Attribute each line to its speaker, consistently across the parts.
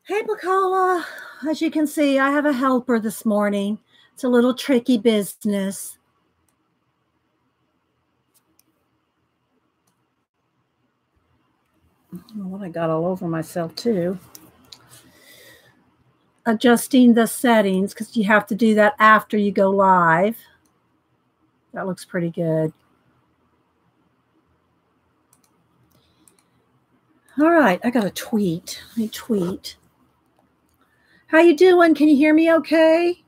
Speaker 1: Hey, Bacola. As you can see, I have a helper this morning. It's a little tricky business. What I got all over myself, too. Adjusting the settings, because you have to do that after you go live. That looks pretty good. All right, I got a tweet. Let me tweet. How you doing? Can you hear me okay?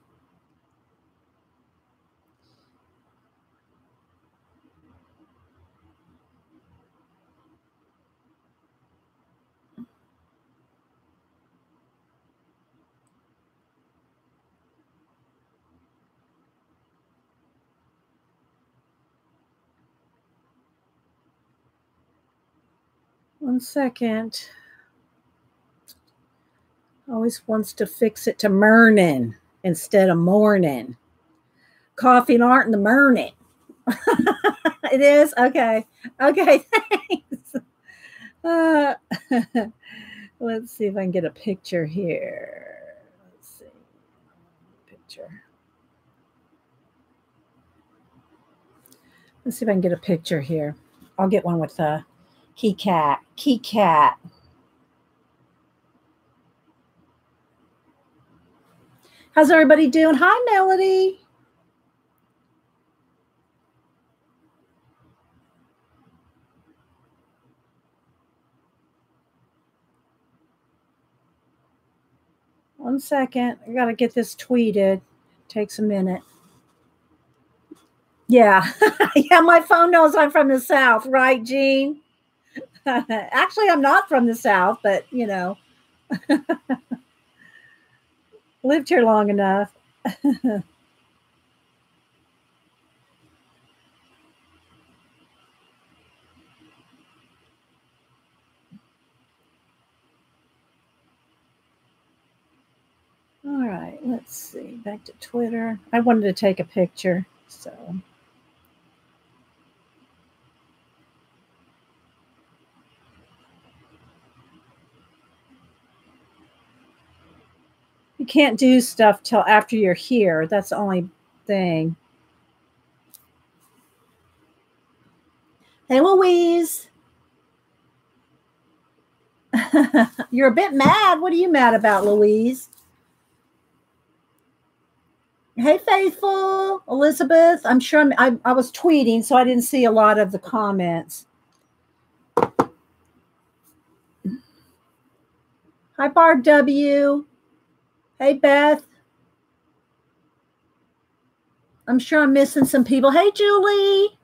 Speaker 1: One second. Always wants to fix it to morning instead of morning. Coffee and art in the morning. It is? Okay. Okay, thanks. Let's see if I can get a picture here. Let's see. Picture. Let's see if I can get a picture here. I'll get one with the Key Cat. Key Cat. How's everybody doing? Hi, Melody. One second. I got to get this tweeted. Takes a minute. Yeah. Yeah, my phone knows I'm from the South, right, Jean? Actually, I'm not from the South, but, you know, lived here long enough. All right, let's see. Back to Twitter. I wanted to take a picture, so. You can't do stuff till after you're here. That's the only thing. Hey, Louise. You're a bit mad. What are you mad about, Louise? Hey, Faithful. Elizabeth. I'm sure I was tweeting, so I didn't see a lot of the comments. Hi, Barb W. Hey, Beth. I'm sure I'm missing some people. Hey, Julie.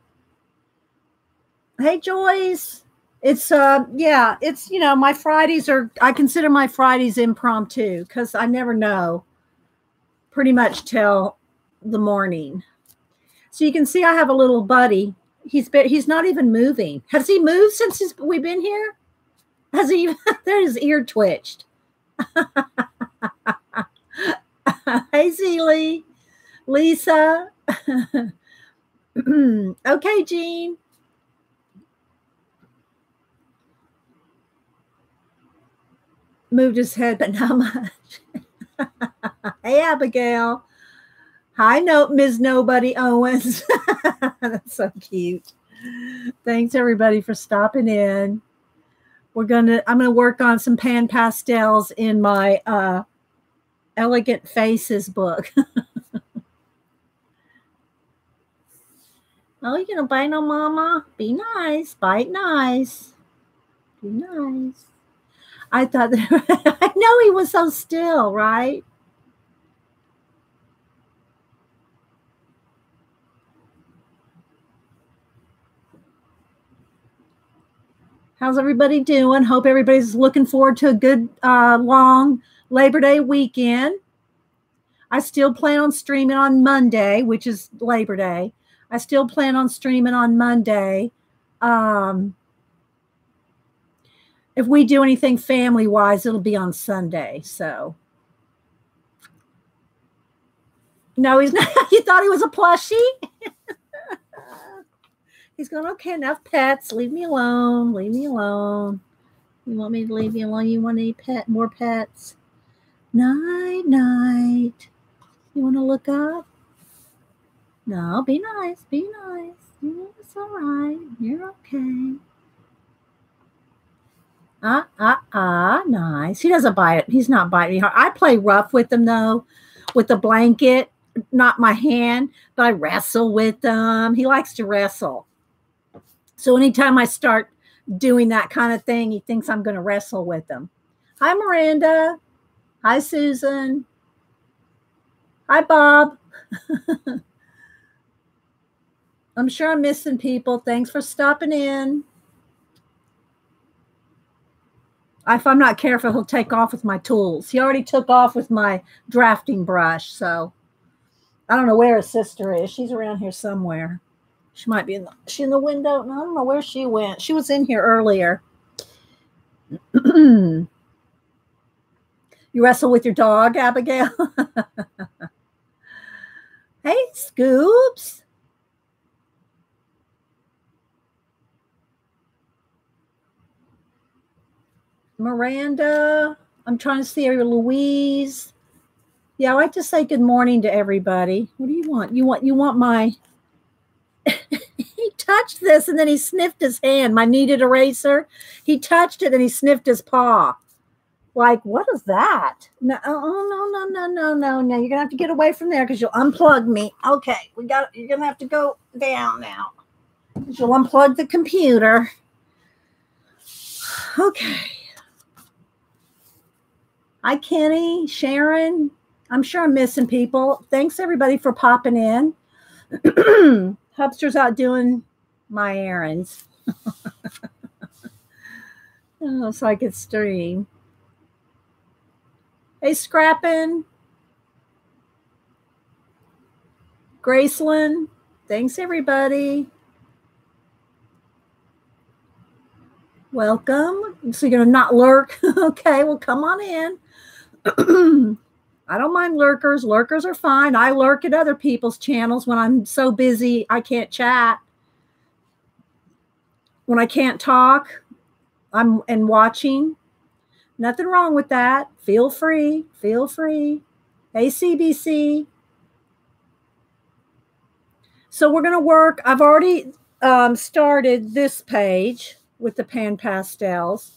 Speaker 1: Hey, Joyce. It's, yeah, it's, you know, my Fridays are, I consider my Fridays impromptu because I never know pretty much till the morning. So you can see I have a little buddy. He's not even moving. Has he moved since we've been here? Has he? There his ear twitched. Hey, Zelie. Lisa. Okay, Jean. Moved his head, but not much. Hey, Abigail. Hi, Ms. Nobody Owens. That's so cute. Thanks, everybody, for stopping in. I'm gonna work on some pan pastels in my Elegant Faces book. Oh, you're gonna bite on Mama? Be nice. Bite nice. Be nice. I thought I know he was so still, right? How's everybody doing? Hope everybody's looking forward to a good, long Labor Day weekend. I still plan on streaming on Monday, which is Labor Day. I still plan on streaming on Monday. If we do anything family-wise, it'll be on Sunday. So, no, he's not. You thought he was a plushie? He's going, okay, enough pets. Leave me alone. Leave me alone. You want me to leave you alone? You want any more pets? Night, night. You want to look up? No, be nice. Be nice. It's all right. You're okay. Nice. He doesn't bite it. He's not biting me hard. I play rough with him, though, with the blanket, not my hand, but I wrestle with him. He likes to wrestle. So anytime I start doing that kind of thing, he thinks I'm going to wrestle with him. Hi, Miranda. Hi, Susan. Hi, Bob. I'm sure I'm missing people. Thanks for stopping in. If I'm not careful, he'll take off with my tools. He already took off with my drafting brush, so I don't know where his sister is. She's around here somewhere. She might be in the window. No, I don't know where she went. She was in here earlier. You wrestle with your dog, Abigail? Hey, Scoops. Miranda. I'm trying to see her. Louise. Yeah, I like to say good morning to everybody. What do you want? You want my... He touched this and then he sniffed his hand, my kneaded eraser. He touched it and he sniffed his paw. Like, what is that? No, no. You're gonna have to get away from there because you'll unplug me. Okay, you're gonna have to go down now. You'll unplug the computer. Okay. Hi, Kenny, Sharon. I'm sure I'm missing people. Thanks everybody for popping in. Hubster's out doing my errands. Oh, so I could stream. Hey, Scrappin'. Graceland. Thanks, everybody. Welcome. So you're going to not lurk? Okay, well, come on in. I don't mind lurkers. Lurkers are fine. I lurk at other people's channels when I'm so busy I can't chat. When I can't talk, I'm watching. Nothing wrong with that. Feel free. Feel free. Hey, CBC. So we're going to work. I've already started this page with the pan pastels.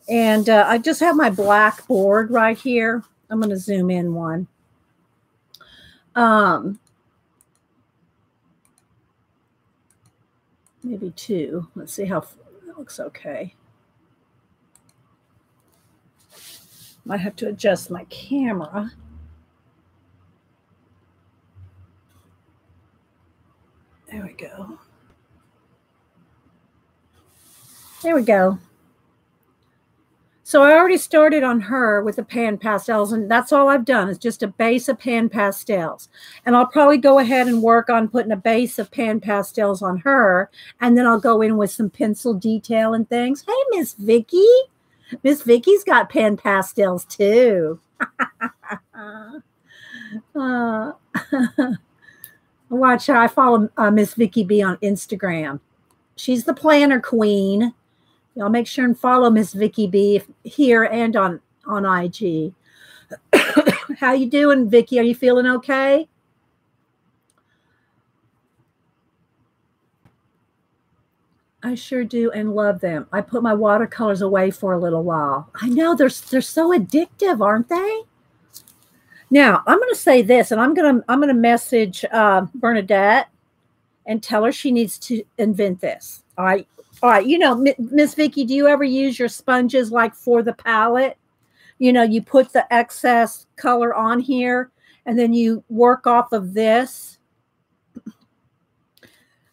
Speaker 1: And I just have my blackboard right here. I'm going to zoom in one. Maybe two. Let's see how that looks okay. Might have to adjust my camera. There we go. There we go. So I already started on her with the pan pastels, and that's all I've done is just a base of pan pastels. And I'll probably go ahead and work on putting a base of pan pastels on her, and then I'll go in with some pencil detail and things. Hey, Miss Vicky. Miss Vicky's got pan pastels too. Watch her. I follow Miss Vicky B on Instagram. She's the planner queen. Y'all make sure and follow Miss Vicky B here and on IG. How you doing, Vicky? Are you feeling okay? I sure do and love them. I put my watercolors away for a little while. I know they're so addictive, aren't they? Now I'm going to say this, and I'm going to message Bernadette and tell her she needs to invent this. All right. All right, you know, Miss Vicky, do you ever use your sponges like for the palette? You know, you put the excess color on here and then you work off of this.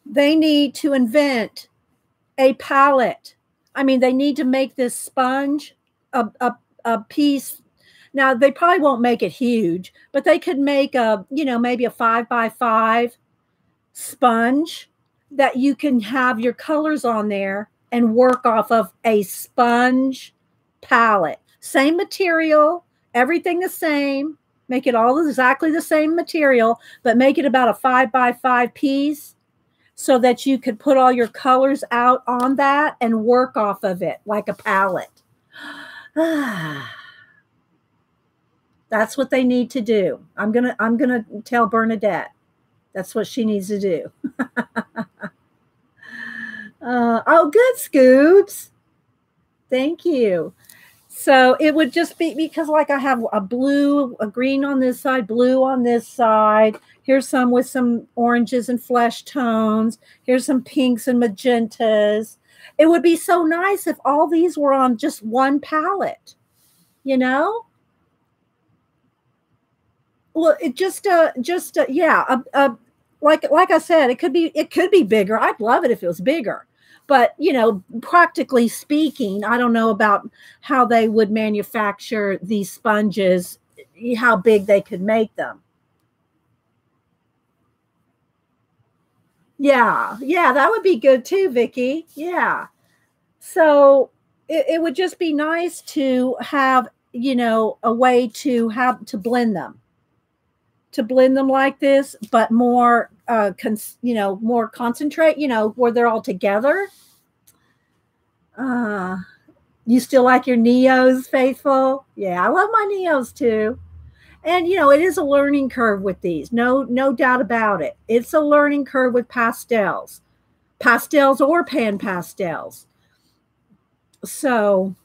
Speaker 1: They need to invent a palette I mean, they need to make this sponge a piece. Now, they probably won't make it huge, but they could make a, you know, maybe a 5x5 sponge that you can have your colors on there and work off of a sponge palette. Same material, everything the same. Make it all exactly the same material, but make it about a 5x5 piece so that you could put all your colors out on that and work off of it like a palette. That's what they need to do. I'm gonna tell Bernadette. That's what she needs to do. Oh, good, Scoobs. Thank you. So it would just be because, like, I have a blue, a green on this side, blue on this side. Here's some with some oranges and flesh tones. Here's some pinks and magentas. It would be so nice if all these were on just one palette, you know? Well, it just yeah, like I said, it could be bigger. I'd love it if it was bigger. But, you know, practically speaking, I don't know about how they would manufacture these sponges, how big they could make them. Yeah, yeah, that would be good too, Vicky. Yeah. So it would just be nice to have, you know, a way to have to blend them. To blend them like this, but more, you know, more concentrate, you know, where they're all together. You still like your Neos, Faithful? Yeah, I love my Neos too. And you know, it is a learning curve with these. No doubt about it. It's a learning curve with pastels. Pastels or pan pastels. So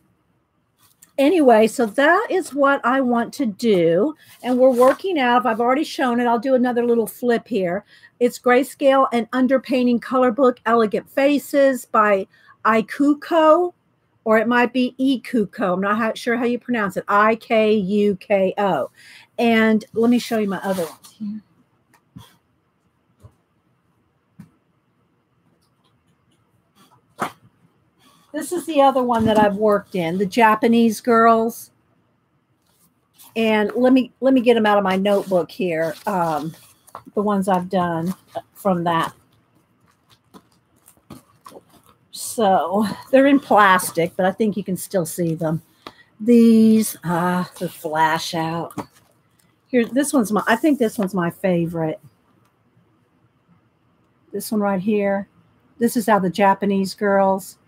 Speaker 1: anyway, so that is what I want to do. And we're working out. I've already shown it. I'll do another little flip here. It's Grayscale and Underpainting Color Book Elegant Faces by Ikuko, or it might be Ikuko. I'm not sure how you pronounce it. Ikuko. And let me show you my other ones here. This is the other one that I've worked in, the Japanese girls. And let me get them out of my notebook here. The ones I've done from that. So they're in plastic, but I think you can still see them. These, the flash out. Here, I think this one's my favorite. This one right here. This is how the Japanese girls.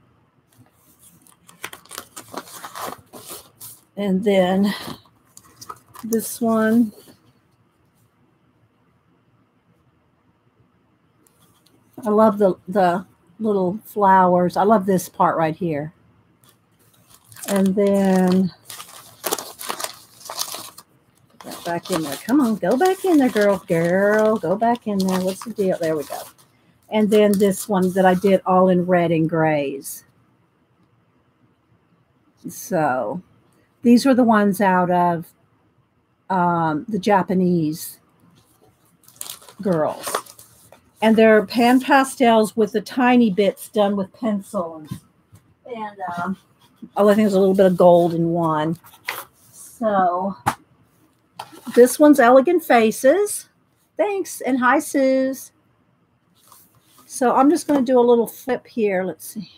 Speaker 1: And then this one. I love the little flowers. I love this part right here. And then put that back in there. Come on, go back in there, girl. Girl, go back in there. What's the deal? There we go. And then this one that I did all in red and grays. So these were the ones out of the Japanese girls. And they're pan pastels with the tiny bits done with pencil. And I think there's a little bit of gold in one. So this one's Elegant Faces. Thanks. And hi, Suze. So I'm just going to do a little flip here. Let's see.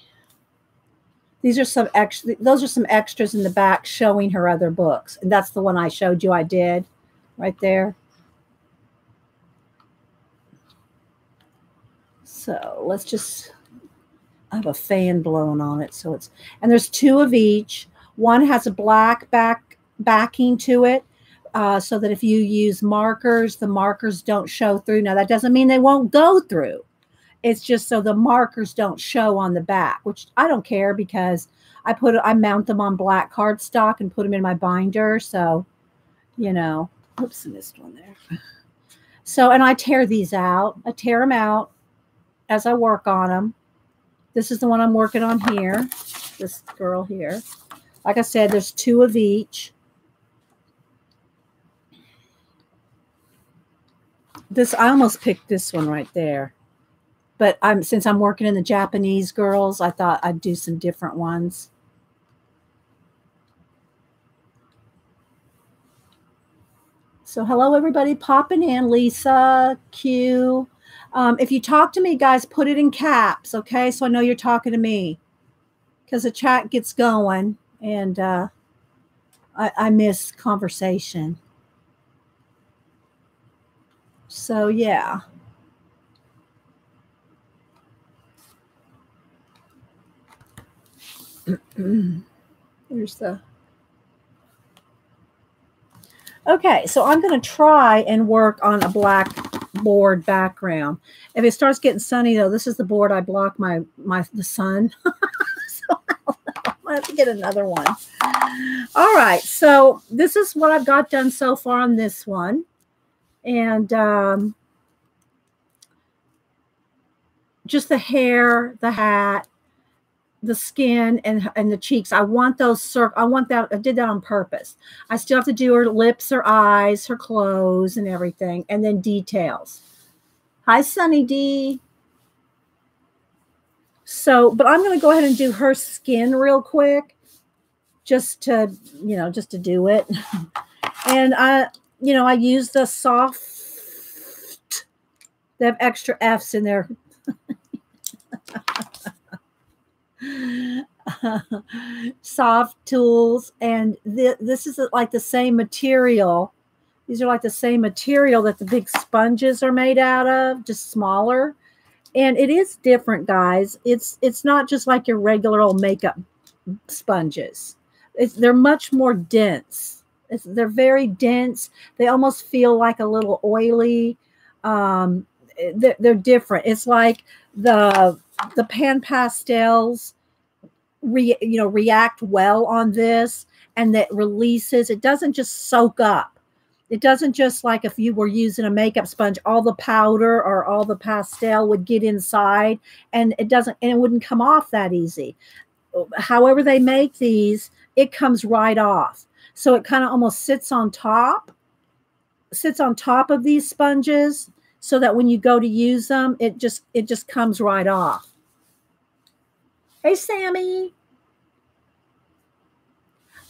Speaker 1: These are some extra. Those are some extras in the back showing her other books. And that's the one I showed you I did right there. So let's just, I have a fan blowing on it. So it's, and there's two of each. One has a black backing to it. So that if you use markers, the markers don't show through. Now that doesn't mean they won't go through. It's just so the markers don't show on the back, which I don't care because I mount them on black cardstock and put them in my binder. So, you know, oops, I missed one there. So, and I tear these out. I tear them out as I work on them. This is the one I'm working on here. This girl here. Like I said, there's two of each. This, I almost picked this one right there. But since I'm working in the Japanese girls, I thought I'd do some different ones. So hello, everybody popping in. Lisa, Q. If you talk to me, guys, put it in caps, okay? So I know you're talking to me, because the chat gets going, and I miss conversation. So, yeah. There's the... Okay, so I'm going to try and work on a black board background. If it starts getting sunny, though, this is the board I block the sun. So I'll have to get another one. All right, so this is what I've got done so far on this one. And just the hair, the hat, the skin, and the cheeks. I want those I want that. I did that on purpose. I still have to do her lips, her eyes, her clothes, and everything, and then details. Hi, Sunny D. So, but I'm going to go ahead and do her skin real quick, just to, just to do it. And I use the soft. They have extra F's in there. Soft tools, and this is like the same material. These are like the same material that the big sponges are made out of, just smaller. And it is different, guys. It's not just like your regular old makeup sponges. They're much more dense. They're very dense. They almost feel like a little oily. They're different. It's like the Pastels react well on this, and that releases. It doesn't just soak up. It doesn't just, like if you were using a makeup sponge, all the powder or all the pastel would get inside, and it wouldn't come off that easy. However they make these, it comes right off. So it kind of almost sits on top of these sponges, so that when you go to use them, it just comes right off. Hey, Sammy.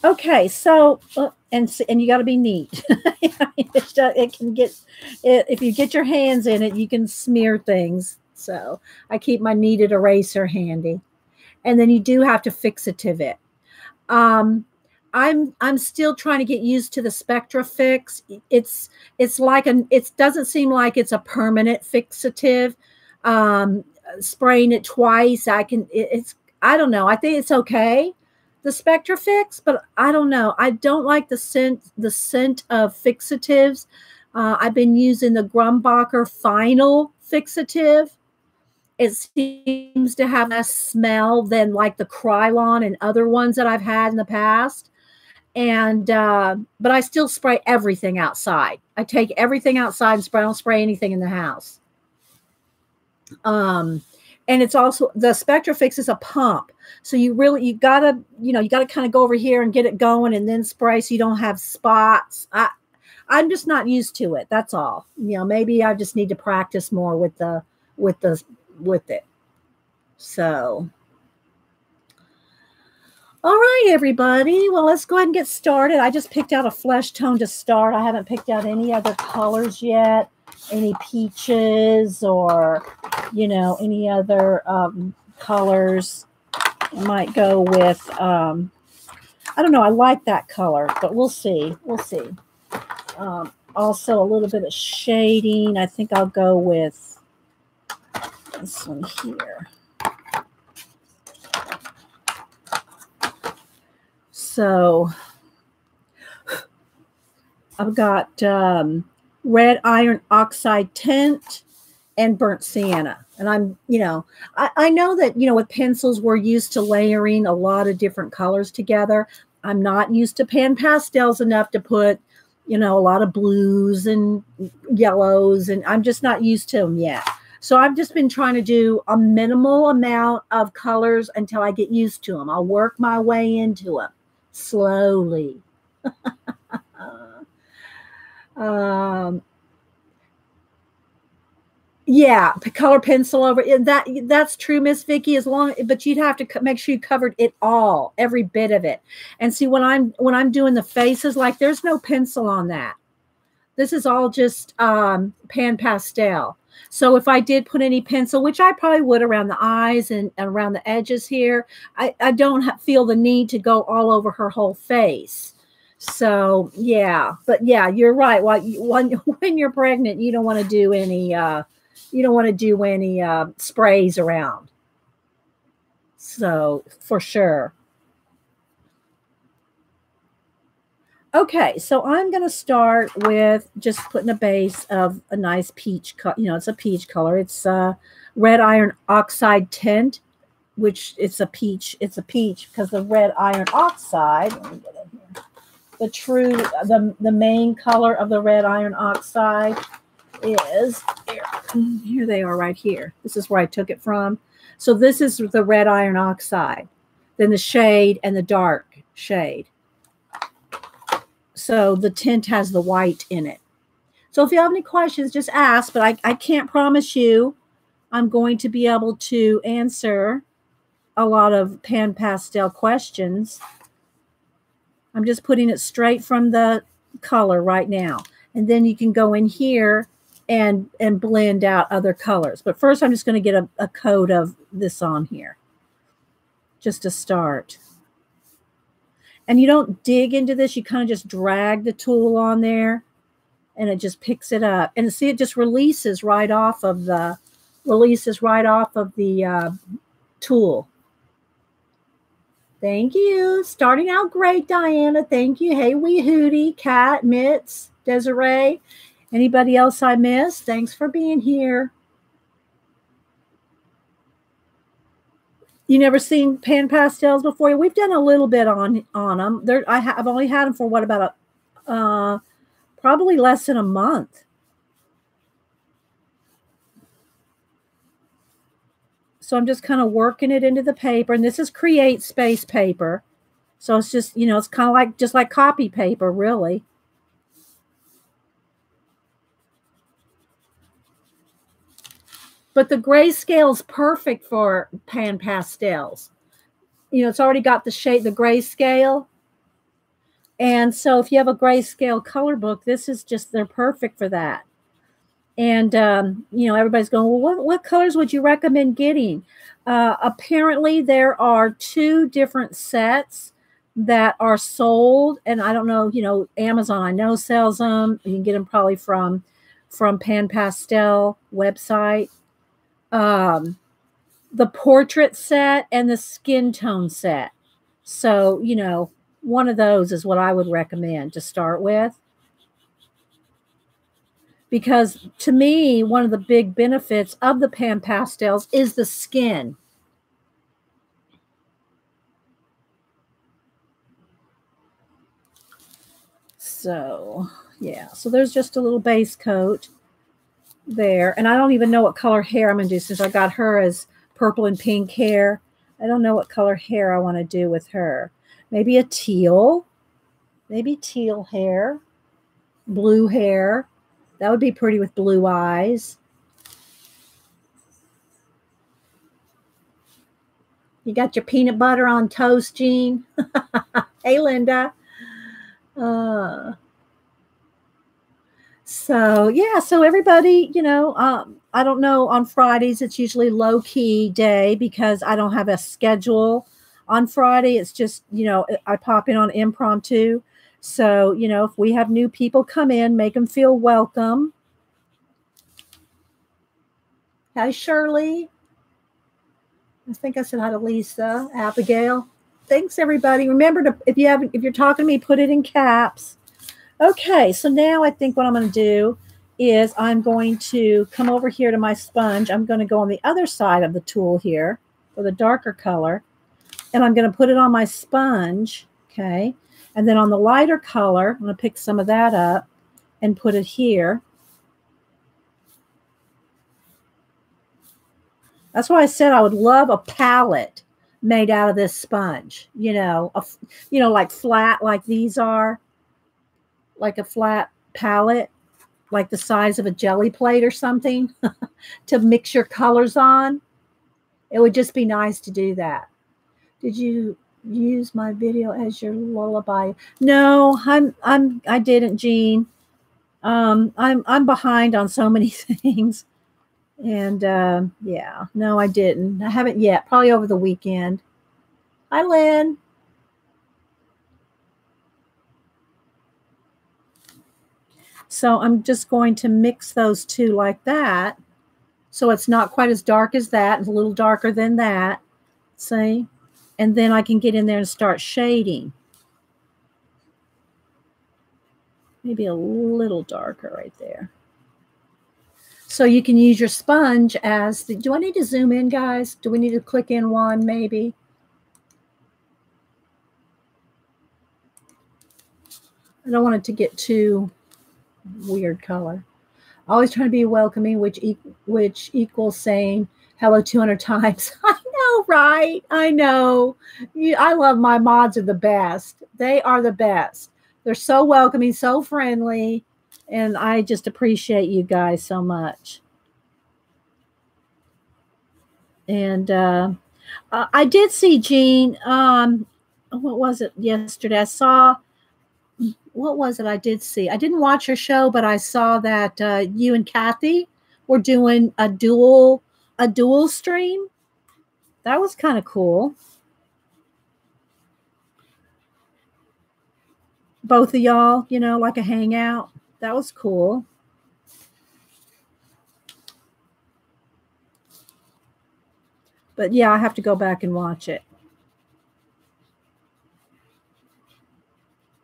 Speaker 1: Okay, so and you got to be neat. It can get if you get your hands in it, you can smear things. So I keep my kneaded eraser handy, and then you do have to fixative it. I'm still trying to get used to the Spectra Fix. It's like it doesn't seem like it's a permanent fixative. Spraying it twice, I don't know. I think it's okay, the Spectra Fix, but I don't know. I don't like the scent of fixatives. I've been using the Grumbacher Final fixative. It seems to have less smell than like the Krylon and other ones that I've had in the past. And but I still spray everything outside. I take everything outside and spray. I don't spray anything in the house. And it's also, the Spectra Fix is a pump. So you gotta kind of go over here and get it going and then spray so you don't have spots. I'm just not used to it. That's all. Maybe I just need to practice more with it. So, all right, everybody. Well, let's go ahead and get started. I just picked out a flesh tone to start. I haven't picked out any other colors yet. Any peaches or, any other colors. I might go with, I don't know. I like that color, but we'll see. We'll see. Also, a little bit of shading. I think I'll go with this one here. So, I've got red iron oxide tint and burnt sienna. And I'm, I know that, with pencils, we're used to layering a lot of different colors together. I'm not used to pan pastels enough to put, a lot of blues and yellows, and I'm just not used to them yet. So I've just been trying to do a minimal amount of colors until I get used to them. I'll work my way into them slowly. Yeah, color pencil over it. That's true, Miss Vicky. But you'd have to make sure you covered it all, every bit of it. And see, when I'm doing the faces, like there's no pencil on that. This is all just pan pastel. So if I did put any pencil, which I probably would around the eyes and around the edges here, I don't feel the need to go all over her whole face. So yeah, but yeah, you're right. When you're pregnant, you don't want to do any sprays around. So for sure. Okay, so I'm going to start with just putting a base of a nice peach color. It's a peach color. It's red iron oxide tint, which it's a peach. It's a peach because the red iron oxide, let me get in here. The main color of the red iron oxide is here they are right here. This is where I took it from. So this is the red iron oxide, then the shade and the dark shade. So the tint has the white in it. So if you have any questions, just ask, but I can't promise you I'm going to be able to answer a lot of pan pastel questions. I'm just putting it straight from the color right now. And then you can go in here and blend out other colors. But first I'm just going to get a coat of this on here just to start. And you don't dig into this. You kind of just drag the tool on there and it just picks it up. And see, it just releases right off of the tool. Thank you. Starting out great, Diana. Thank you. Hey, wee hootie, Kat, Mitz, Desiree. Anybody else I missed? Thanks for being here. You never seen pan pastels before? We've done a little bit on them. I've only had them for what, about probably less than a month. So I'm just kind of working it into the paper, and this is Create Space paper. So it's just, it's kind of just like copy paper, really. But the grayscale is perfect for pan pastels. It's already got the shade, the grayscale. And so if you have a grayscale color book, they're perfect for that. And, everybody's going, well, what colors would you recommend getting? Apparently there are 2 different sets that are sold. And I don't know, Amazon, I know sells them. You can get them probably from Pan Pastel website. The portrait set and the skin tone set. So, one of those is what I would recommend to start with. Because to me, one of the big benefits of the pan pastels is the skin. So, yeah. So there's just a little base coat there. And I don't even know what color hair I'm going to do since I got her as purple and pink hair. I don't know what color hair I want to do with her. Maybe a teal. Maybe teal hair. Blue hair. That would be pretty with blue eyes. You got your peanut butter on toast, Jean? Hey, Linda. So, yeah. So everybody, I don't know. On Fridays, it's usually low-key day because I don't have a schedule. On Friday, it's just, I pop in on impromptu. So, if we have new people come in, make them feel welcome. Hi, Shirley. I think I said hi to Lisa, Abigail. Thanks, everybody. Remember to, if you're talking to me, put it in caps. Okay, so now I think what I'm going to do is I'm going to come over here to my sponge. I'm going to go on the other side of the tool here for the darker color, and I'm going to put it on my sponge, okay? And then on the lighter color, I'm going to pick some of that up and put it here. That's why I said I would love a palette made out of this sponge, like flat, like these are, like a flat palette. like the size of a jelly plate or something to mix your colors on. It would just be nice to do that. Did you use my video as your lullaby? No, I didn't, Jean. I'm behind on so many things. And yeah, no, I didn't. I haven't yet. Probably over the weekend. Hi, Lynn. So I'm just going to mix those two like that. So it's not quite as dark as that. It's a little darker than that. See? And then I can get in there and start shading. Maybe a little darker right there. So you can use your sponge as the, do I need to zoom in, guys? Do we need to click in one maybe? I don't want it to get too weird color. Always trying to be welcoming, which equals saying hello 200 times. I know, right? I know. I love my mods are the best. They are the best. They're so welcoming, so friendly, and I just appreciate you guys so much. And I did see Jean. What was it yesterday? I saw. What was it I did see? I didn't watch her show, but I saw that you and Kathy were doing a dual stream. That was kind of cool. Both of y'all, you know, like a hangout. That was cool. But yeah, I have to go back and watch it.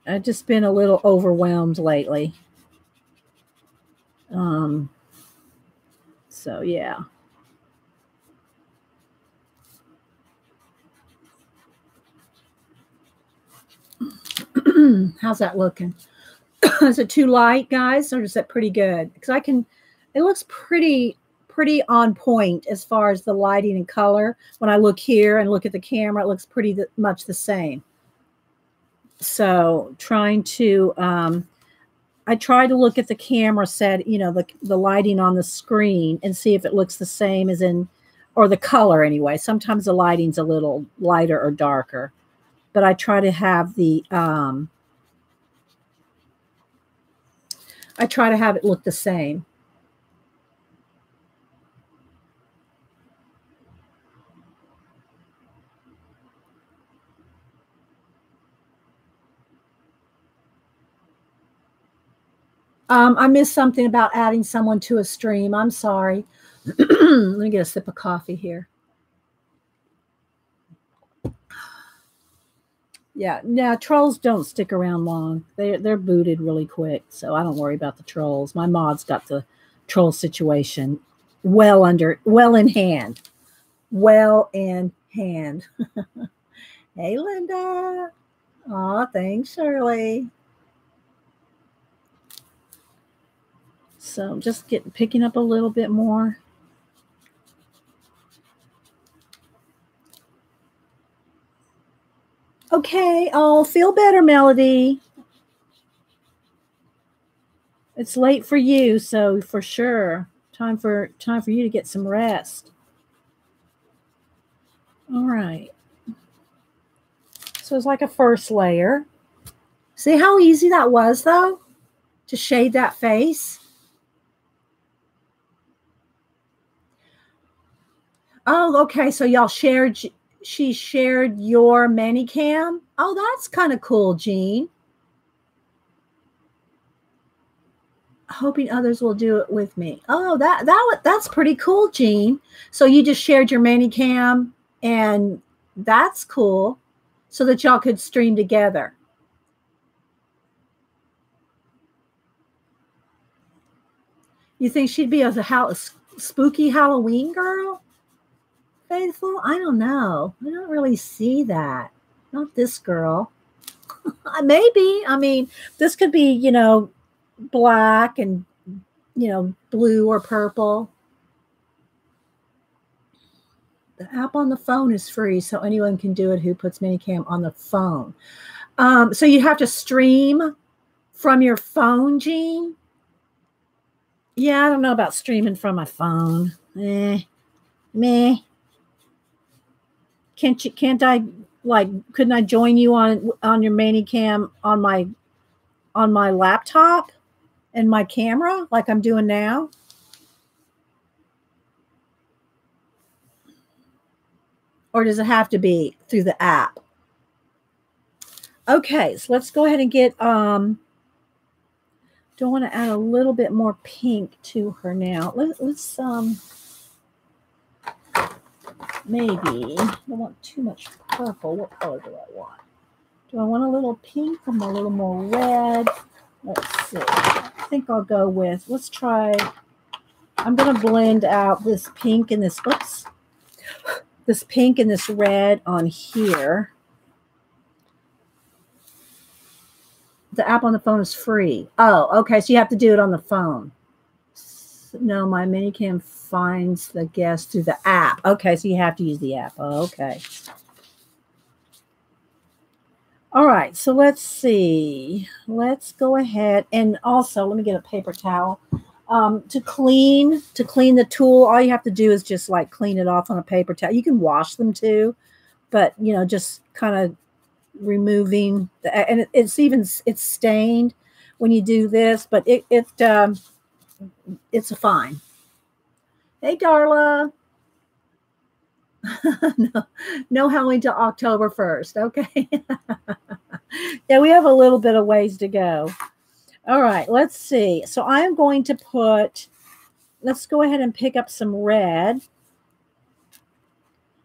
Speaker 1: I've just been a little overwhelmed lately. So yeah. How's that looking? Is it too light, guys, or is that pretty good? Because it looks pretty on point as far as the lighting and color. When I look here and look at the camera, it looks pretty much the same. So trying to, I try to look at the camera set, you know, the lighting on the screen and see if it looks the same as in, or the color anyway. Sometimes the lighting's a little lighter or darker, but I try to have the, I try to have it look the same. I missed something about adding someone to a stream. I'm sorry. Let me get a sip of coffee here. Yeah, now trolls don't stick around long. They're booted really quick, so I don't worry about the trolls. My mod's got the troll situation well in hand. Well in hand. Hey, Linda. Aw, thanks, Shirley. So just picking up a little bit more. Okay. Oh, feel better, Melody. It's late for you, so for sure, time for you to get some rest. All right. So it's like a first layer. See how easy that was, though, to shade that face? Oh, okay. So y'all shared. She shared your Manicam. Oh, that's kind of cool, Jean. Hoping others will do it with me. Oh, that's pretty cool, Jean. So you just shared your Manicam, and that's cool, so that y'all could stream together. You think she'd be a spooky Halloween girl? Faithful? I don't know. I don't really see that. Not this girl. Maybe. I mean, this could be, you know, black and, you know, blue or purple. The app on the phone is free, so anyone can do it who puts Manicam on the phone. So you have to stream from your phone, Jean? Yeah, I don't know about streaming from my phone. Meh. Can't I, like, couldn't I join you on your Manicam on my laptop and my camera like I'm doing now? Or does it have to be through the app? Okay, so let's go ahead and get don't want to add a little bit more pink to her now. Let's maybe, I don't want too much purple. What color do I want? Do I want a little pink or a little more red? Let's see. I think I'll go with, let's try, I'm going to blend out this pink and this, oops, this pink and this red on here. The app on the phone is free. Oh, okay. So you have to do it on the phone. No, my Manicam finds the guest through the app. Okay, so you have to use the app. Oh, okay. All right, so let's see. Let's go ahead and also let me get a paper towel. To clean the tool, all you have to do is just like clean it off on a paper towel. You can wash them too, but you know, just kind of removing the, and it's stained when you do this, but it's a fine. Hey, Darla. no Halloween till October 1st. Okay. Yeah, we have a little bit of ways to go. All right, let's see. So I'm going to let's go ahead and pick up some red.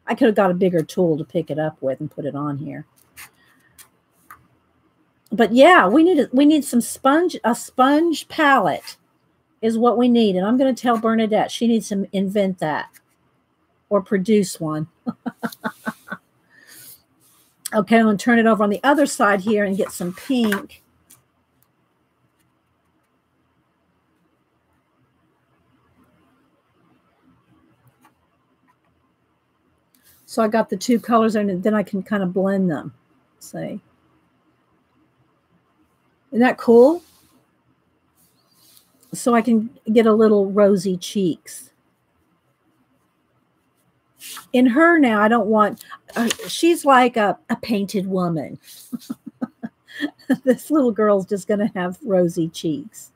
Speaker 1: I could have got a bigger tool to pick it up with and put it on here. But yeah, we need some sponge. A sponge palette is what we need. And I'm going to tell Bernadette she needs to invent that or produce one. Okay, I'm going to turn it over on the other side here and get some pink. So I got the two colors and then I can kind of blend them. See? Isn't that cool? So I can get a little rosy cheeks. In her now, I don't want, she's like a painted woman. This little girl's just going to have rosy cheeks.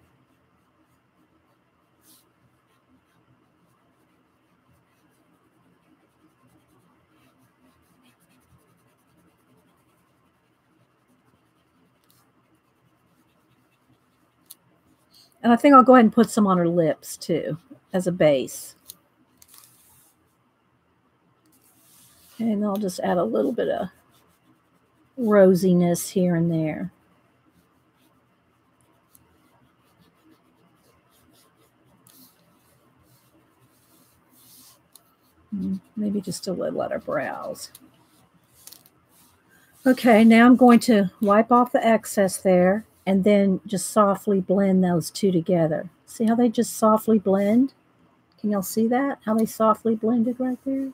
Speaker 1: And I think I'll go ahead and put some on her lips too as a base. Okay, and I'll just add a little bit of rosiness here and there. Maybe just a little at her brows. Okay, now I'm going to wipe off the excess there and then just softly blend those two together. See how they just softly blend? Can y'all see that? How they softly blended right there?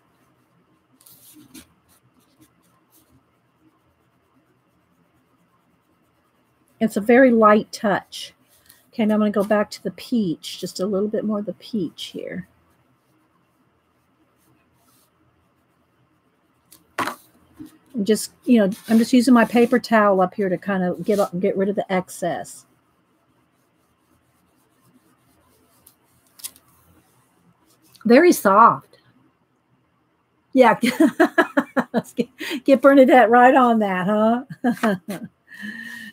Speaker 1: It's a very light touch. Okay, now I'm going to go back to the peach, just a little bit more of the peach here. And just, you know, I'm just using my paper towel up here to kind of get rid of the excess. Very soft. Yeah. Let's get Bernadette right on that, huh?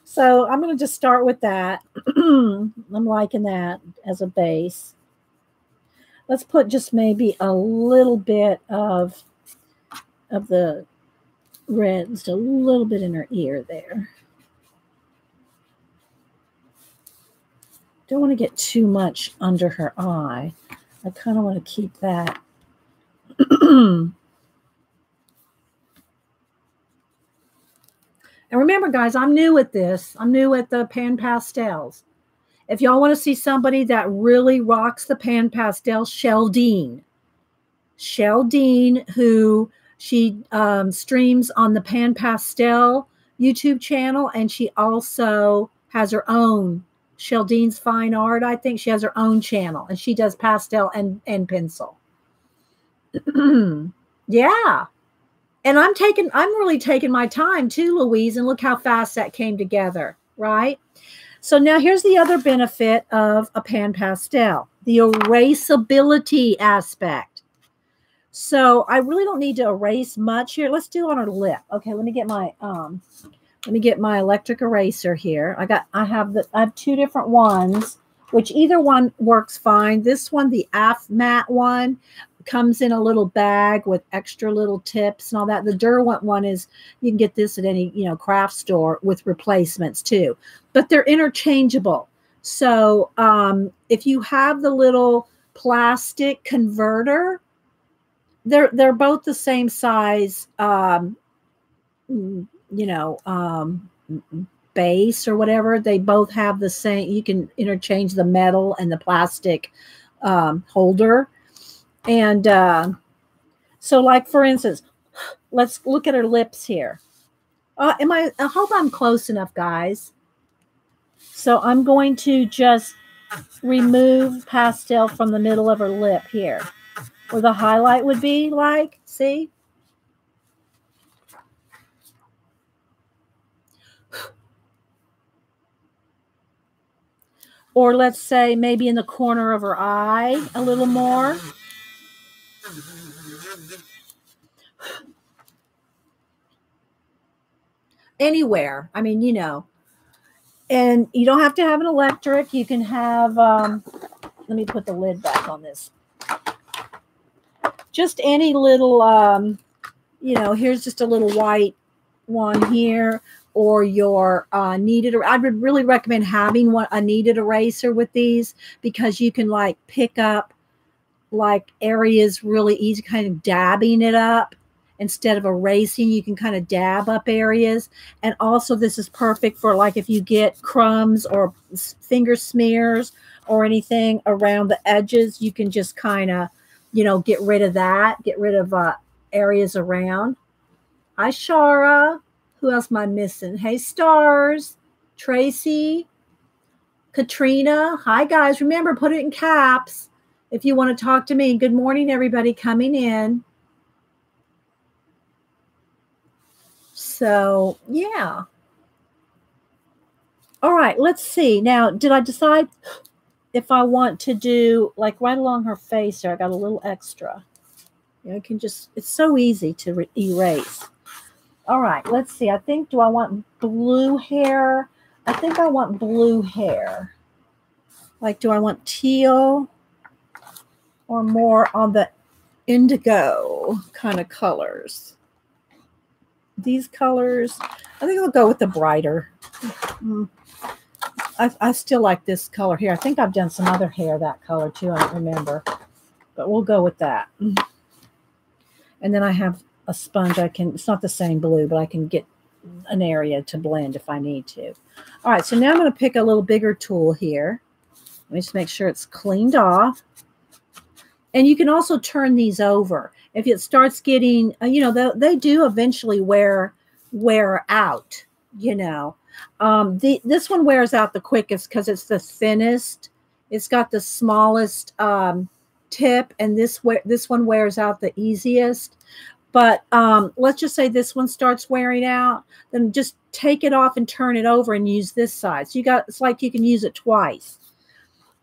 Speaker 1: So I'm going to just start with that. I'm liking that as a base. Let's put just maybe a little bit of the red, just a little bit in her ear there. Don't want to get too much under her eye. I kind of want to keep that. And remember, guys, I'm new at this. I'm new at the pan pastels. If y'all want to see somebody that really rocks the pan pastels, Sheldine, who she streams on the Pan Pastel YouTube channel, and she also has her own Sheldine's Fine Art, I think. She has her own channel, and she does pastel and pencil. Yeah. And I'm really taking my time too, Louise, and look how fast that came together, right? So now here's the other benefit of a pan pastel, the erasability aspect. So I really don't need to erase much here. Let's do on her lip. Okay, let me get my electric eraser here. I have two different ones, which either one works fine. This one, the AF matte one, comes in a little bag with extra little tips and all that. The Derwent one is, you can get this at any, craft store with replacements too, but they're interchangeable. So if you have the little plastic converter, they're both the same size, base or whatever. They both have the same, you can interchange the metal and the plastic holder. And so like, for instance, let's look at her lips here. I hope I'm close enough, guys. So I'm going to just remove pastel from the middle of her lip here, where the highlight would be, like, see? Or let's say maybe in the corner of her eye a little more. Anywhere. I mean, and you don't have to have an electric. You can have, let me put the lid back on this. Just any little, here's just a little white one here, or your kneaded. I would really recommend having a kneaded eraser with these, because you can like pick up like areas really easy, kind of dabbing it up. Instead of erasing, you can kind of dab up areas. And also this is perfect for like if you get crumbs or finger smears or anything around the edges, you can just kind of, get rid of that, get rid of areas around. Hi, Shara. Who else am I missing? Hey, Stars. Tracy. Katrina. Hi, guys. Remember, put it in caps if you want to talk to me. Good morning, everybody coming in. So, yeah. All right, let's see. Now, did I decide if I want to do, like, right along her face there, I got a little extra. You can just, it's so easy to erase. All right, let's see. I think, do I want blue hair? I think I want blue hair. Like, do I want teal or more on the indigo kind of colors? These colors, I think I'll go with the brighter. I still like this color here. I think I've done some other hair that color too. I don't remember, but we'll go with that. And then I have a sponge. It's not the same blue, but I can get an area to blend if I need to. All right, so now I'm going to pick a little bigger tool here. Let me just make sure it's cleaned off. And you can also turn these over. If it starts getting, they do eventually wear out, This one wears out the quickest because it's the thinnest. It's got the smallest tip, and this one wears out the easiest. But let's just say this one starts wearing out, then just take it off and turn it over and use this side. So it's like you can use it twice.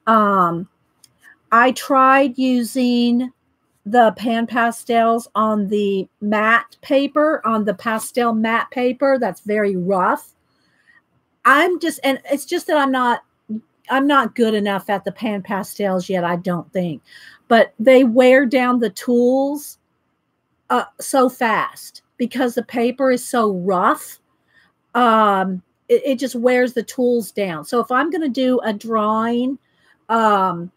Speaker 1: I tried using the pan pastels on the matte paper, on the pastel matte paper. That's very rough. And it's just that I'm not good enough at the pan pastels yet, I don't think. But they wear down the tools so fast because the paper is so rough. It just wears the tools down. So if I'm going to do a drawing, an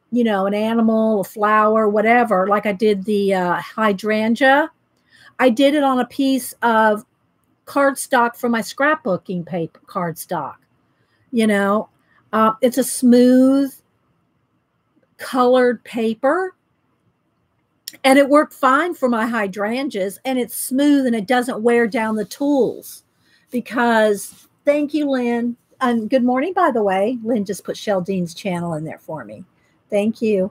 Speaker 1: animal, a flower, whatever, like I did the hydrangea, I did it on a piece of cardstock from my scrapbooking paper cardstock. It's a smooth colored paper, and it worked fine for my hydrangeas, and it's smooth and it doesn't wear down the tools because, thank you, Lynn. And good morning, by the way. Lynn just put Sheldean's channel in there for me. Thank you.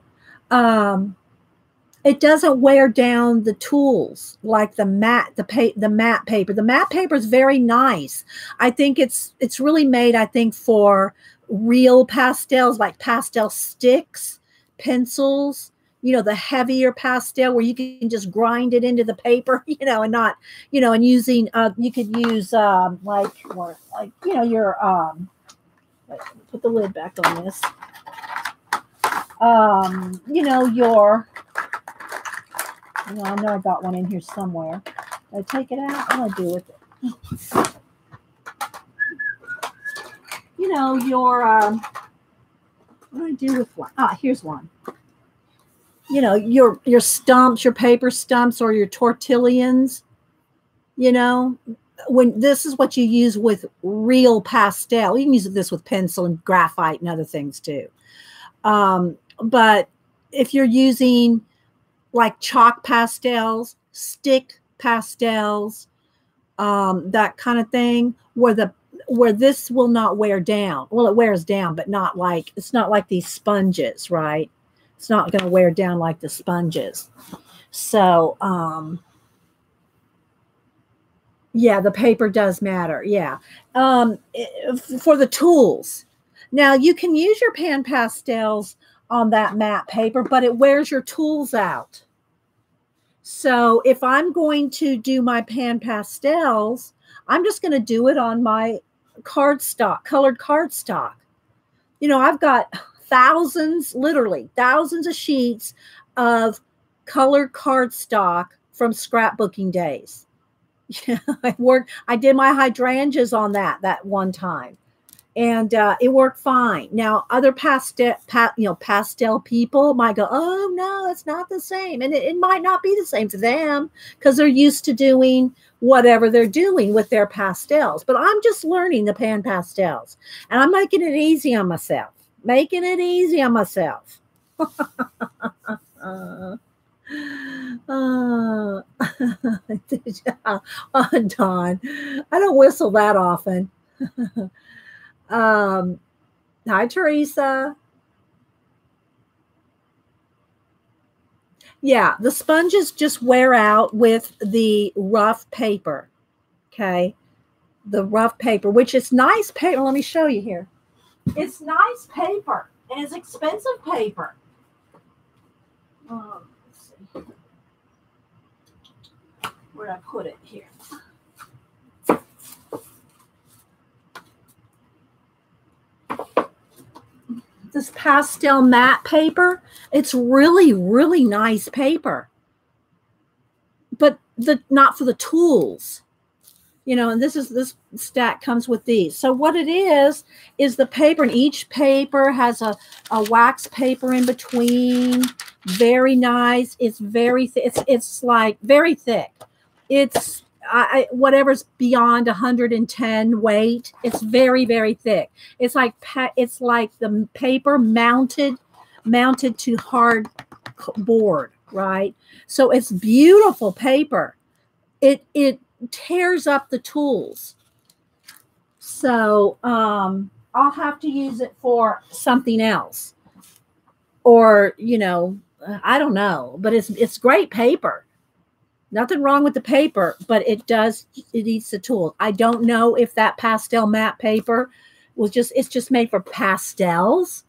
Speaker 1: It doesn't wear down the tools like the matte paper. The matte paper is very nice. I think it's really made, I think, for real pastels, like pastel sticks, pencils, the heavier pastel where you can just grind it into the paper, and not, and using you could use your put the lid back on this. Your I know I got one in here somewhere. Did I take it out? What do I do with it? What do I do with one? Here's one. Your stumps, your paper stumps, or your tortillions. When this is what you use with real pastel. You can use this with pencil and graphite and other things too. But if you're using like chalk pastels, stick pastels, that kind of thing, where this will not wear down. Well, it wears down, but it's not like these sponges, right? It's not going to wear down like the sponges. So, yeah, the paper does matter. Yeah. For the tools. Now, you can use your pan pastels on that matte paper, but it wears your tools out. So if I'm going to do my pan pastels, I'm just going to do it on my cardstock, colored cardstock. I've got literally thousands of sheets of colored cardstock from scrapbooking days. I did my hydrangeas on that one time. And it worked fine. Now, other pastel people might go, oh, no, it's not the same. And it might not be the same for them because they're used to doing whatever they're doing with their pastels. But I'm just learning the pan pastels. And I'm making it easy on myself. Dawn, I don't whistle that often. Hi, Teresa. Yeah, the sponges just wear out with the rough paper. Okay. The rough paper, which is nice paper. Let me show you here. It's nice paper. And it's expensive paper. Let's see. Where'd I put it here? This pastel matte paper, it's really, really nice paper. But not for the tools. And this stack comes with these. So what it is the paper, and each paper has a wax paper in between. Very nice. It's very it's like very thick. It's whatever's beyond 110 weight. It's very, very thick. It's like the paper mounted to hard board, right? So it's beautiful paper. It tears up the tools. So I'll have to use it for something else, or I don't know. But it's great paper. Nothing wrong with the paper, but it eats the tools. I don't know if that pastel matte paper it's just made for pastels,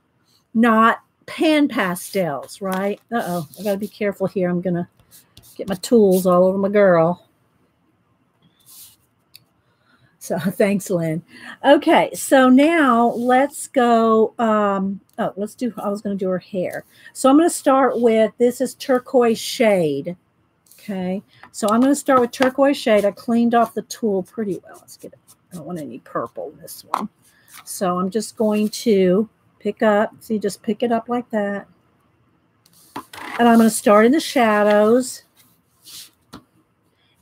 Speaker 1: not pan pastels, right? Uh-oh, I gotta be careful here. I'm gonna get my tools all over my girl. So thanks, Lynn. Okay, so now let's go. I was going to do her hair. So I'm going to start with, this is turquoise shade. Okay, so I'm going to start with turquoise shade. I cleaned off the tool pretty well. Let's get it. I don't want any purple in this one. So I'm just going to pick up. See, just pick it up like that. And I'm going to start in the shadows.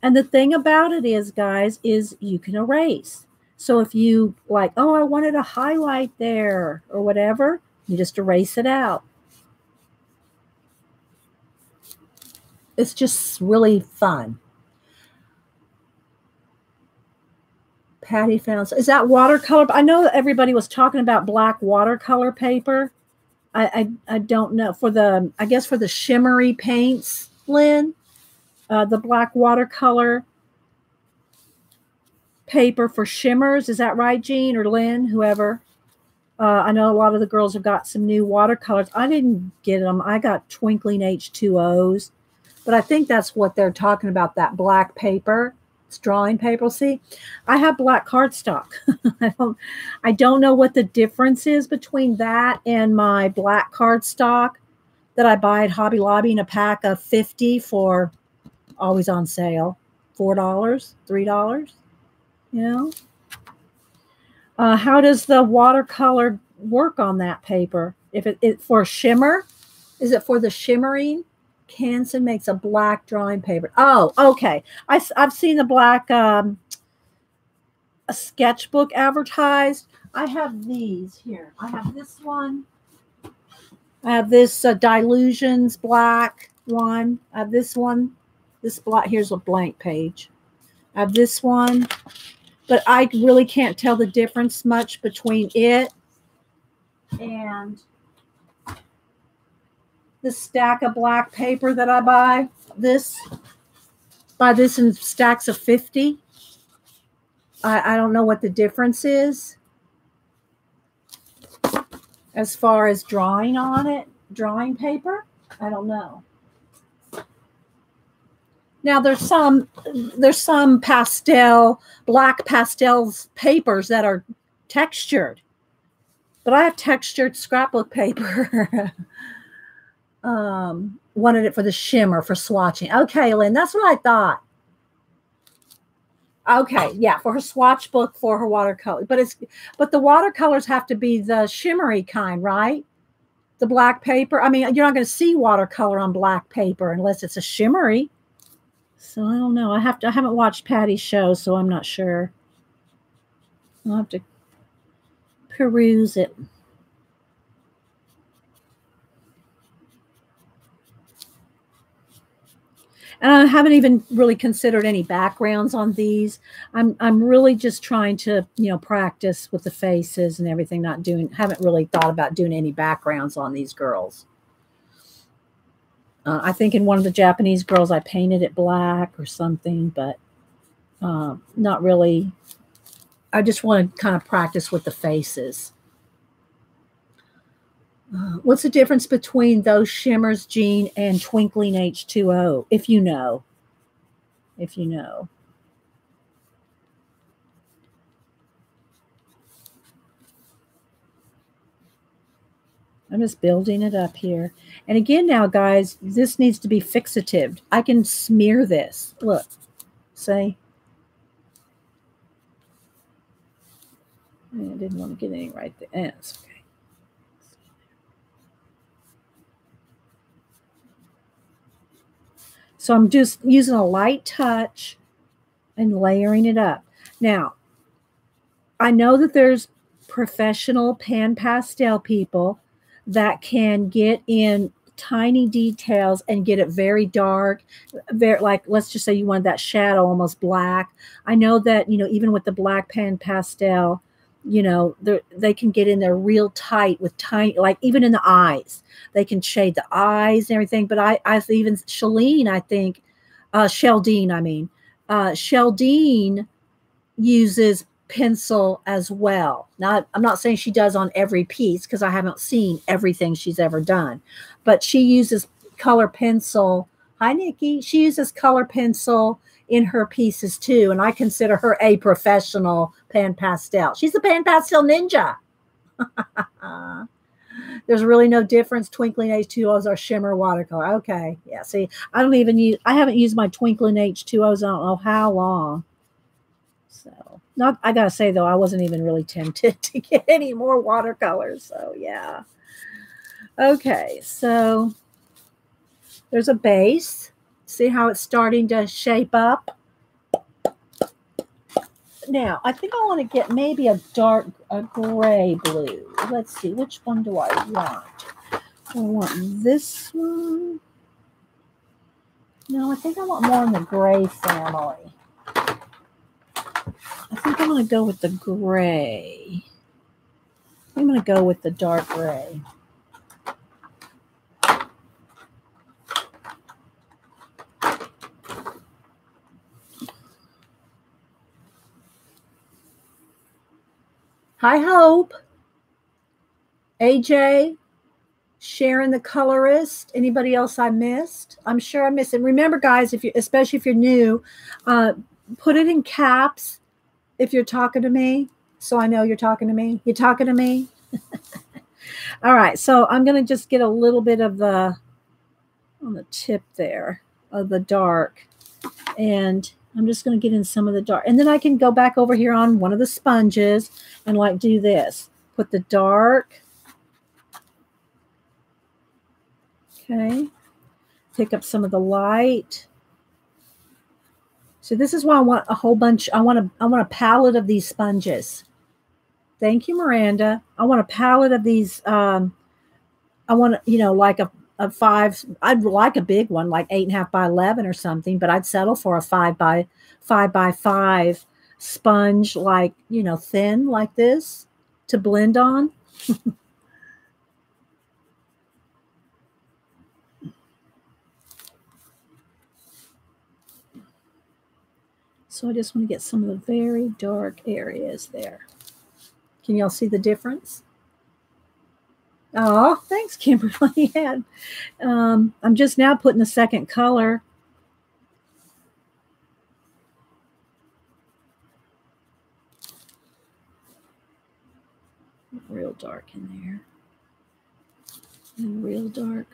Speaker 1: And the thing about it is, guys, is you can erase. So if you like, oh, I wanted a highlight there or whatever, you just erase it out. It's just really fun. Patty found. Is that watercolor? I know that everybody was talking about black watercolor paper. I don't know. For the, I guess for the shimmery paints, Lynn, the black watercolor paper for shimmers. Is that right, Jean or Lynn, whoever? I know a lot of the girls have got some new watercolors. I didn't get them. I got twinkling H2Os. But I think that's what they're talking about, that black paper. It's drawing paper. See, I have black cardstock. I don't know what the difference is between that and my black cardstock that I buy at Hobby Lobby in a pack of 50 for always on sale. $4, $3, you know. How does the watercolor work on that paper? If it for shimmer, is it for the shimmering? Canson makes a black drawing paper. Oh, okay. I've seen the black a sketchbook advertised. I have these here. I have this one. I have this Dilutions black one. I have this one. This black. Here's a blank page. I have this one. But I really can't tell the difference much between it and the stack of black paper that I buy. Buy this in stacks of 50. I don't know what the difference is as far as drawing on it, drawing paper. I don't know. Now there's some black pastels papers that are textured, but I have textured scrapbook paper. Wanted it for the shimmer for swatching. Okay, Lynn, that's what I thought. Okay, yeah, for her swatch book for her watercolor, but the watercolors have to be the shimmery kind, right? The black paper. I mean, you're not going to see watercolor on black paper unless it's a shimmery. So I don't know. I haven't watched Patty's show, so I'm not sure. I'll have to peruse it. And I haven't even really considered any backgrounds on these. I'm really just trying to, practice with the faces and everything. Haven't really thought about doing any backgrounds on these girls. I think in one of the Japanese girls, I painted it black or something, but not really. I just want to kind of practice with the faces. What's the difference between those shimmers, Jean, and twinkling H2O? If you know. If you know. I'm just building it up here. And again now, guys, this needs to be fixative. I can smear this. Look. See? I didn't want to get any right there. That's okay. So I'm just using a light touch and layering it up. Now, I know that there's professional pan pastel people that can get in tiny details and get it very dark, very, like, let's just say you wanted that shadow almost black. I know that, even with the black pan pastel, they can get in there real tight with tiny, like even in the eyes, they can shade the eyes and everything. But I even Shalene, I think, Sheldine uses pencil as well. Now, I'm not saying she does on every piece because I haven't seen everything she's ever done, but she uses color pencil. Hi, Nikki. She uses color pencil in her pieces too, and I consider her a professional pan pastel. She's a pan pastel ninja. There's really no difference. Twinkling H2Os are shimmer watercolor. Okay, yeah. See, I haven't used my twinkling H2Os. I don't know how long. So, I gotta say though, I wasn't even really tempted to get any more watercolors. So yeah. Okay, so there's a base. See how it's starting to shape up? Now, I think I want to get maybe a gray blue. Let's see, which one do I want? I want this one. No, I think I want more in the gray family. I think I'm going to go with the gray. I'm going to go with the dark gray. Hi, Hope. AJ, Sharon the colorist. Anybody else I missed? I'm sure I missed it. Remember, guys, if you, especially if you're new, put it in caps if you're talking to me, so I know you're talking to me. You talking to me? All right, so I'm going to just get a little bit of the on the tip there of the dark, and I'm just going to get in some of the dark, and then I can go back over here on one of the sponges and like do this. Put the dark. Okay. Pick up some of the light. So this is why I want a whole bunch. I want a palette of these sponges. Thank you, Miranda. I want a palette of these. I want, like a 5. I'd like a big one, like 8.5 by 11 or something, but I'd settle for a 5 by 5 sponge, like, thin like this to blend on. So I just want to get some of the very dark areas there. Can y'all see the difference? Oh, thanks, Kimberly. Yeah. I'm just now putting the second color. Real dark in there. And real dark.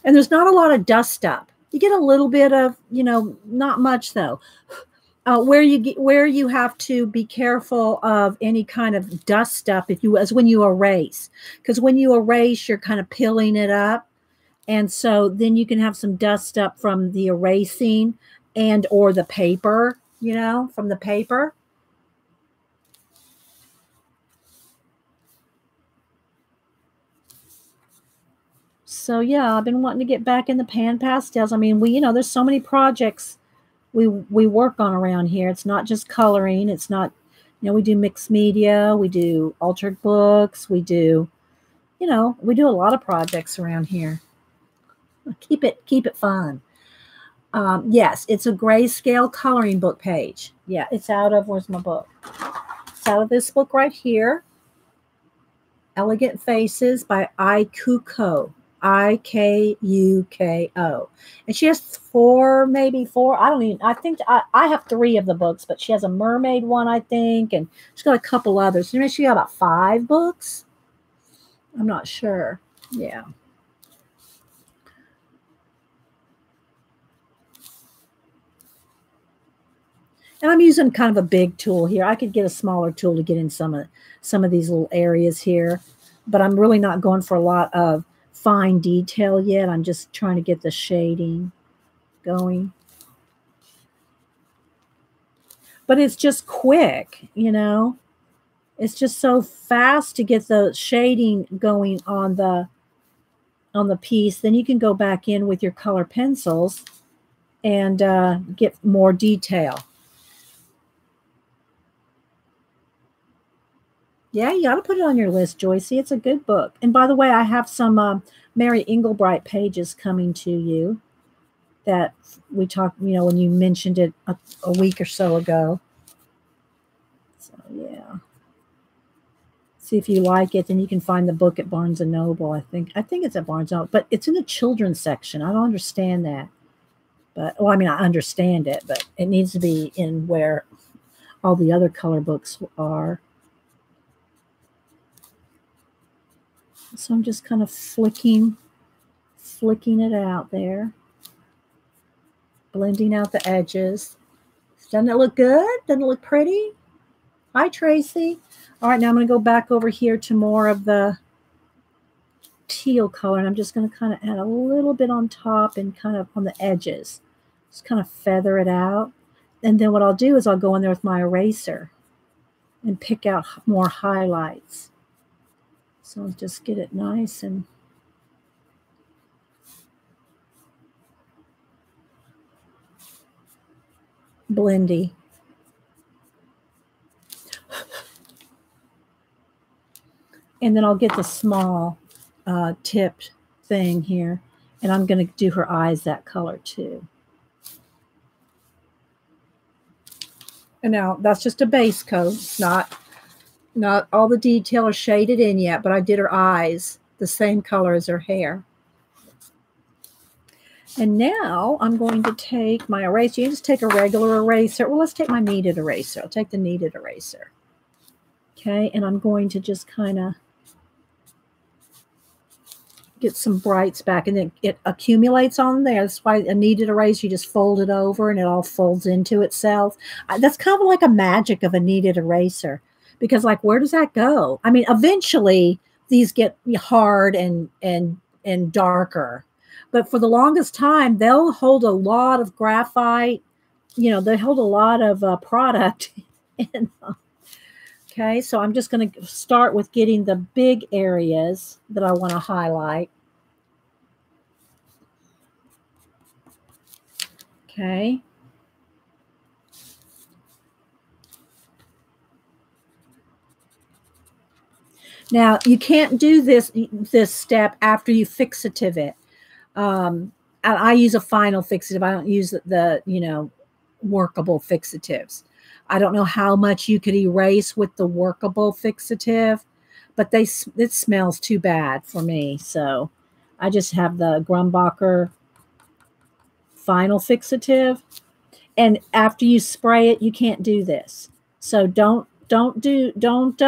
Speaker 1: And there's not a lot of dust up. You get a little bit of, not much though. Where you have to be careful of any kind of dust up as when you erase, because when you erase, you're kind of peeling it up, and so then you can have some dust up from the erasing and or the paper, from the paper. So yeah, I've been wanting to get back in the pan pastels. I mean, there's so many projects we work on around here. It's not just coloring. It's not, we do mixed media, we do altered books, we do a lot of projects around here. Keep it fun. Yes, it's a grayscale coloring book page. Yeah, it's out of, where's my book? It's out of this book right here. Elegant Faces by Ikuko. Ikuko. And she has 4, maybe 4. I think I have 3 of the books, but she has a mermaid one, I think, and she's got a couple others. She got about 5 books. I'm not sure. Yeah. And I'm using kind of a big tool here. I could get a smaller tool to get in some of these little areas here, but I'm really not going for a lot of fine detail yet. I'm just trying to get the shading going. But it's just quick, It's just so fast to get the shading going on the piece. Then you can go back in with your color pencils and get more detail. Yeah, you got to put it on your list, Joycey. It's a good book. And by the way, I have some Mary Engelbright pages coming to you that we talked, when you mentioned it a week or so ago. So, yeah. See if you like it, then you can find the book at Barnes & Noble, I think. I think it's at Barnes & Noble, but it's in the children's section. I don't understand that. But, I understand it, but it needs to be in where all the other color books are. So I'm just kind of flicking it out there. Blending out the edges. Doesn't it look good? Doesn't it look pretty? Hi, Tracy. All right, now I'm going to go back over here to more of the teal color, and I'm just going to kind of add a little bit on top and kind of on the edges. Just kind of feather it out. And then what I'll do is I'll go in there with my eraser and pick out more highlights. So I'll just get it nice and blendy. And then I'll get the small tipped thing here. And I'm going to do her eyes that color too. And now that's just a base coat. Not all the detail is shaded in yet, but I did her eyes the same color as her hair. And now I'm going to take my eraser. You just take a regular eraser. Well, let's take my kneaded eraser. I'll take the kneaded eraser. Okay, and I'm going to just kind of get some brights back, and then it accumulates on there. That's why a kneaded eraser, you just fold it over and it all folds into itself. That's kind of like a magic of a kneaded eraser, because like, where does that go? I mean, eventually these get hard and darker, but for the longest time, they'll hold a lot of graphite. You know, they hold a lot of product in them. Okay, so I'm just going to start with getting the big areas that I want to highlight. Okay. Now, you can't do this step after you fixative it. I use a final fixative. I don't use the workable fixatives. I don't know how much you could erase with the workable fixative, but it smells too bad for me. So I just have the Grumbacher final fixative. And after you spray it, you can't do this. So don't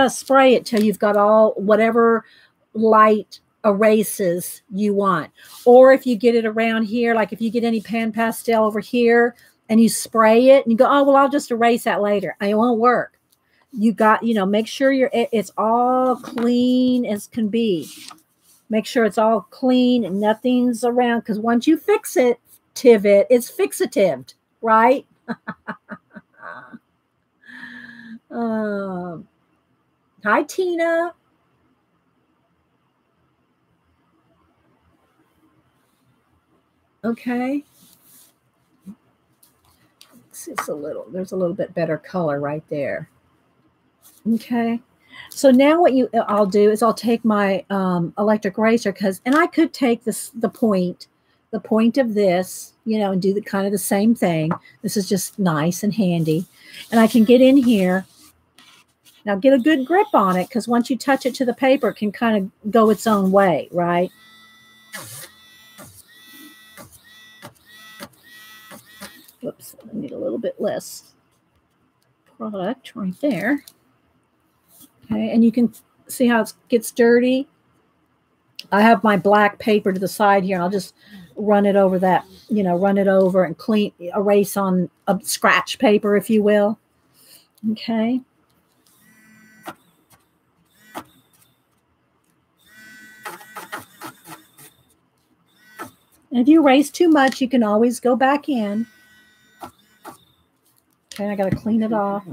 Speaker 1: spray it till you've got all whatever light erases you want. Or if you get it around here, like if you get any pan pastel over here and you spray it and you go, oh, well, I'll just erase that later. It won't work. You got, make sure it's all clean as can be. Make sure it's all clean and nothing's around, because once you fix it, it's fixatived, right? Hi, Tina. Okay. There's a little bit better color right there. Okay. So now what I'll do is I'll take my electric eraser, and I could take the point of this, and do kind of the same thing. This is just nice and handy. And I can get in here. Now get a good grip on it, because once you touch it to the paper, it can kind of go its own way, right? Oops, I need a little bit less product right there. Okay, and you can see how it gets dirty. I have my black paper to the side here, and I'll just run it over that, run it over and erase on a scratch paper, if you will. Okay. And if you erase too much, you can always go back in. Okay, I got to clean it off.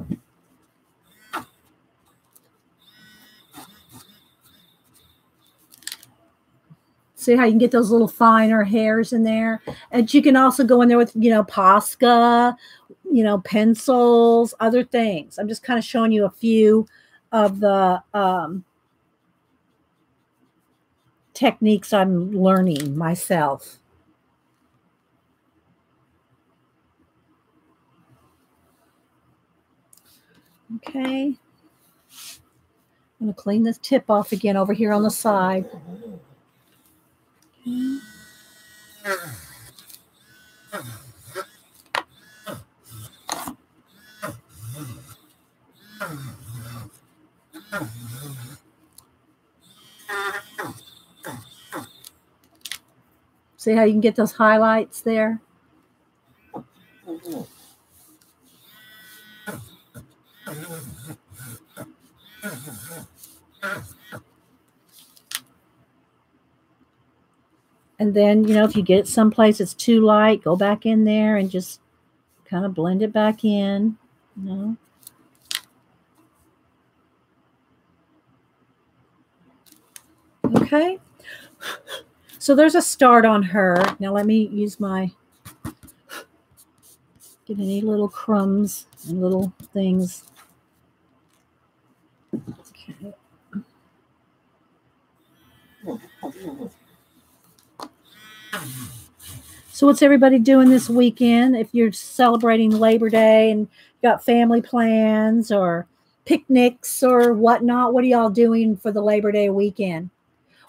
Speaker 1: See how you can get those little finer hairs in there? And you can also go in there with, Posca, pencils, other things. I'm just kind of showing you a few of the techniques I'm learning myself. Okay. I'm going to clean this tip off again over here on the side. Okay. See how you can get those highlights there? And then, if you get it someplace it's too light, go back in there and just kind of blend it back in. Okay. So there's a start on her. Now let me use my Get any little crumbs and little things. Okay. So what's everybody doing this weekend? If you're celebrating Labor Day and got family plans or picnics or whatnot, what are y'all doing for the Labor Day weekend?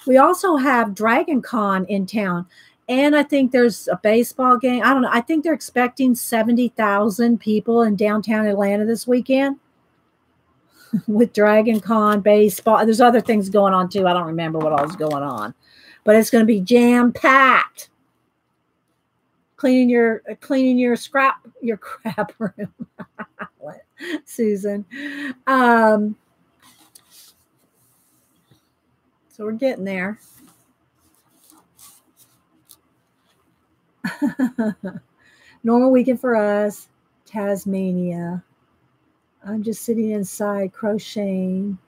Speaker 1: We also have Dragon Con in town. And I think there's a baseball game. I don't know. I think they're expecting 70,000 people in downtown Atlanta this weekend with Dragon Con, baseball. There's other things going on too. I don't remember what all is going on. But it's going to be jam-packed. Cleaning your crap room. Susan. So we're getting there. Normal weekend for us, Tasmania. I'm just sitting inside crocheting.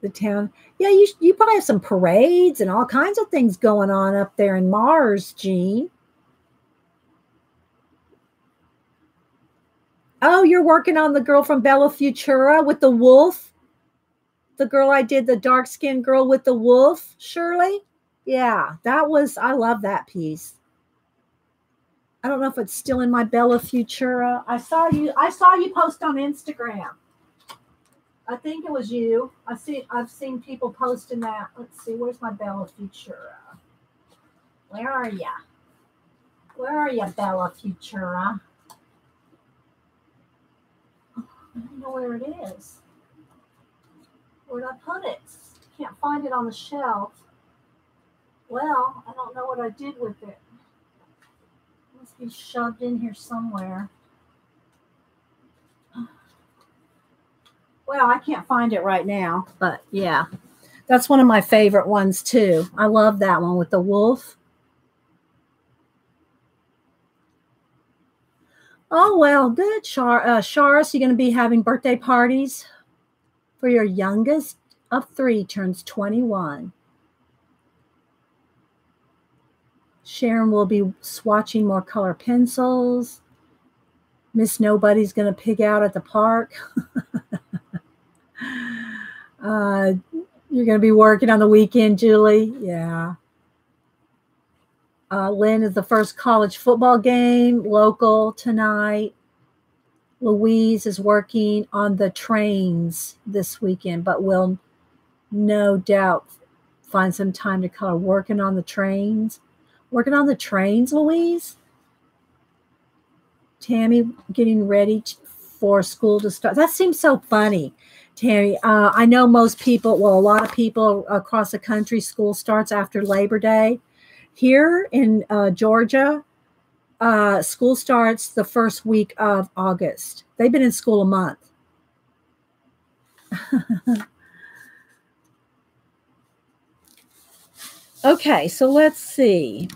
Speaker 1: The town. Yeah, you probably have some parades and all kinds of things going on up there in Mars, Jean. Oh, you're working on the girl from Bella Futura with the wolf? The girl I did, the dark-skinned girl with the wolf, Shirley? Yeah, I love that piece. I don't know if it's still in my Bella Futura. I saw you post on Instagram. I think it was you. I've seen people posting that. Let's see, where's my Bella Futura? Where are ya? Where are ya, Bella Futura? I don't know where it is. Where'd I put it? Can't find it on the shelf. Well, I don't know what I did with it. It must be shoved in here somewhere. Well, I can't find it right now, but yeah. That's one of my favorite ones too. I love that one with the wolf. Oh, well, good, Sharis. You're going to be having birthday parties for your youngest of 3 turns 21. Sharon will be swatching more color pencils. Miss Nobody's going to pig out at the park. You're going to be working on the weekend, Julie. Yeah. Lynn is the first college football game, local tonight. Louise is working on the trains this weekend, but will no doubt find some time to color. Working on the trains, Louise? Tammy getting ready for school to start. That seems so funny, Tammy. I know most people, well, a lot of people across the country, school starts after Labor Day. Here in Georgia, school starts the first week of August. They've been in school a month. Okay, so let's see.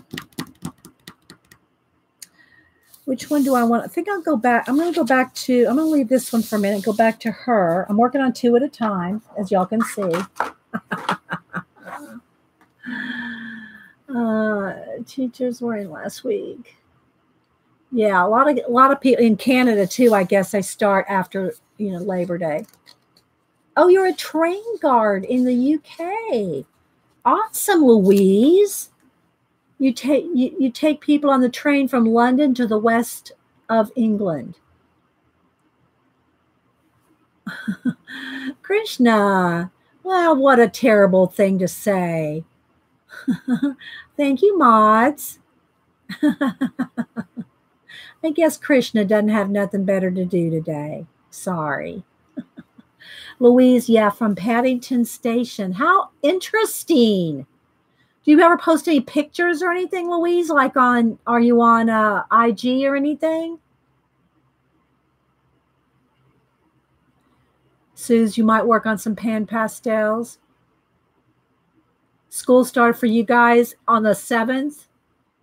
Speaker 1: Which one do I want? I think I'll go back. I'm going to leave this one for a minute, go back to her. I'm working on 2 at a time, as y'all can see. Teachers were in last week. Yeah, a lot of people in Canada too. I guess they start after Labor Day. Oh, you're a train guard in the UK. Awesome, Louise. You take people on the train from London to the west of England. Krishna. Well, what a terrible thing to say. Thank you, mods. I guess Krishna doesn't have nothing better to do today. Sorry. Louise, yeah, from Paddington Station. How interesting. Do you ever post any pictures or anything, Louise? Like are you on IG or anything? Suze, you might work on some pan pastels. School started for you guys on the 7th.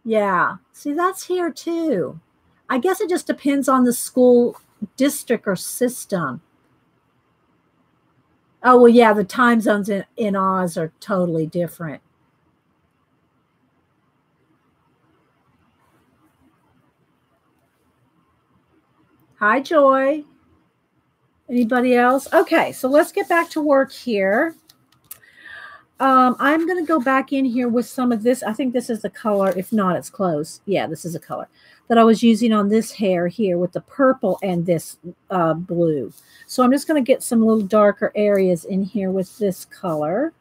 Speaker 1: Yeah. See, that's here too. I guess it just depends on the school district or system. Oh, well, yeah, the time zones in Oz are totally different. Hi, Joy. Anybody else? Okay, so let's get back to work here. I'm going to go back in here with some of this. I think this is the color. If not, it's close. Yeah, this is a color that I was using on this hair here with the purple and this blue. So I'm just going to get some little darker areas in here with this color.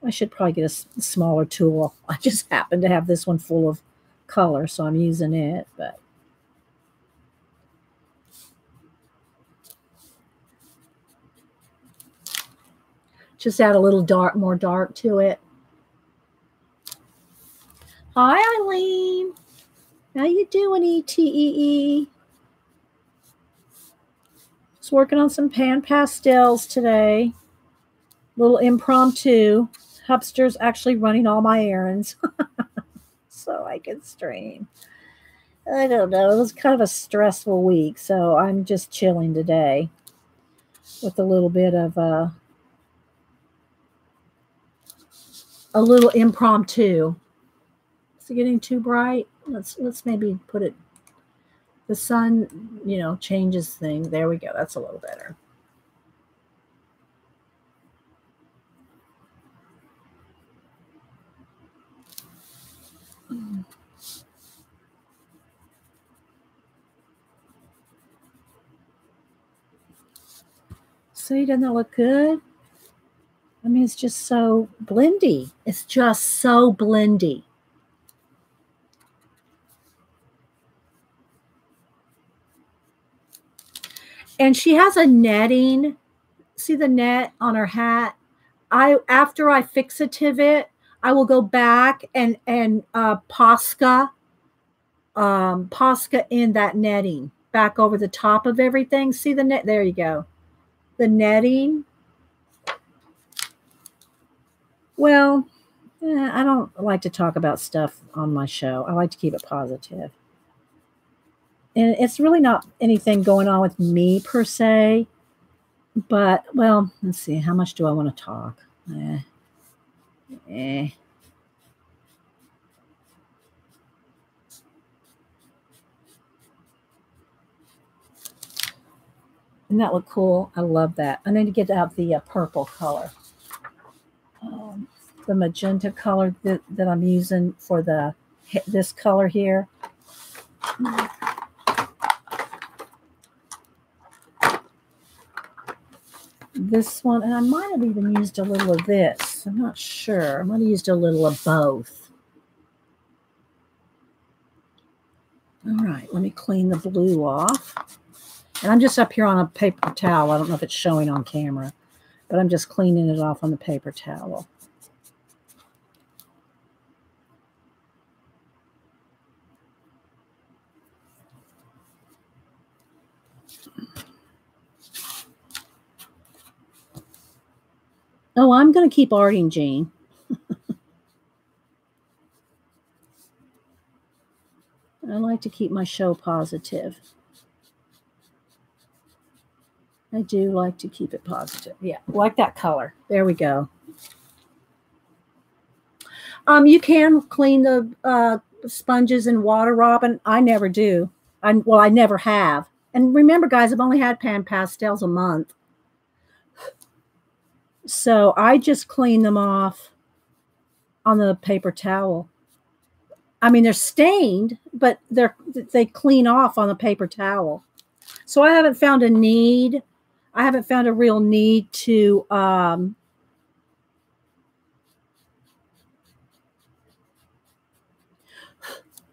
Speaker 1: I should probably get a smaller tool. I just happen to have this one full of color, so I'm using it. But just add a little more dark to it. Hi, Eileen. How you doing, ETEE? Just working on some pan pastels today. Little impromptu. Hubster's actually running all my errands so I can stream. I don't know. It was kind of a stressful week, so I'm just chilling today with a little bit of a little impromptu. Is it getting too bright? Let's maybe put it. The sun, you know, changes things. There we go. That's a little better. See, doesn't that look good? I mean, it's just so blendy. It's just so blendy. And she has a netting. See the net on her hat? After I fixative it, I will go back and Posca in that netting back over the top of everything. See the net? There you go. The netting. Well, I don't like to talk about stuff on my show. I like to keep it positive. And it's really not anything going on with me per se. But, well, let's see. How much do I want to talk? Doesn't that look cool? I love that. I need to get out the purple color. The magenta color that I'm using for this color here. This one, and I might have even used a little of this. I'm not sure. I might have used a little of both. All right, let me clean the blue off. And I'm just up here on a paper towel. I don't know if it's showing on camera, but I'm just cleaning it off on the paper towel. Oh, I'm going to keep arting, Jean. I like to keep my show positive. I do like to keep it positive. Yeah, like that color. There we go. You can clean the sponges in water, Robin. I never do. I never have. And remember, guys, I've only had pan pastels a month. So I just clean them off on the paper towel. I mean, they're stained, but they clean off on the paper towel. So I haven't found a need. I haven't found a real need to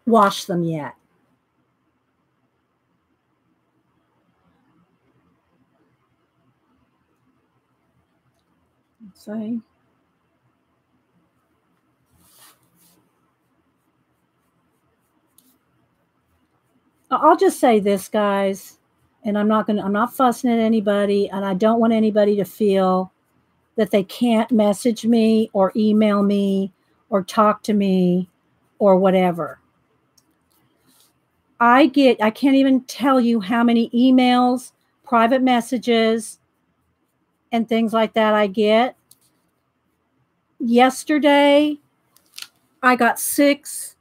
Speaker 1: wash them yet. See? I'll just say this, guys, and I'm not fussing at anybody, and I don't want anybody to feel that they can't message me or email me or talk to me or whatever. I can't even tell you how many emails, private messages, and things like that I get. Yesterday, I got 6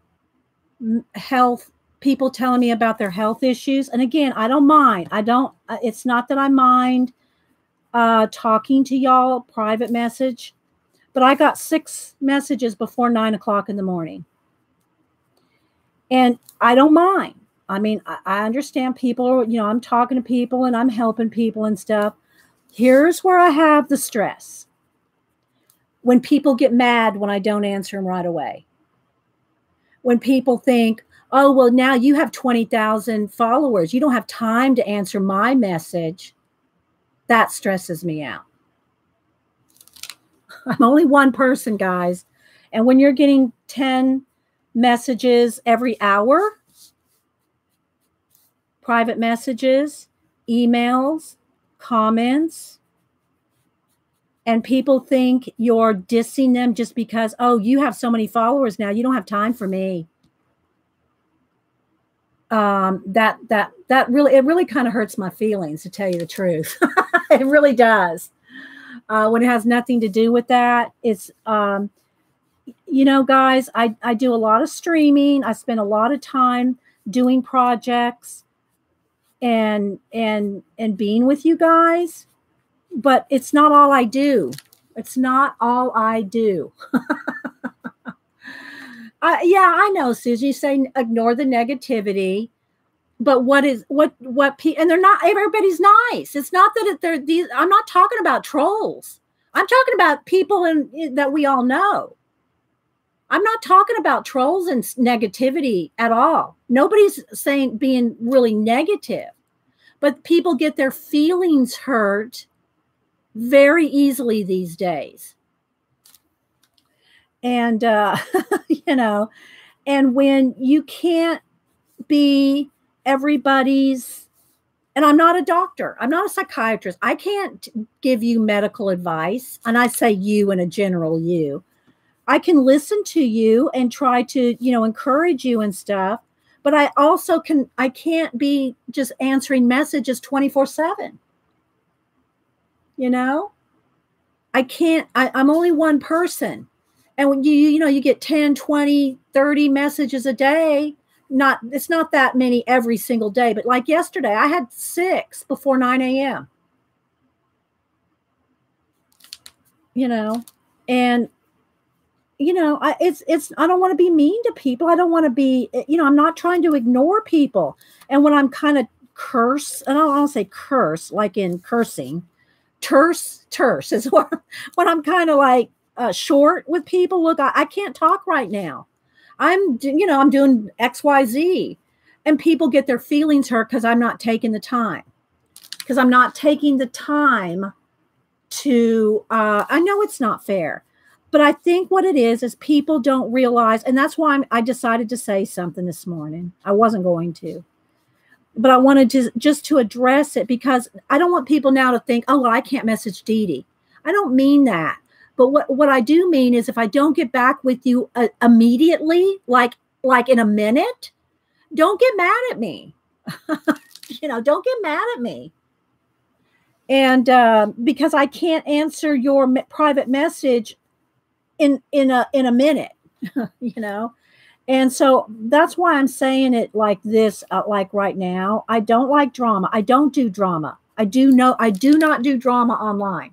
Speaker 1: health people telling me about their health issues. And again, I don't mind. It's not that I mind talking to y'all, private message, but I got 6 messages before 9 o'clock in the morning. And I don't mind. I mean, I understand people are, you know, I'm talking to people and I'm helping people and stuff. Here's where I have the stress. When people get mad when I don't answer them right away. When people think, oh, well, now you have 20,000 followers. You don't have time to answer my message. That stresses me out. I'm only one person, guys. And when you're getting 10 messages every hour, private messages, emails, comments, and people think you're dissing them just because, oh, you have so many followers now, you don't have time for me. That really kind of hurts my feelings, to tell you the truth. It really does. When it has nothing to do with that, it's, you know, guys, I do a lot of streaming. I spend a lot of time doing projects and being with you guys, but it's not all I do. It's not all I do. Yeah, I know, Susie, you say ignore the negativity, but and they're not, everybody's nice. It's not that they're these, I'm not talking about trolls. I'm talking about people that we all know. I'm not talking about trolls and negativity at all. Nobody's saying being really negative, but people get their feelings hurt very easily these days. And, you know, and when you can't be everybody's, and I'm not a doctor, I'm not a psychiatrist. I can't give you medical advice. And I say you in a general you. I can listen to you and try to, you know, encourage you and stuff. But I also I can't be just answering messages 24/7. You know, I can't, I'm only one person. And when you know, you get 10, 20, 30 messages a day, it's not that many every single day, but like yesterday, I had 6 before 9 a.m. You know, and you know, I don't want to be mean to people. I don't want to be, you know, I'm not trying to ignore people. And when I'm kind of and I don't say curse like in cursing, terse is when I'm kind of like short with people. Look, I can't talk right now. I'm doing XYZ, and people get their feelings hurt because I'm not taking the time. Because I'm not taking the time to, I know it's not fair. But I think what it is people don't realize, and that's why I decided to say something this morning. I wasn't going to, but I wanted to just to address it, because I don't want people now to think, oh, well, I can't message Dede. I don't mean that. But what I do mean is, if I don't get back with you immediately, like in a minute, don't get mad at me. You know, don't get mad at me. And because I can't answer your private message in a minute, you know. And so that's why I'm saying it like this, like right now. I don't like drama. I don't do drama. I do not do drama online.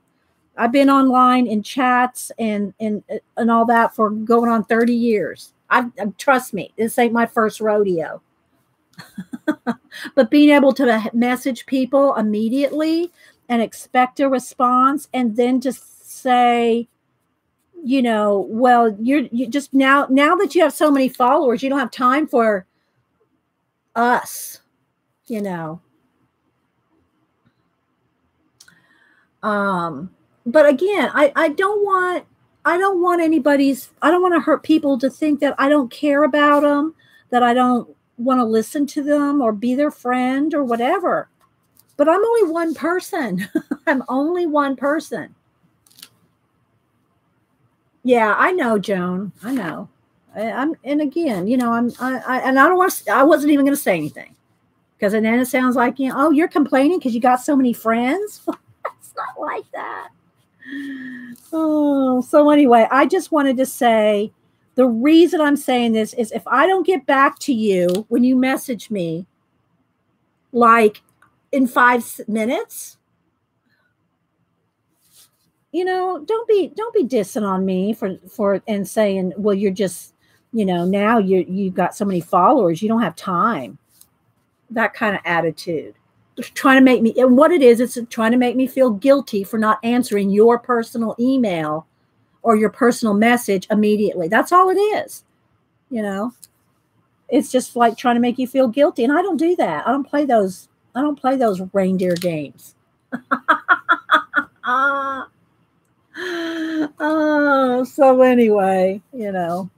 Speaker 1: I've been online in chats and all that for going on 30 years. Trust me, this ain't my first rodeo. But being able to message people immediately and expect a response, and then just say, you know, well, you just now that you have so many followers, you don't have time for us, you know. But again, I don't want to hurt people to think that I don't care about them, that I don't want to listen to them or be their friend or whatever. But I'm only one person. I'm only one person. Yeah, I know, Joan. I know. And again, you know, I wasn't even going to say anything, because then it sounds like, you know, oh, you're complaining because you got so many friends. It's not like that. Oh, so anyway, I just wanted to say, The reason I'm saying this is if I don't get back to you when you message me, like in 5 minutes, you know, don't be dissing on me for and saying, well, you're just, you know, now you've got so many followers, you don't have time. That kind of attitude. Trying to make me, and what it is, it's trying to make me feel guilty for not answering your personal email or your personal message immediately. That's all it is. You know, it's just like trying to make you feel guilty. And I don't do that. I don't play those reindeer games. Oh, so anyway, you know,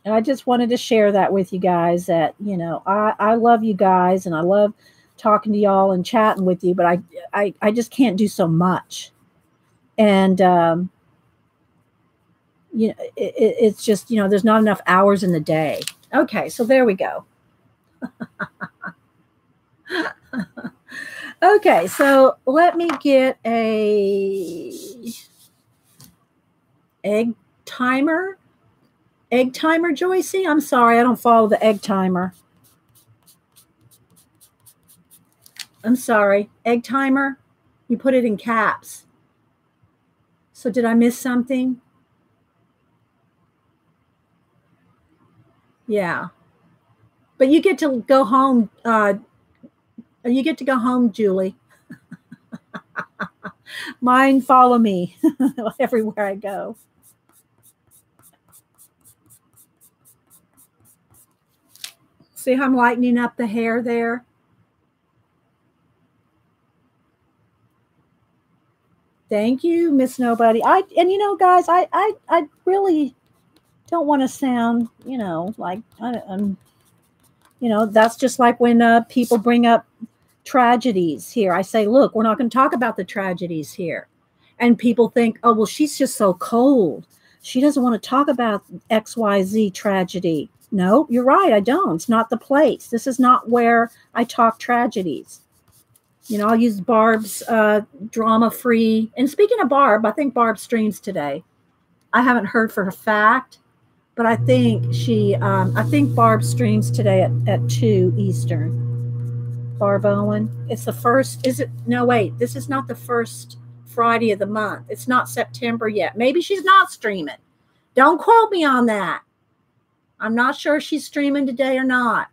Speaker 1: and I just wanted to share that with you guys that, you know, I love you guys and I love talking to y'all and chatting with you, but I just can't do so much. And, you know, it's just, you know, there's not enough hours in the day. Okay. So there we go. Okay, so let me get a egg timer. Egg timer, Joycey? I'm sorry, I don't follow the egg timer. I'm sorry. Egg timer? You put it in caps. So did I miss something? Yeah. But you get to go home. You get to go home, Julie. Mine follow me everywhere I go. See how I'm lightening up the hair there? Thank you, Miss Nobody. And you know, guys, I really don't want to sound, you know, like I'm, you know, that's just like when people bring up tragedies here. I say, look, we're not going to talk about the tragedies here. And people think, oh, well, she's just so cold. She doesn't want to talk about XYZ tragedy. No, you're right. I don't. It's not the place. This is not where I talk tragedies. You know, I'll use Barb's drama-free. And speaking of Barb, I think Barb streams today. I haven't heard for a fact, but I think I think Barb streams today at 2 Eastern. Barb Owen. It's the first, is it? No, wait, this is not the first Friday of the month. It's not September yet. Maybe she's not streaming. Don't quote me on that. I'm not sure if she's streaming today or not.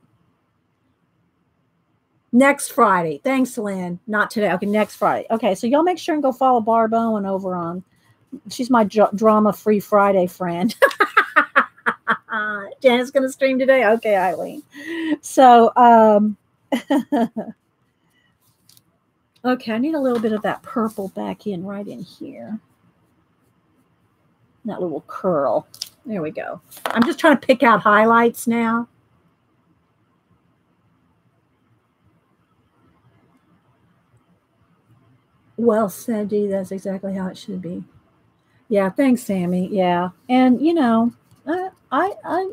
Speaker 1: Next Friday. Thanks, Lynn. Not today. Okay, next Friday. Okay, so y'all make sure and go follow Barb Owen over on. She's my drama-free Friday friend. Janet's going to stream today? Okay, Eileen. So, okay, I need a little bit of that purple back in right in here. That little curl. There we go. I'm just trying to pick out highlights now. Well said, Dee. That's exactly how it should be. Yeah, thanks, Sammy. Yeah, and you know, I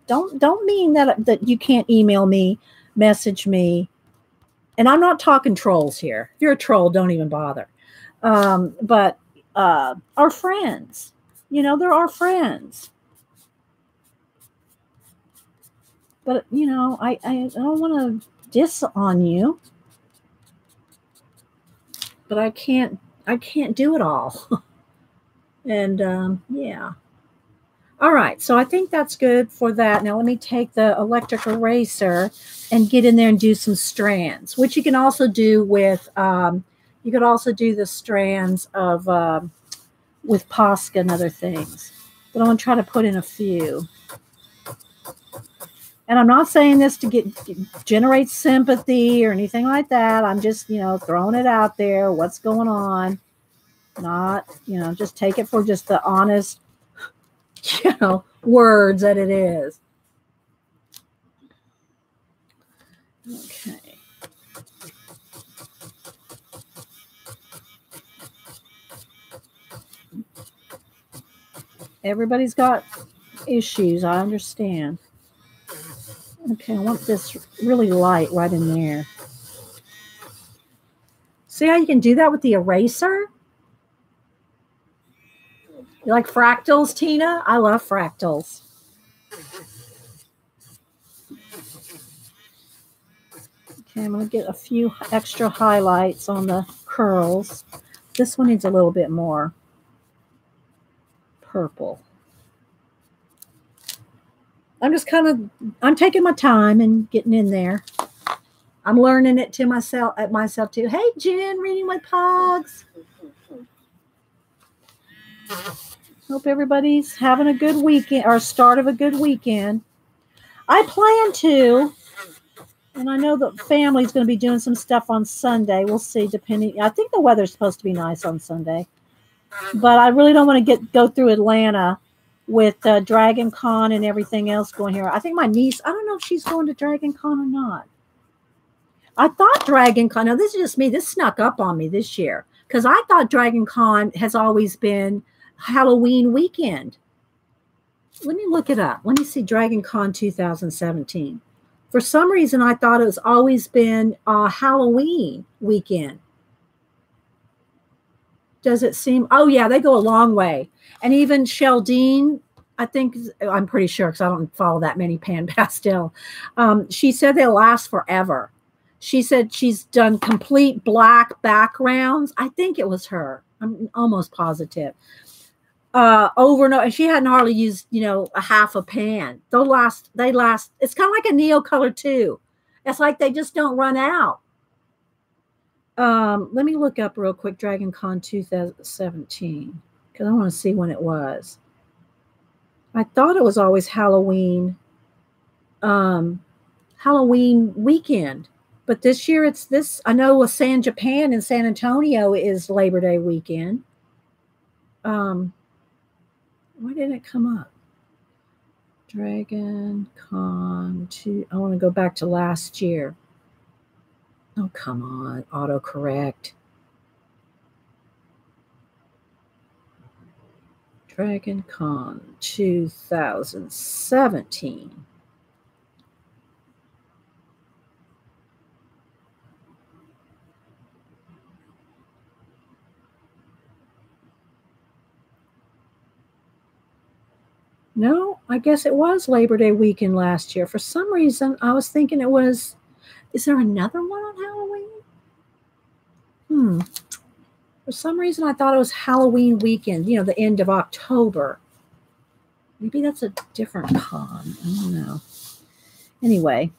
Speaker 1: don't mean that you can't email me, message me, and I'm not talking trolls here. If you're a troll, don't even bother. But our friends, you know, they're our friends. But you know, I don't want to diss on you, but I can't do it all. And yeah. All right, so I think that's good for that. Now let me take the electric eraser and get in there and do some strands, which you can also do with, you could also do the strands of, with Posca and other things. But I'm going to try to put in a few. And I'm not saying this to generate sympathy or anything like that. I'm just, you know, throwing it out there, what's going on. Not, you know, just take it for just the honest, you know, words that it is. Okay. Everybody's got issues, I understand. Okay, I want this really light right in there. See how you can do that with the eraser? You like fractals, Tina? I love fractals. Okay, I'm going to get a few extra highlights on the curls. This one needs a little bit more purple. I'm just I'm taking my time and getting in there. I'm learning it to myself too. Hey, Jen, reading with Pogs. Hope everybody's having a good weekend or start of a good weekend. I plan to, and I know the family's going to be doing some stuff on Sunday. We'll see, depending. I think the weather's supposed to be nice on Sunday, but I really don't want to go through Atlanta with Dragon Con and everything else going here. I think my niece, I don't know if she's going to Dragon Con or not. I thought Dragon Con, now this is just me, this snuck up on me this year, because I thought Dragon Con has always been Halloween weekend. Let me look it up. Let me see Dragon Con 2017. For some reason, I thought it's always been Halloween weekend. Does it seem? Oh, yeah, they go a long way. And even Sheldine, I think, I'm pretty sure because I don't follow that many Pan Pastel. She said they'll last forever. She said she's done complete black backgrounds. I think it was her. I'm almost positive. Over and over, and she hadn't hardly used, a half a pan. They last. It's kind of like a Neo Color too. It's like they just don't run out. Let me look up real quick Dragon Con 2017 because I want to see when it was. I thought it was always Halloween weekend, but this year it's this. I know San Japan in San Antonio is Labor Day weekend. Why didn't it come up? Dragon Con 2. I want to go back to last year. Oh, come on. Autocorrect. Dragon Con 2017. No, I guess it was Labor Day weekend last year. For some reason, I was thinking it was. Is there another one on Halloween? For some reason, I thought it was Halloween weekend, the end of October. Maybe that's a different con. I don't know. Anyway,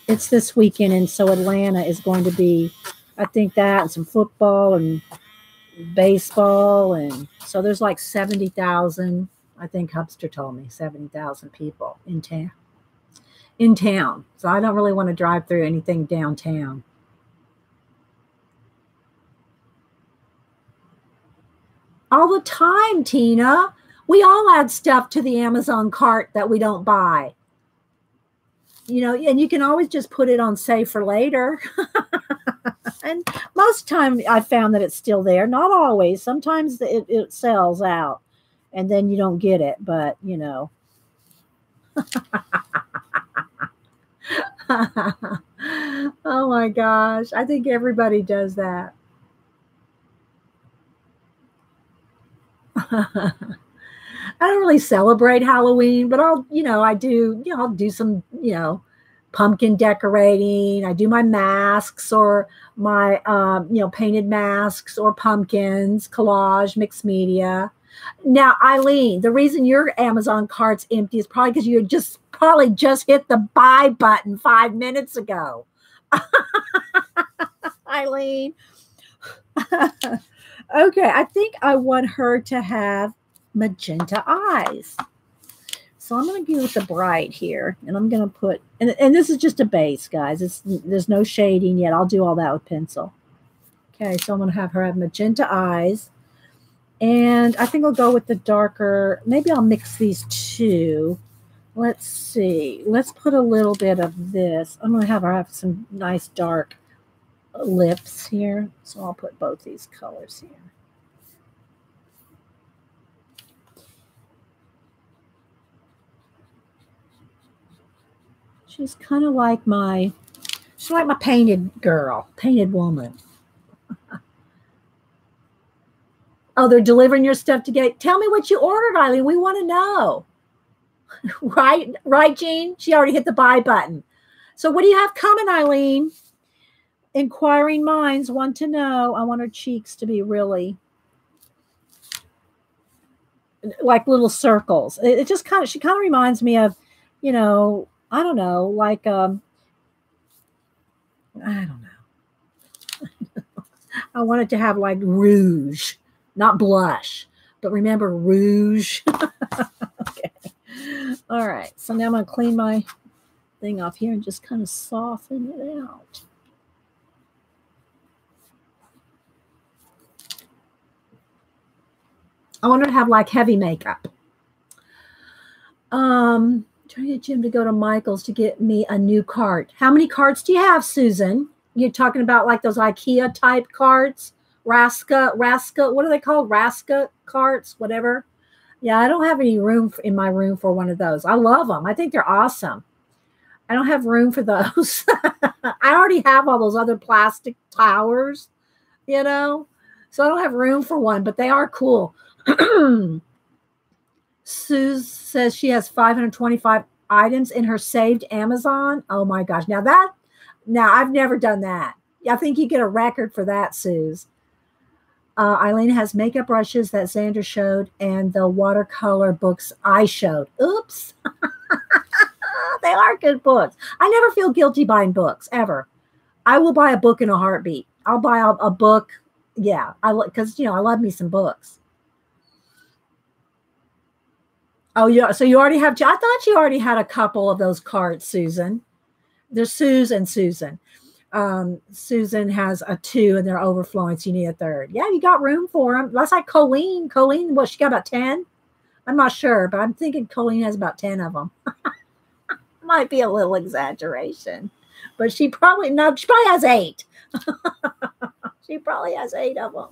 Speaker 1: it's this weekend, and so Atlanta is going to be, I think that, and some football and baseball, and so there's like 70,000. I think Hubster told me 70,000 people in town. So I don't really want to drive through anything downtown. All the time, Tina. We all add stuff to the Amazon cart that we don't buy. And you can always just put it on save for later. And most time I found that it's still there. Not always. Sometimes it sells out and then you don't get it. But, Oh my gosh. I think everybody does that. I don't really celebrate Halloween, but I'll do some, pumpkin decorating. I do my masks or my, painted masks or pumpkins, collage, mixed media. Now, Eileen, the reason your Amazon cart's empty is probably because you probably just hit the buy button 5 minutes ago. Eileen. Okay, I think I want her to have magenta eyes. So I'm going to go with the bright here, and I'm going to put, and this is just a base, guys. There's no shading yet. I'll do all that with pencil. Okay, so I'm going to have her have magenta eyes, and I think I'll go with the darker. Maybe I'll mix these two. Let's see. Let's put a little bit of this. I'm going to have her have some nice dark lips here. So I'll put both these colors here. She's kind of like she's like my painted girl, painted woman. Oh, they're delivering your stuff to get. Tell me what you ordered, Eileen. We want to know. Right, Jean? She already hit the buy button. So what do you have coming, Eileen? Inquiring minds want to know. I want her cheeks to be really like little circles. It just kind of, she kind of reminds me of, you know, I don't know, like, I don't know. I wanted to have like rouge, not blush, but remember rouge. Okay. All right. So now I'm going to clean my thing off here and just kind of soften it out. I want her to have like heavy makeup. Trying to get Jim to go to Michael's to get me a new cart. How many carts do you have, Susan? You're talking about like those IKEA type carts, Raska, what are they called? Raska carts, whatever. Yeah, I don't have any room in my room for one of those. I love them. I think they're awesome. I don't have room for those. I already have all those other plastic towers, you know, so I don't have room for one, but they are cool. Sue says she has 525 items in her saved Amazon. Oh my gosh. Now I've never done that. I think you get a record for that, Suze. Eileen has makeup brushes that Xander showed and the watercolor books I showed. Oops. They are good books. I never feel guilty buying books, ever. I will buy a book in a heartbeat. I'll buy a book. Yeah, because, you know, I love me some books. Oh, yeah. So you already have, I thought you already had a couple of those cards, Susan. There's Suze and Susan. Susan has a 2 and they're overflowing, so you need a 3rd. Yeah, you got room for them. That's like Colleen. Colleen, what, she got about 10? I'm not sure, but I'm thinking Colleen has about 10 of them. Might be a little exaggeration, but she probably has 8. She probably has 8 of them.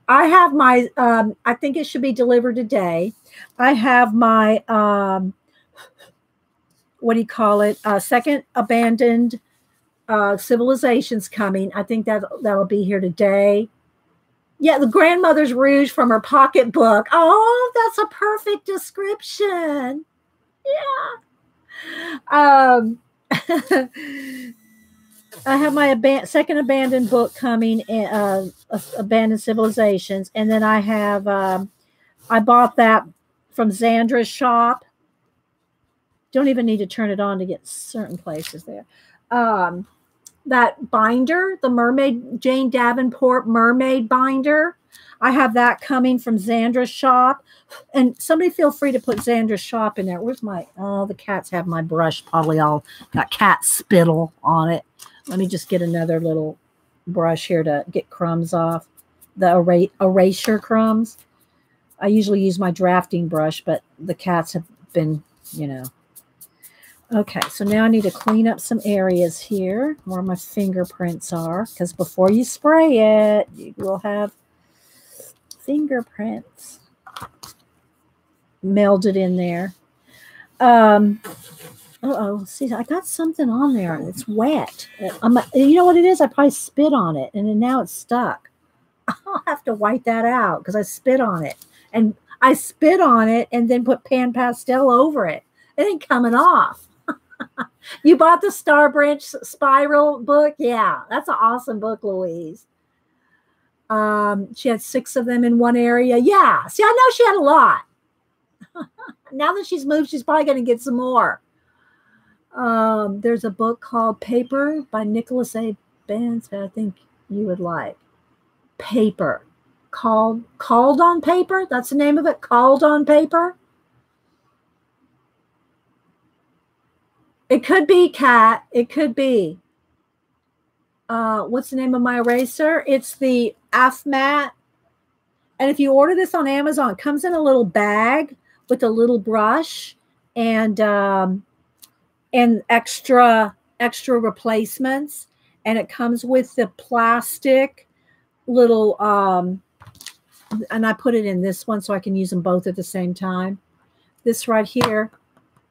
Speaker 1: I have my, I think it should be delivered today. I have my, what do you call it? Second abandoned civilizations coming. I think that'll be here today. Yeah, the grandmother's rouge from her pocketbook. Oh, that's a perfect description. Yeah. I have my second abandoned book coming, Abandoned Civilizations. And then I have, I bought that from Xandra's shop. Don't even need to turn it on to get certain places there. That binder, the mermaid, Jane Davenport mermaid binder. I have that coming from Xandra's shop. And somebody feel free to put Xandra's shop in there. Where's my, oh, the cats have my brush probably all got cat spittle on it. Let me just get another little brush here to get crumbs off. The erasure crumbs. I usually use my drafting brush, but the cats have been, you know. Okay, so now I need to clean up some areas here where my fingerprints are, because before you spray it, you will have fingerprints melded in there. See, I got something on there. It's wet. You know what it is? I probably spit on it, and then now it's stuck. I'll have to wipe that out because I spit on it. And I spit on it and then put pan pastel over it. It ain't coming off. You bought the Star Branch Spiral book? Yeah, that's an awesome book, Louise. She had 6 of them in one area. Yeah, see, I know she had a lot. Now that she's moved, she's probably going to get some more. There's a book called Paper by Nicholas A. Benz that I think you would like. Paper. Called on Paper? That's the name of it? Called on Paper? It could be, Kat. It could be. What's the name of my eraser? It's the AFMAT. And if you order this on Amazon, it comes in a little bag with a little brush and extra replacements. And it comes with the plastic little, and I put it in this one so I can use them both at the same time. This right here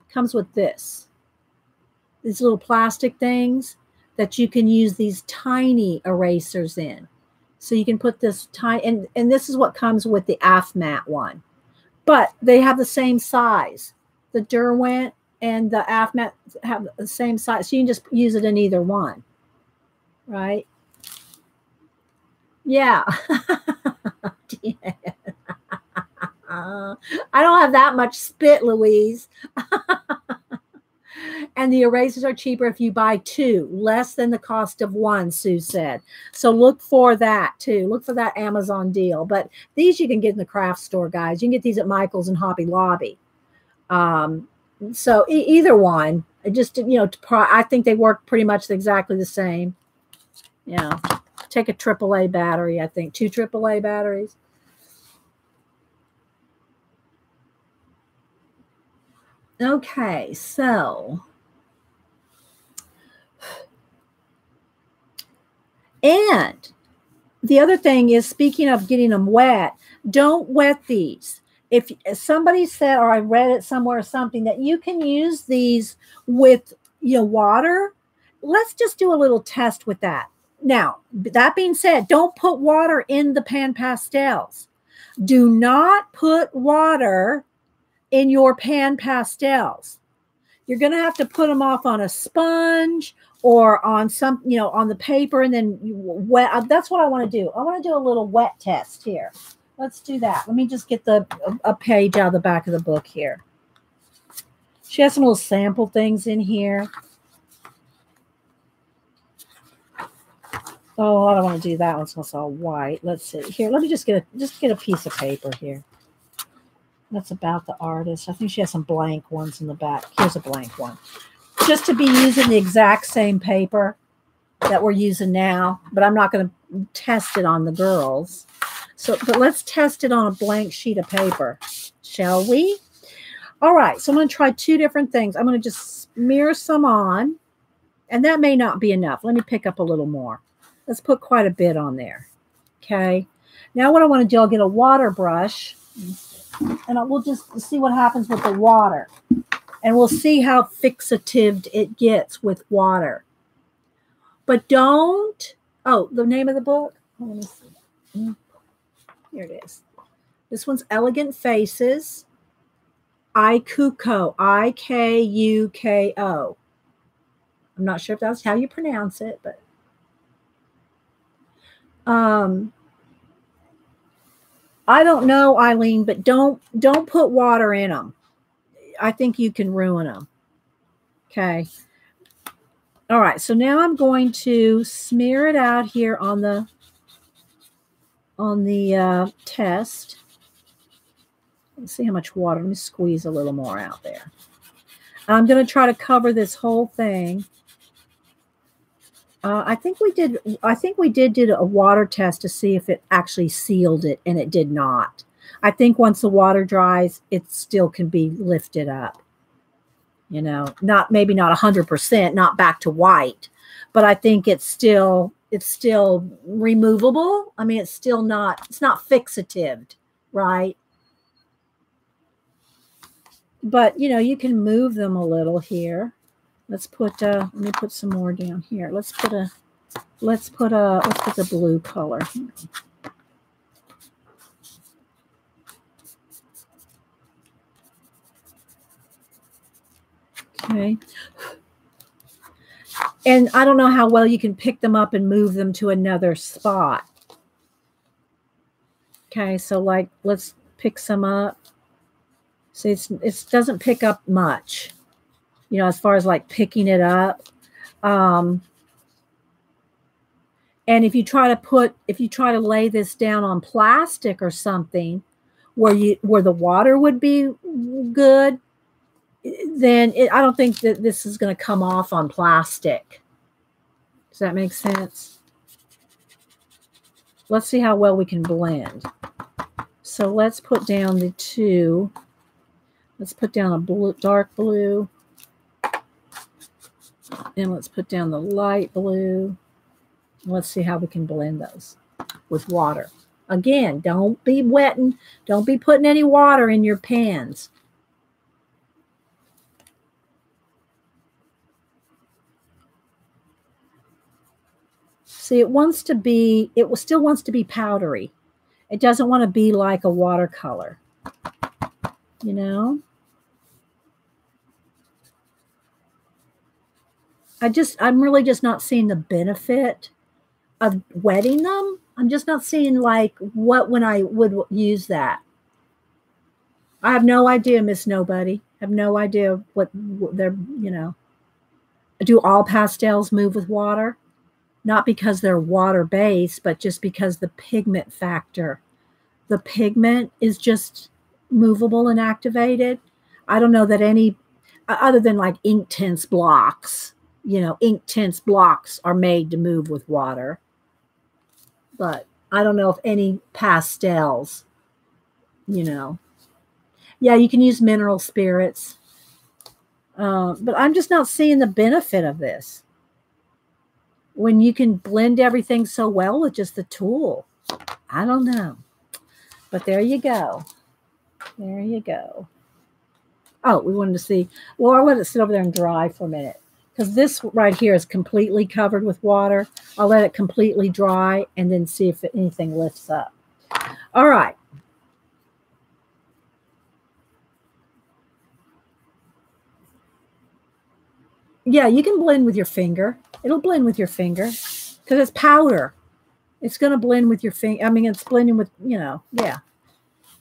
Speaker 1: comes with this. These little plastic things that you can use these tiny erasers in. So you can put this tiny, and this is what comes with the AFMAT one. But they have the same size. The Derwent and the AFMAT have the same size. So you can just use it in either one. Right? Yeah. I don't have that much spit, Louise. And the erasers are cheaper if you buy two, less than the cost of one, Sue said. So look for that too. Look for that Amazon deal. But these you can get in the craft store, guys. You can get these at Michael's and Hobby Lobby. So either one, just, you know, I think they work pretty much exactly the same. You know, take a AAA battery, I think, 2 AAA batteries. Okay, so. And the other thing is, speaking of getting them wet, don't wet these. If somebody said, or I read it somewhere or something, that you can use these with, you know, water, let's just do a little test with that. Now, that being said, don't put water in the pan pastels. Do not put water in your pan pastels. You're going to have to put them off on a sponge or on some, you know, on the paper, and then wet. That's what I want to do. I want to do a little wet test here. Let's do that. Let me just get a page out of the back of the book here. She has some little sample things in here. Oh, I don't want to do that one, so it's all white. Let's see here. Let me just get a piece of paper here. That's about the artist. I think she has some blank ones in the back. Here's a blank one. Just to be using the exact same paper that we're using now, but I'm not going to test it on the girls. So, but let's test it on a blank sheet of paper, shall we? All right, so I'm going to try 2 different things. I'm going to just smear some on, and that may not be enough. Let me pick up a little more. Let's put quite a bit on there. Okay. Now what I want to do, I'll get a water brush, and we'll just see what happens with the water. And we'll see how fixative it gets with water. But don't, oh, the name of the book? Oh, let me see. Here it is. This one's Elegant Faces. Ikuko. Ikuko. I'm not sure if that's how you pronounce it, but I don't know, Eileen, but don't put water in them. I think you can ruin them. Okay. All right. So now I'm going to smear it out here on the test. Let's see how much water. Let me squeeze a little more out there. I'm going to try to cover this whole thing. I think we did a water test to see if it actually sealed it, and it did not. I think once the water dries, it still can be lifted up. You know, maybe not 100%, not back to white, but I think it's still removable. I mean, it's not fixative, right? But you know, you can move them a little here. Let's put let me put some more down here. Let's put the blue color here. Okay. And I don't know how well you can pick them up and move them to another spot. Okay, so like let's pick some up. See, it doesn't pick up much, you know, as far as like picking it up. And if you try to lay this down on plastic or something where the water would be good, then I don't think that this is going to come off on plastic. Does that make sense? Let's see how well we can blend. So let's put down the 2. Let's put down a dark blue. And let's put down the light blue. Let's see how we can blend those with water. Again, don't be wetting. Don't be putting any water in your pans. See, it still wants to be powdery. It doesn't want to be like a watercolor, you know? I'm really just not seeing the benefit of wetting them. I'm just not seeing like when I would use that. I have no idea, Miss Nobody. I have no idea what they're, you know. Do all pastels move with water? Not because they're water-based, but just because the pigment factor. The pigment is just movable and activated. I don't know that any, other than like ink tints blocks, you know, ink tints blocks are made to move with water. But I don't know if any pastels, you know. Yeah, you can use mineral spirits. But I'm just not seeing the benefit of this. When you can blend everything so well with just the tool. I don't know. But there you go. There you go. Oh, we wanted to see. Well, I'll let it sit over there and dry for a minute. Because this right here is completely covered with water. I'll let it completely dry and then see if anything lifts up. All right. Yeah, you can blend with your finger. It'll blend with your finger because it's powder. It's going to blend with your finger. I mean, it's blending with, you know, yeah.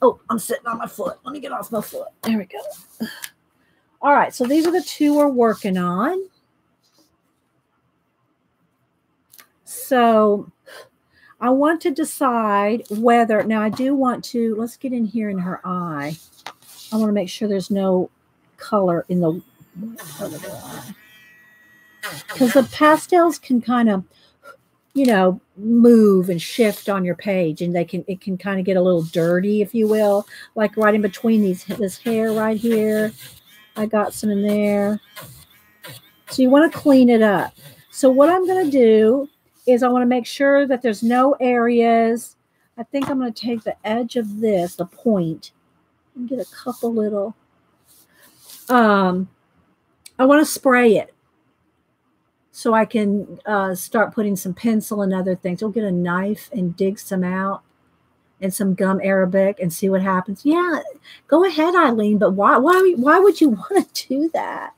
Speaker 1: Oh, I'm sitting on my foot. Let me get off my foot. There we go. All right, so these are the two we're working on. So I want to decide whether, now I do want to, let's get in here in her eye. I want to make sure there's no color in the eye. Because the pastels can kind of, you know, move and shift on your page, and it can kind of get a little dirty, if you will, like right in between this hair right here. I got some in there. So you want to clean it up. So what I'm going to do is I want to make sure that there's no areas. I think I'm going to take the edge of this, the point, and get a couple little. I want to spray it so I can start putting some pencil and other things. We'll get a knife and dig some out and some gum arabic and see what happens. Yeah, go ahead, Eileen. But why would you want to do that?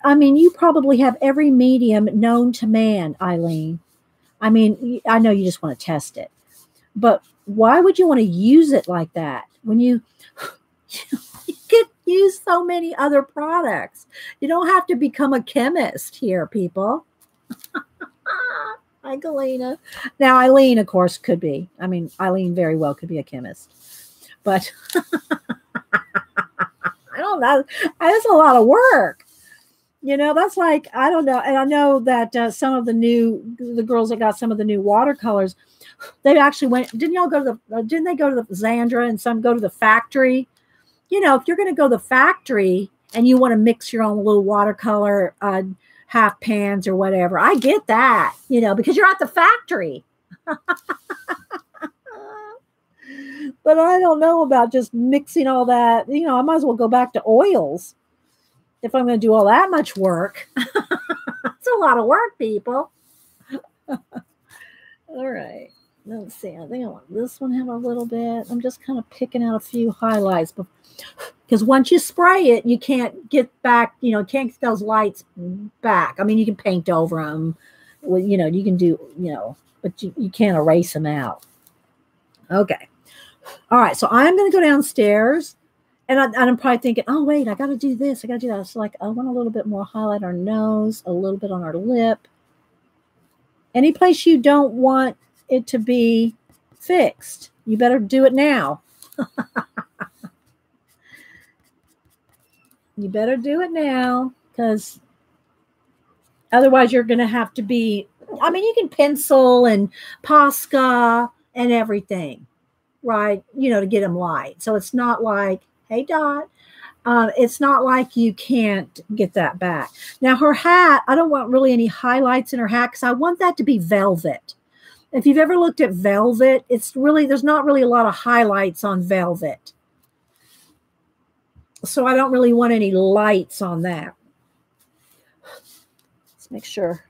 Speaker 1: I mean, you probably have every medium known to man, Eileen. I mean, I know you just want to test it. But why would you want to use it like that when you could use so many other products? You don't have to become a chemist here, people. Hi, Galena. Now, Eileen, of course, could be. I mean, Eileen very well could be a chemist. But I don't know. That's a lot of work. You know, that's like, I don't know. And I know that some of the girls that got some of the new watercolors, they actually went, didn't they go to the Xandra and some go to the factory? You know, if you're going to go to the factory and you want to mix your own little watercolor half pans or whatever, I get that, you know, because you're at the factory. But I don't know about just mixing all that. You know, I might as well go back to oils if I'm going to do all that much work. It's a lot of work, people. All right. Let's see. I think I want this one have a little bit. I'm just kind of picking out a few highlights. Because once you spray it, you can't get back, you know, can't get those lights back. I mean, you can paint over them. Well, you know, you can do, you know, but you can't erase them out. Okay. All right. So I'm going to go downstairs. And I'm probably thinking, oh, wait, I got to do this. I got to do that. So like, I want a little bit more highlight our nose, a little bit on our lip. Any place you don't want it to be fixed, you better do it now. You better do it now, because otherwise you're going to have to be, I mean, you can pencil and Posca and everything, right? You know, to get them light. So it's not like, hey, Dot, it's not like you can't get that back. Now, her hat, I don't want really any highlights in her hat because I want that to be velvet. If you've ever looked at velvet, it's really, there's not really a lot of highlights on velvet. So I don't really want any lights on that. Let's make sure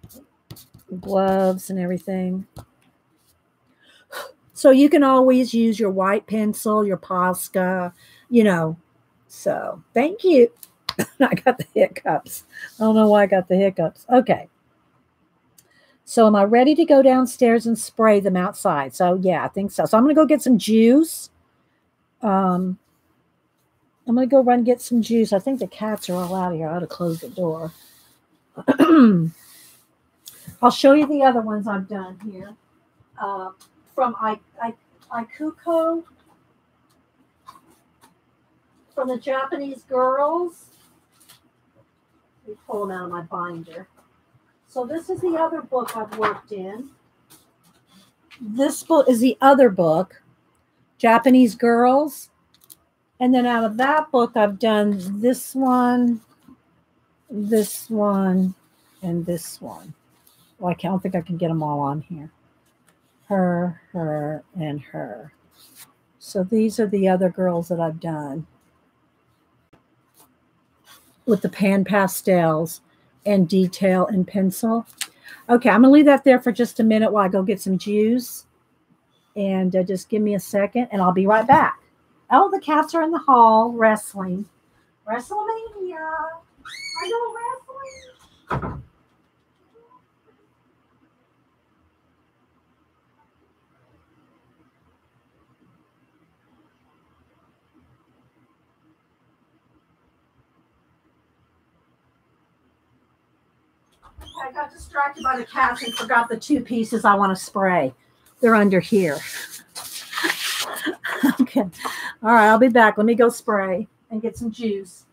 Speaker 1: gloves and everything. So you can always use your white pencil, your Posca, you know. So thank you. I got the hiccups. I don't know why I got the hiccups. Okay. So am I ready to go downstairs and spray them outside? So yeah, I think so. So I'm going to go get some juice. I'm going to go run and get some juice. I think the cats are all out of here. I ought to close the door. I'll show you the other ones I've done here. From Ikuko, from the Japanese girls. Let me pull them out of my binder. So this is the other book I've worked in. This book is the other book, Japanese Girls. And then out of that book, I've done this one, and this one. Well, I don't think I can get them all on here. Her, and her. So these are the other girls that I've done with the pan pastels and detail and pencil. Okay, I'm going to leave that there for just a minute while I go get some juice. And just give me a second, and I'll be right back. Oh, the cats are in the hall wrestling. WrestleMania. I know wrestling. I got distracted by the cats and forgot the two pieces I want to spray. They're under here. Okay. All right, I'll be back. Let me go spray and get some juice.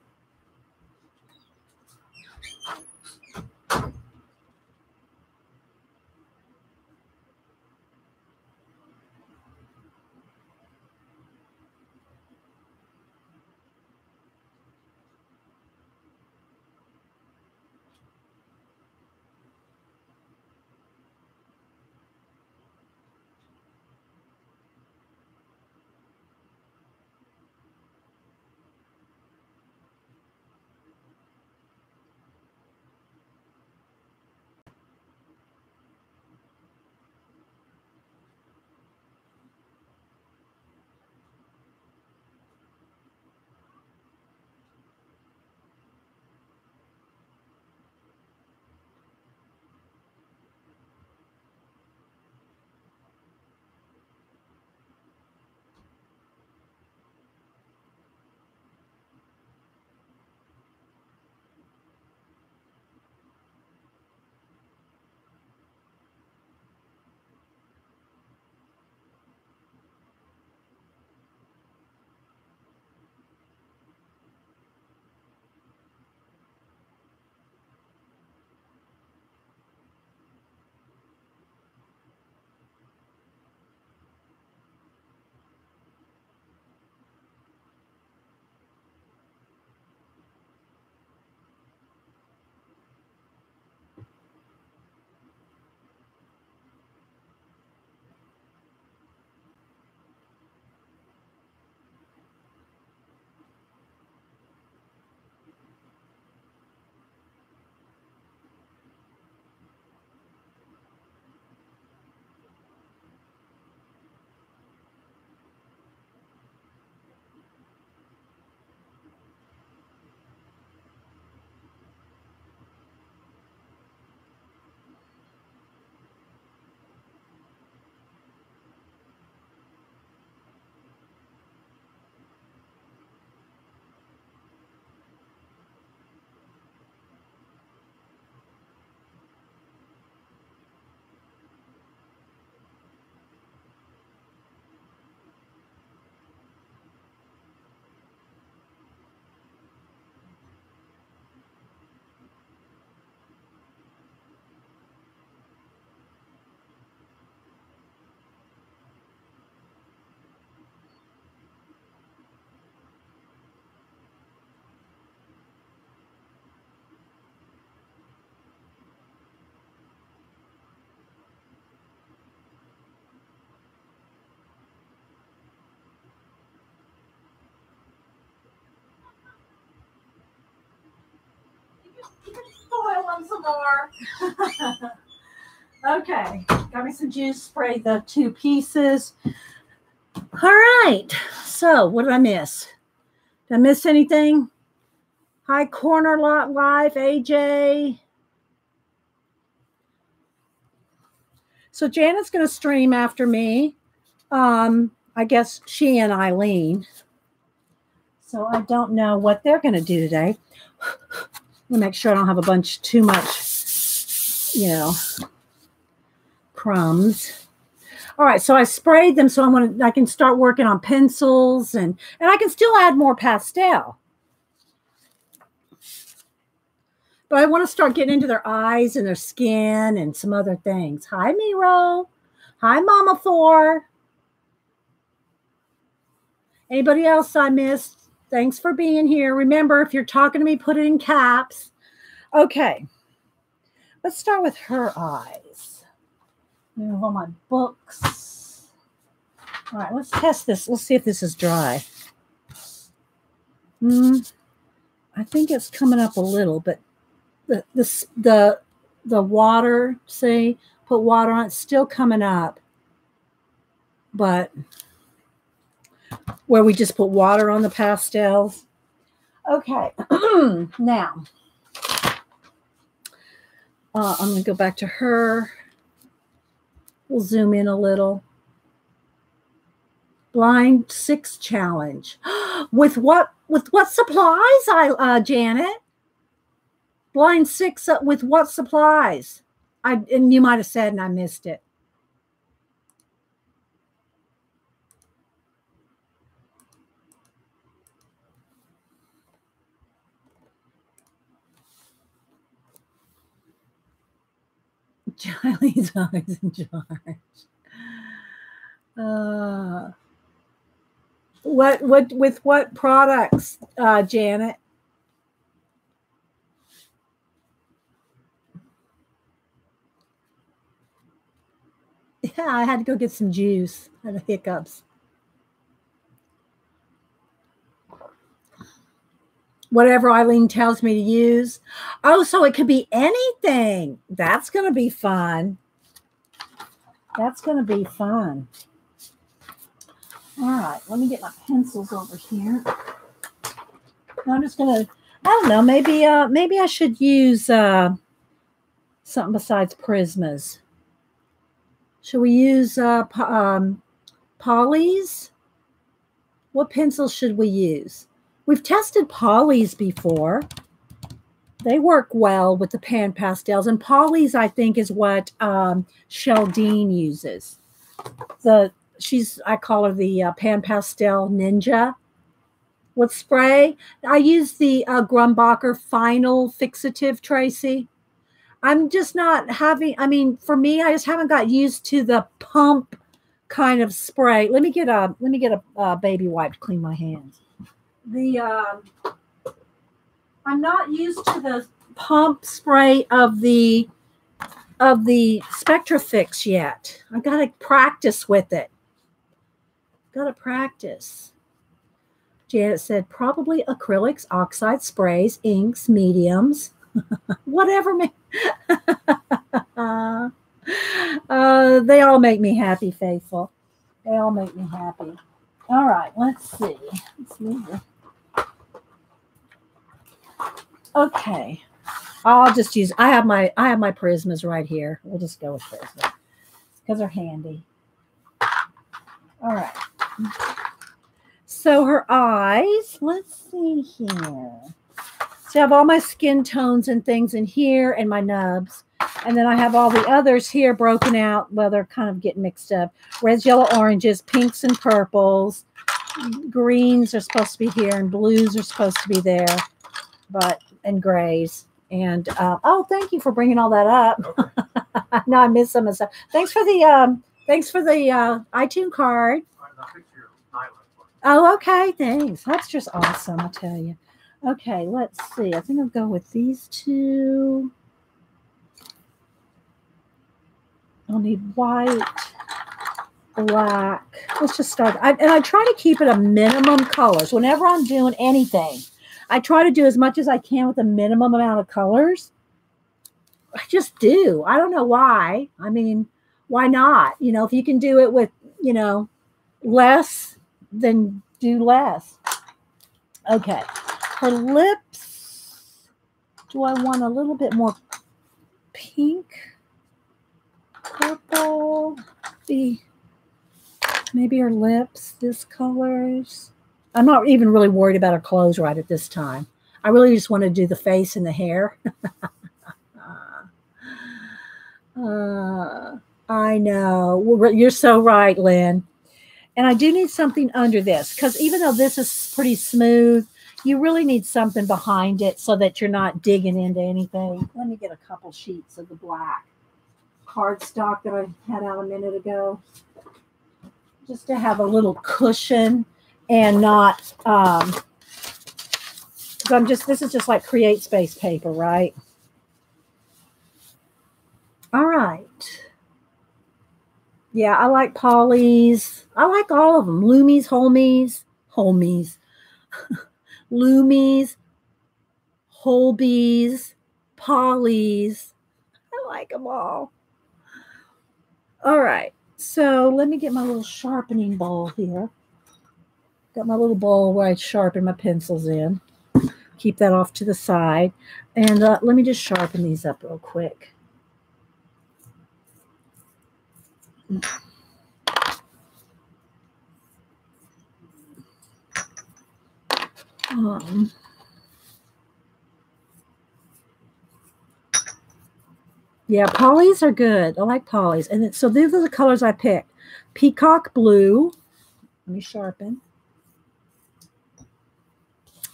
Speaker 1: You can spoil them some more. Okay, got me some juice, spray the 2 pieces. All right, so what did I miss? Did I miss anything? Hi, Corner Lot Live, AJ. So Janet's going to stream after me. I guess she and Eileen. So I don't know what they're going to do today. Let me make sure I don't have a bunch too much, you know, crumbs. All right, so I sprayed them, so I can start working on pencils, and I can still add more pastel. But I want to start getting into their eyes and their skin and some other things. Hi, Miro. Hi, Mama 4. Anybody else I missed? Thanks for being here. Remember, if you're talking to me, put it in caps. Okay. Let's start with her eyes. Move all my books. All right, let's test this. Let's see if this is dry. I think it's coming up a little, but the water, see, put water on, it's still coming up. But where we just put water on the pastels. Okay, now I'm going to go back to her. We'll zoom in a little. Blind 6 challenge. With what supplies, Janet? Blind 6 with what supplies? And you might have said and I missed it. Charlie's always in charge. With what products, Janet? Yeah, I had to go get some juice. I had hiccups. Whatever Eileen tells me to use. Oh, so it could be anything. That's going to be fun. That's going to be fun. All right, let me get my pencils over here. I'm just going to, I don't know, maybe I should use something besides Prismas. Should we use Polys? What pencils should we use? We've tested Polys before. They work well with the pan pastels. And Polys, I think, is what Sheldine uses. I call her the pan pastel ninja. With spray, I use the Grumbacher Final Fixative, Tracy. I'm just not having, for me, I just haven't got used to the pump kind of spray. Let me get a baby wipe to clean my hands. I'm not used to the pump spray of the Spectrafix yet. I got to practice with it. Got to practice. Janet said probably acrylics, oxide sprays, inks, mediums, whatever. They all make me happy, Faithful. They all make me happy. All right, let's see. Let's move it. Okay, I'll just use. I have my Prismas right here. We'll just go with Prismas because they're handy. All right. So her eyes. Let's see here. So I have all my skin tones and things in here, and my nubs, and then I have all the others here broken out. Well, they're kind of getting mixed up. Reds, yellow, oranges, pinks, and purples. Greens are supposed to be here, and blues are supposed to be there, and grays. And oh, thank you for bringing all that up. Okay. No, I missed some of the stuff. Thanks for the iTunes card. Oh, okay, thanks. That's just awesome, I tell you. Okay, let's see. I think I'll go with these two. I'll need white, black. Let's just start. And I try to keep it a minimum colors. Whenever I'm doing anything, I try to do as much as I can with a minimum amount of colors. I just do. I don't know why. I mean, why not? You know, if you can do it with, you know, less, then do less. Okay. Her lips, do I want a little bit more pink? Purple? Maybe her lips, this colors. I'm not even really worried about her clothes right at this time. I really just want to do the face and the hair. I know. You're so right, Lynn. And I do need something under this because even though this is pretty smooth, you really need something behind it so that you're not digging into anything. Let me get a couple sheets of the black cardstock that I had out a minute ago, just to have a little cushion and not, this is just like Create Space paper, right? All right. Yeah, I like Polly's. I like all of them. Loomies, Holmies, Loomies, Holbees, Polly's. I like them all. All right. So let me get my little sharpening bowl here. Got my little bowl where I sharpen my pencils in. Keep that off to the side. And let me just sharpen these up real quick. Yeah, Polly's are good. I like Polly's. And so these are the colors I picked. Peacock blue. Let me sharpen.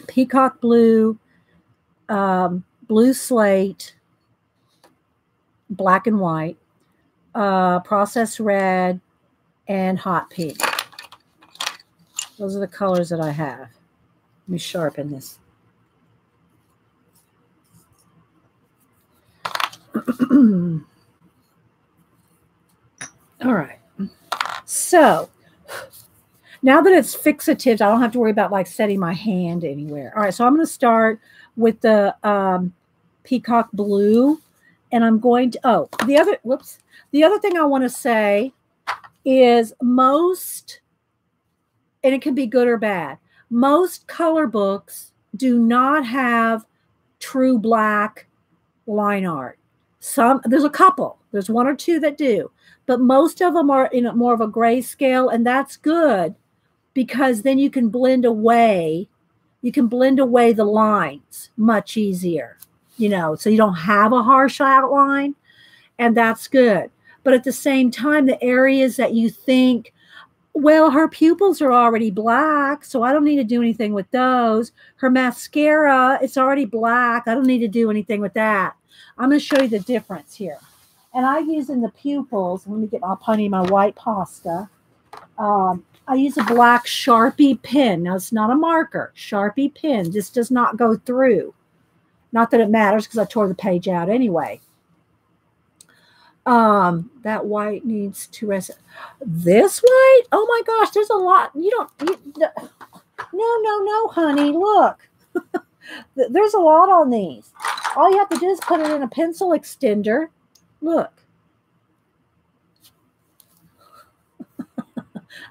Speaker 1: Peacock blue, blue slate, black and white, processed red, and hot pink. Those are the colors that I have. Let me sharpen this. All right. So now that it's fixatives, I don't have to worry about like setting my hand anywhere. All right. So I'm going to start with the peacock blue, and I'm going to, the other thing I want to say is most, and it can be good or bad, most color books do not have true black line art. There's a couple, there's one or two that do, but most of them are in more of a grayscale, and that's good because then you can blend away the lines much easier, you know, so you don't have a harsh outline, and that's good. But at the same time, the areas that you think, well, her pupils are already black, so I don't need to do anything with those. Her mascara, it's already black. I don't need to do anything with that. I'm going to show you the difference here. And I'm using the pupils. Let me get my white pasta. I use a black Sharpie pen. Now, it's not a marker. Sharpie pen. This does not go through. Not that it matters because I tore the page out anyway. That white needs to rest. This white? Oh my gosh, there's a lot. No, honey, look. There's a lot on these. All you have to do is put it in a pencil extender. Look.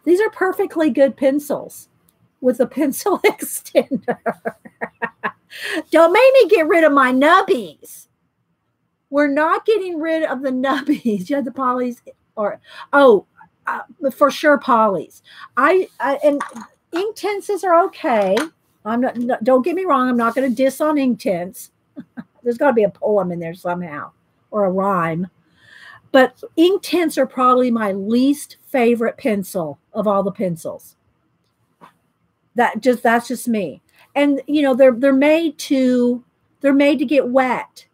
Speaker 1: These are perfectly good pencils with a pencil extender. Don't make me get rid of my nubbies. We're not getting rid of the nubbies. You have the polys, for sure polys. And Inktenses are okay. Don't get me wrong. I'm not going to diss on Inktense. There's got to be a poem in there somehow or a rhyme. But Inktense are probably my least favorite pencil of all the pencils. That's just me. And you know they're made to get wet.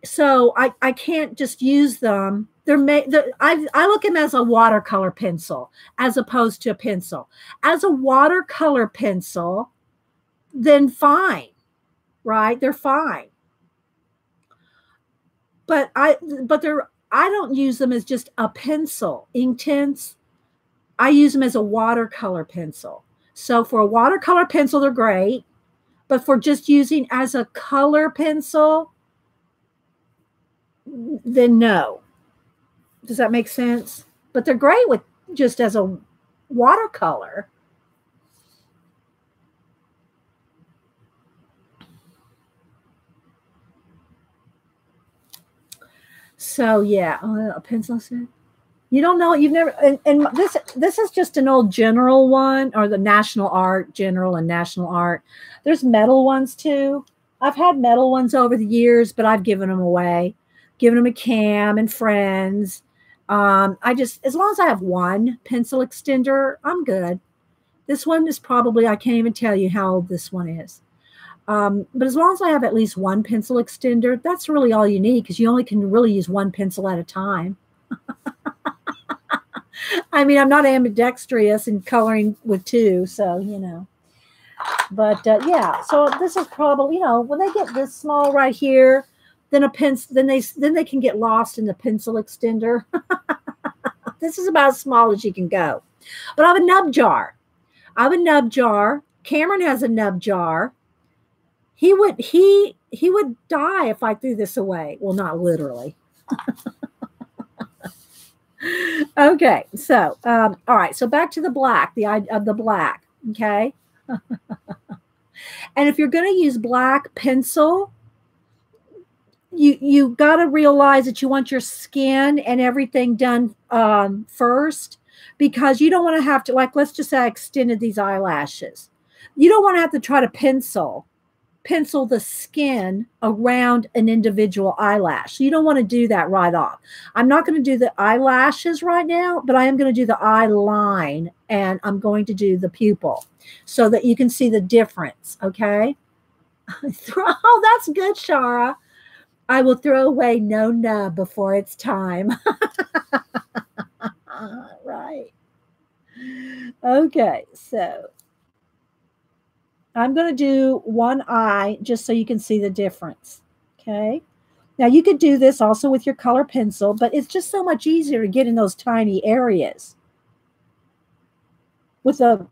Speaker 1: So I can't just use them. I look at them as a watercolor pencil as opposed to a pencil. As a watercolor pencil, then fine, right? They're fine. But I don't use them as just a pencil. Inktense, I use them as a watercolor pencil. So for a watercolor pencil, they're great. But for just using as a color pencil, then no. Does that make sense? But they're great with just as a watercolor. So yeah, a pencil set. You don't know, you've never, and this is just an old general one, or the National Art, general and National Art. There's metal ones too. I've had metal ones over the years, but I've given them away, given them a Cam and friends. I just, as long as I have one pencil extender, I'm good. This one is probably, I can't even tell you how old this one is. But as long as I have at least one pencil extender, that's really all you need, because you only can really use one pencil at a time. I mean, I'm not ambidextrous in coloring with two, so, you know. But yeah, so this is probably, you know, when they get this small right here, then a pencil, then they can get lost in the pencil extender. This is about as small as you can go. But I have a nub jar. Cameron has a nub jar. He would die if I threw this away. Well, not literally. Okay, so all right, so back to the black, the black, okay. And if you're going to use black pencil, you got to realize that you want your skin and everything done first, because you don't want to have to, like, let's just say I extended these eyelashes. You don't want to have to try to pencil the skin around an individual eyelash. So you don't want to do that right off. I'm not going to do the eyelashes right now, but I am going to do the eye line, and I'm going to do the pupil so that you can see the difference, okay? Oh, that's good, Shara. I will throw away no nub before it's time. Right. Okay, so I'm going to do one eye just so you can see the difference. Okay. Now you could do this also with your color pencil, but it's just so much easier to get in those tiny areas with a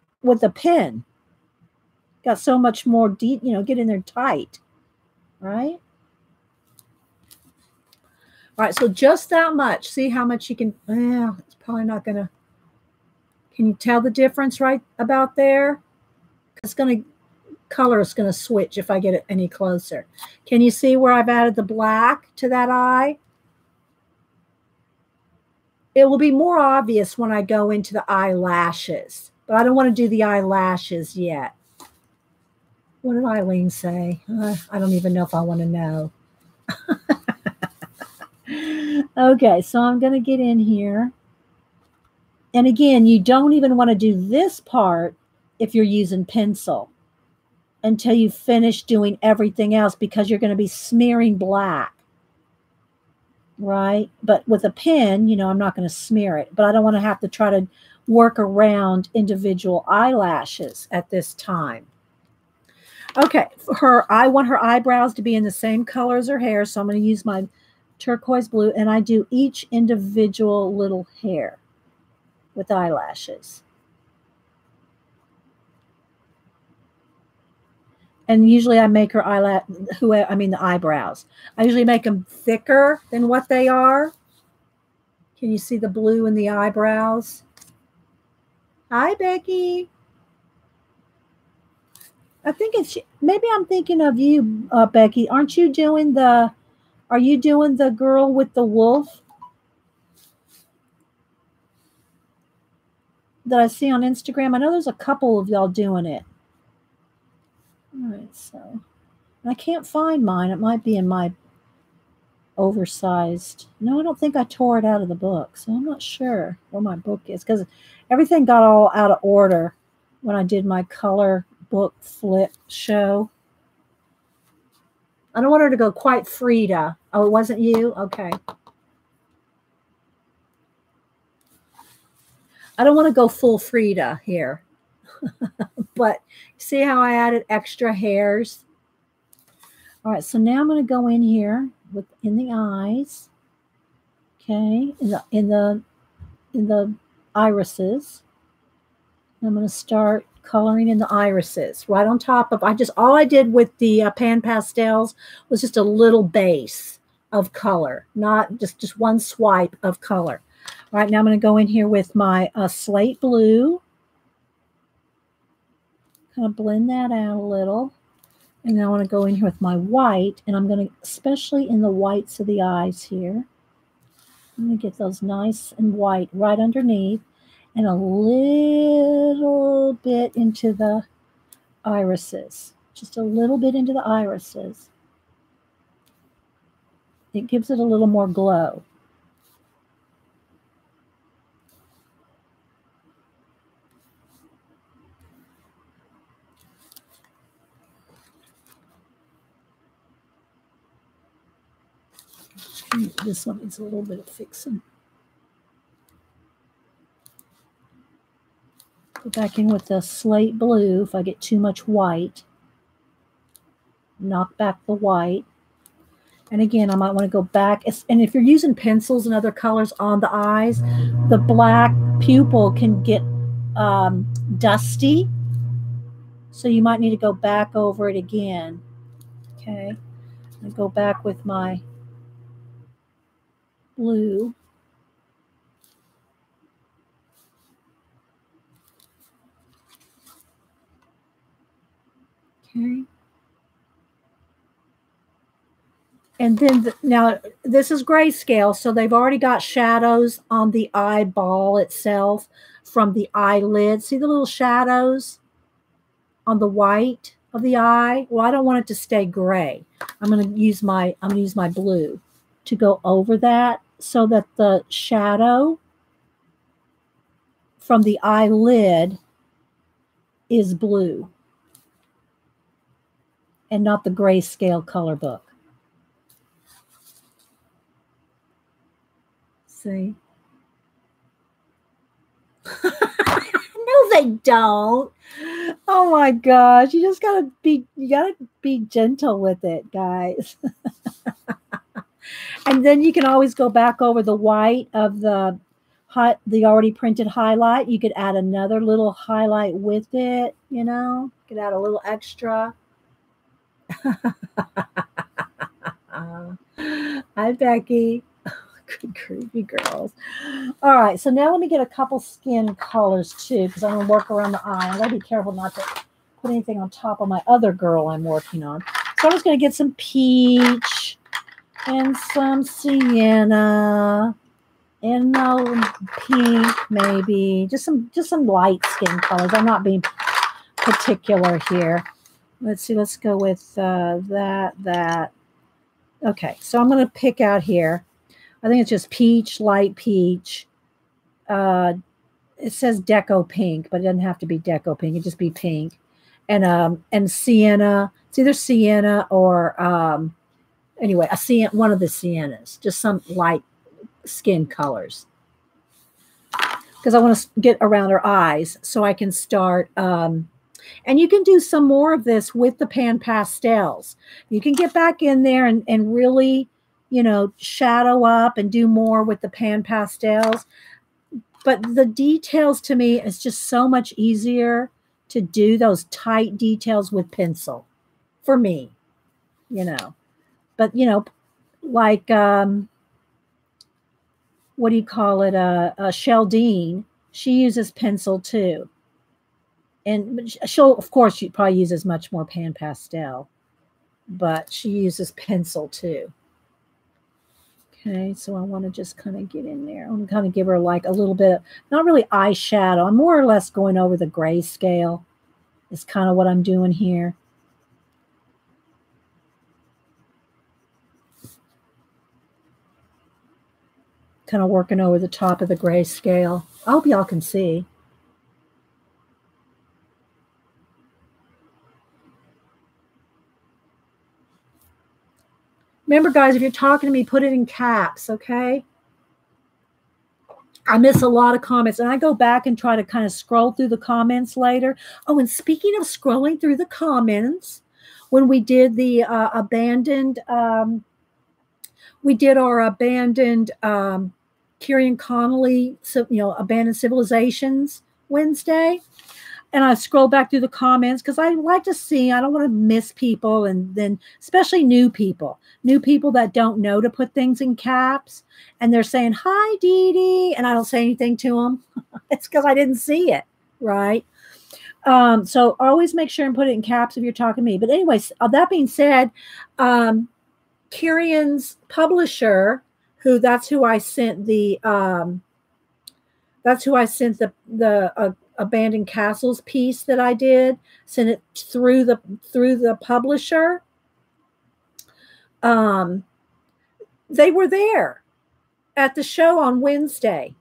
Speaker 1: pen. Got so much more deep, you know, get in there tight, right? All right, so just that much. See how much you can, it's probably not going to, can you tell the difference right about there? It's going to, color is going to switch if I get it any closer. Can you see where I've added the black to that eye? It will be more obvious when I go into the eyelashes, but I don't want to do the eyelashes yet. What did Eileen say? I don't even know if I want to know. Okay, so I'm going to get in here. And again, you don't even want to do this part if you're using pencil until you finish doing everything else, because you're going to be smearing black, right? But with a pen, you know, I'm not going to smear it, but I don't want to have to try to work around individual eyelashes at this time. Okay, I want her eyebrows to be in the same color as her hair, so I'm going to use my turquoise blue, and I do each individual little hair with eyelashes. And usually I make her the eyebrows. I usually make them thicker than what they are. Can you see the blue in the eyebrows? Hi, Becky. I think maybe I'm thinking of you, Becky. Are you doing the girl with the wolf that I see on Instagram? I know there's a couple of y'all doing it. All right, so I can't find mine. It might be in my oversized. No, I don't think I tore it out of the book, so I'm not sure where my book is, because everything got all out of order when I did my color book flip show. I don't want her to go quite Frida. Oh, it wasn't you? Okay. I don't want to go full Frida here. But see how I added extra hairs? All right, so now I'm going to go in here in the eyes. Okay, in the irises. I'm going to start coloring in the irises right on top of. All I did with the pan pastels was just a little base of color, not just one swipe of color. All right, now I'm going to go in here with my slate blue. Kind of blend that out a little. And then I want to go in here with my white, and I'm going to, especially in the whites of the eyes here, I'm going to get those nice and white right underneath, and a little bit into the irises. Just a little bit into the irises. It gives it a little more glow. This one needs a little bit of fixing. Go back in with the slate blue if I get too much white. Knock back the white. And again, I might want to go back. And if you're using pencils and other colors on the eyes, the black pupil can get dusty. So you might need to go back over it again. Okay. I go back with my blue. Okay. And then now this is grayscale, so they've already got shadows on the eyeball itself from the eyelid. See the little shadows on the white of the eye? Well, I don't want it to stay gray. I'm going to use my blue to go over that so that the shadow from the eyelid is blue and not the grayscale color book. See? No, they don't. Oh my gosh. You gotta be gentle with it, guys. And then you can always go back over the white of the already printed highlight. You could add another little highlight with it, you know. You could add a little extra. Hi, Becky. Good creepy girls. All right, so now let me get a couple skin colors too, because I'm going to work around the eye. I got to be careful not to put anything on top of my other girl I'm working on. So I'm just going to get some peach and some sienna and pink, maybe just some light skin colors. I'm not being particular here. Let's see. Let's go with that. Okay, so I'm going to pick out here. I think it's just peach, light peach. It says deco pink, but it doesn't have to be deco pink. It just be pink. And sienna. It's either sienna or anyway, one of the siennas. Just some light skin colors. Because I want to get around her eyes so I can start. And you can do some more of this with the pan pastels. You can get back in there and really, you know, shadow up and do more with the pan pastels. But the details to me is just so much easier to do those tight details with pencil for me, you know. But, you know, like, what do you call it? Sheldine, she uses pencil too. And of course, she probably uses much more pan pastel, but she uses pencil too. Okay, so I want to just kind of get in there. I'm kind of give her like a little bit of, not really eyeshadow. I'm more or less going over the grayscale. Is kind of what I'm doing here. Kind of working over the top of the grayscale. I hope y'all can see. Remember, guys, if you're talking to me, put it in caps, okay? I miss a lot of comments, and I go back and try to kind of scroll through the comments later. Oh, and speaking of scrolling through the comments, when we did the abandoned, we did our abandoned Kieran Connolly, so, you know, abandoned civilizations Wednesday. And I scroll back through the comments because I like to see, I don't want to miss people. And then especially new people that don't know to put things in caps. And they're saying, hi, Dede. And I don't say anything to them. It's because I didn't see it. Right. So always make sure and put it in caps if you're talking to me. But anyways, that being said, Kirian's publisher, that's who I sent the Abandoned Castles piece that I did, sent it through the publisher. They were there at the show on Wednesday.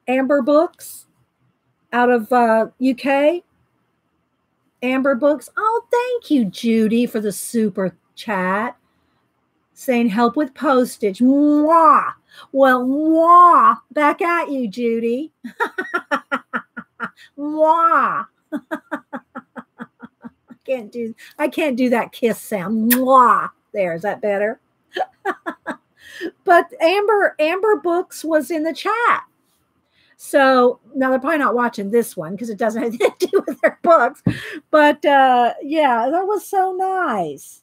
Speaker 1: Amber Books out of UK. Amber Books. Oh, thank you, Judy, for the super chat. Saying help with postage. Mwah. Well, mwah. Back at you, Judy. Mwah. I can't do that kiss sound. Mwah. There, is that better? But Amber Books was in the chat. So now they're probably not watching this one because it doesn't have anything to do with their books. But yeah, that was so nice.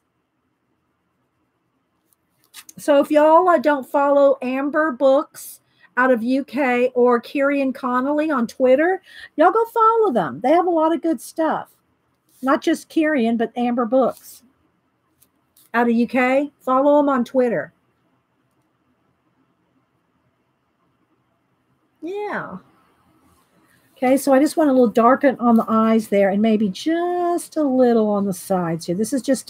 Speaker 1: So if y'all don't follow Amber Books out of UK or Kirian Connolly on Twitter, y'all go follow them. They have a lot of good stuff. Not just Kirian, but Amber Books out of UK. Follow them on Twitter. Yeah. Okay, so I just want a little darken on the eyes there and maybe just a little on the sides here. This is just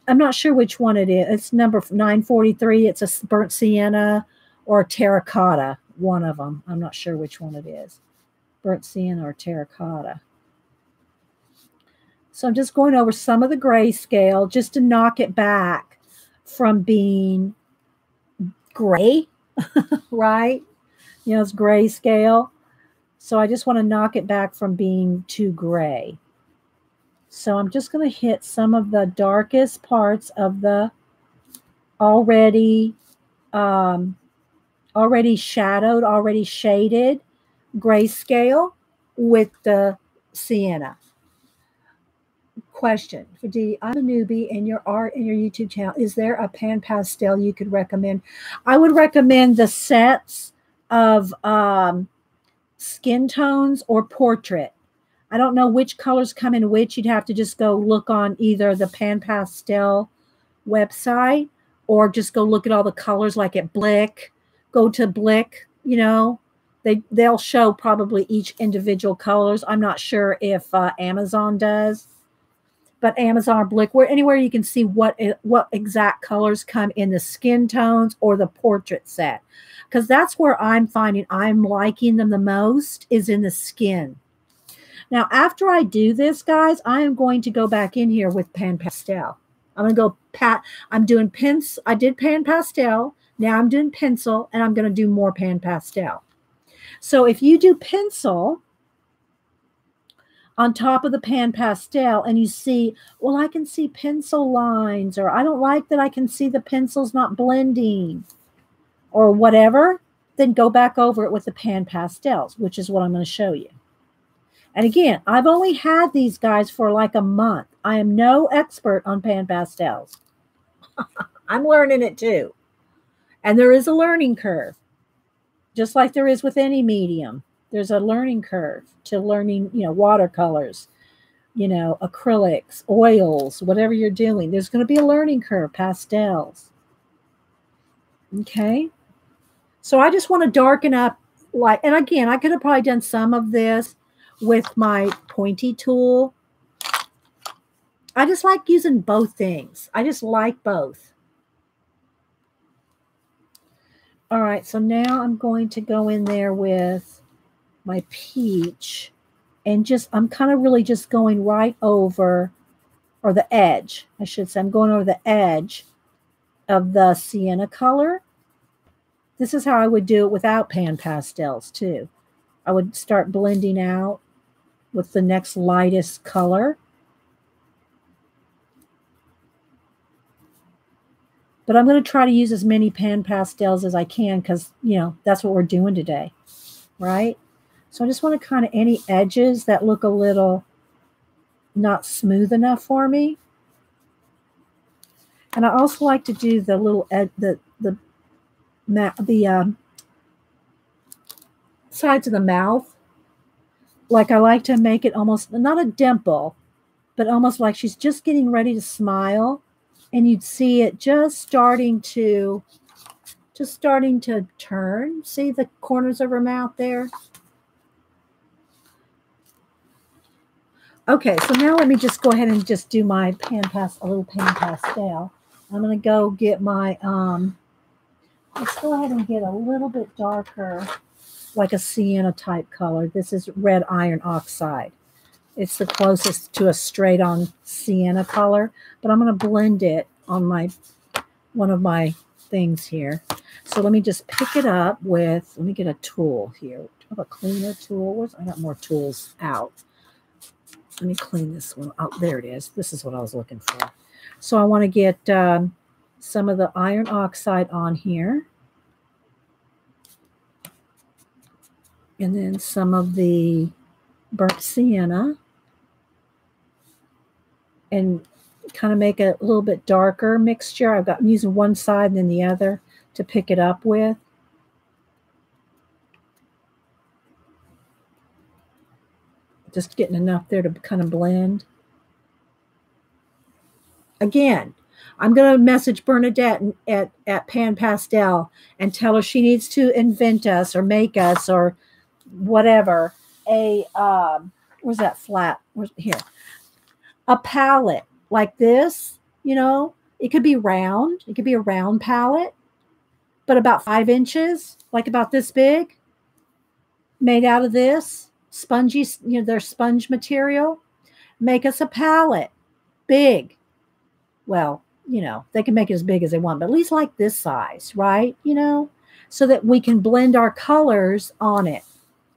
Speaker 1: I'm not sure which one it is. It's number 943. It's a burnt sienna or terracotta, one of them. I'm not sure which one it is. Burnt sienna or terracotta. So I'm just going over some of the grayscale just to knock it back from being gray, right? You know, it's grayscale. So I just want to knock it back from being too gray. So I'm just going to hit some of the darkest parts of the already shadowed, already shaded grayscale with the sienna. Question for Dee. I'm a newbie in your art and your YouTube channel. Is there a pan pastel you could recommend? I would recommend the sets of skin tones or portrait. I don't know which colors come in which. You'd have to just go look on either the Pan Pastel website or just go look at all the colors like at Blick. Go to Blick, you know. They'll show probably each individual colors. I'm not sure if Amazon does. But Amazon or Blick, anywhere you can see what exact colors come in the skin tones or the portrait set. Because that's where I'm finding I'm liking them the most is in the skin. Now, after I do this, guys, I am going to go back in here with Pan Pastel. I'm going to go I'm doing pencil. I did Pan Pastel. Now I'm doing pencil, and I'm going to do more Pan Pastel. So if you do pencil on top of the Pan Pastel and you see, well, I can see pencil lines, or I don't like that I can see the pencils not blending, or whatever, then go back over it with the Pan Pastels, which is what I'm going to show you. And again, I've only had these guys for like a month. I am no expert on Pan Pastels. I'm learning it too. And there is a learning curve. Just like there is with any medium. There's a learning curve to learning, you know, watercolors, you know, acrylics, oils, whatever you're doing. There's going to be a learning curve, pastels. Okay. So I just want to darken up and again, I could have probably done some of this with my pointy tool. I just like using both things. I just like both. All right, so now I'm going to go in there with my peach and I'm kind of really just going right over, or the edge, I should say. I'm going over the edge of the sienna color. This is how I would do it without Pan Pastels too. I would start blending out with the next lightest color. But I'm going to try to use as many Pan Pastels as I can because, you know, that's what we're doing today, right? So I just want to kind of any edges that look a little not smooth enough for me. And I also like to do the little the sides of the mouth. Like I like to make it almost not a dimple, but almost like she's just getting ready to smile, and you'd see it just starting to turn. See the corners of her mouth there? Okay, so now let me just go ahead and just do my a little pan pastel. I'm going to go get my, let's go ahead and get a little bit darker, like a sienna type color. This is red iron oxide. It's the closest to a straight on sienna color, but I'm going to blend it on one of my things here. So let me just pick it up with, let me get a tool here. Do I have a cleaner tool? I got more tools out. Let me clean this one. Oh, there it is. This is what I was looking for. So I want to get some of the iron oxide on here. And then some of the burnt sienna. And kind of make a little bit darker mixture. I'm using one side and then the other to pick it up with. Just getting enough there to kind of blend. Again, I'm going to message Bernadette at Pan Pastel and tell her she needs to invent us or make us or whatever where's that flat? Here. A palette like this, you know, it could be round. It could be a round palette, but about 5 inches, like about this big, made out of this. Spongy, you know, their sponge material. Make us a palette. Big. Well, you know, they can make it as big as they want, but at least like this size, right? You know, so that we can blend our colors on it.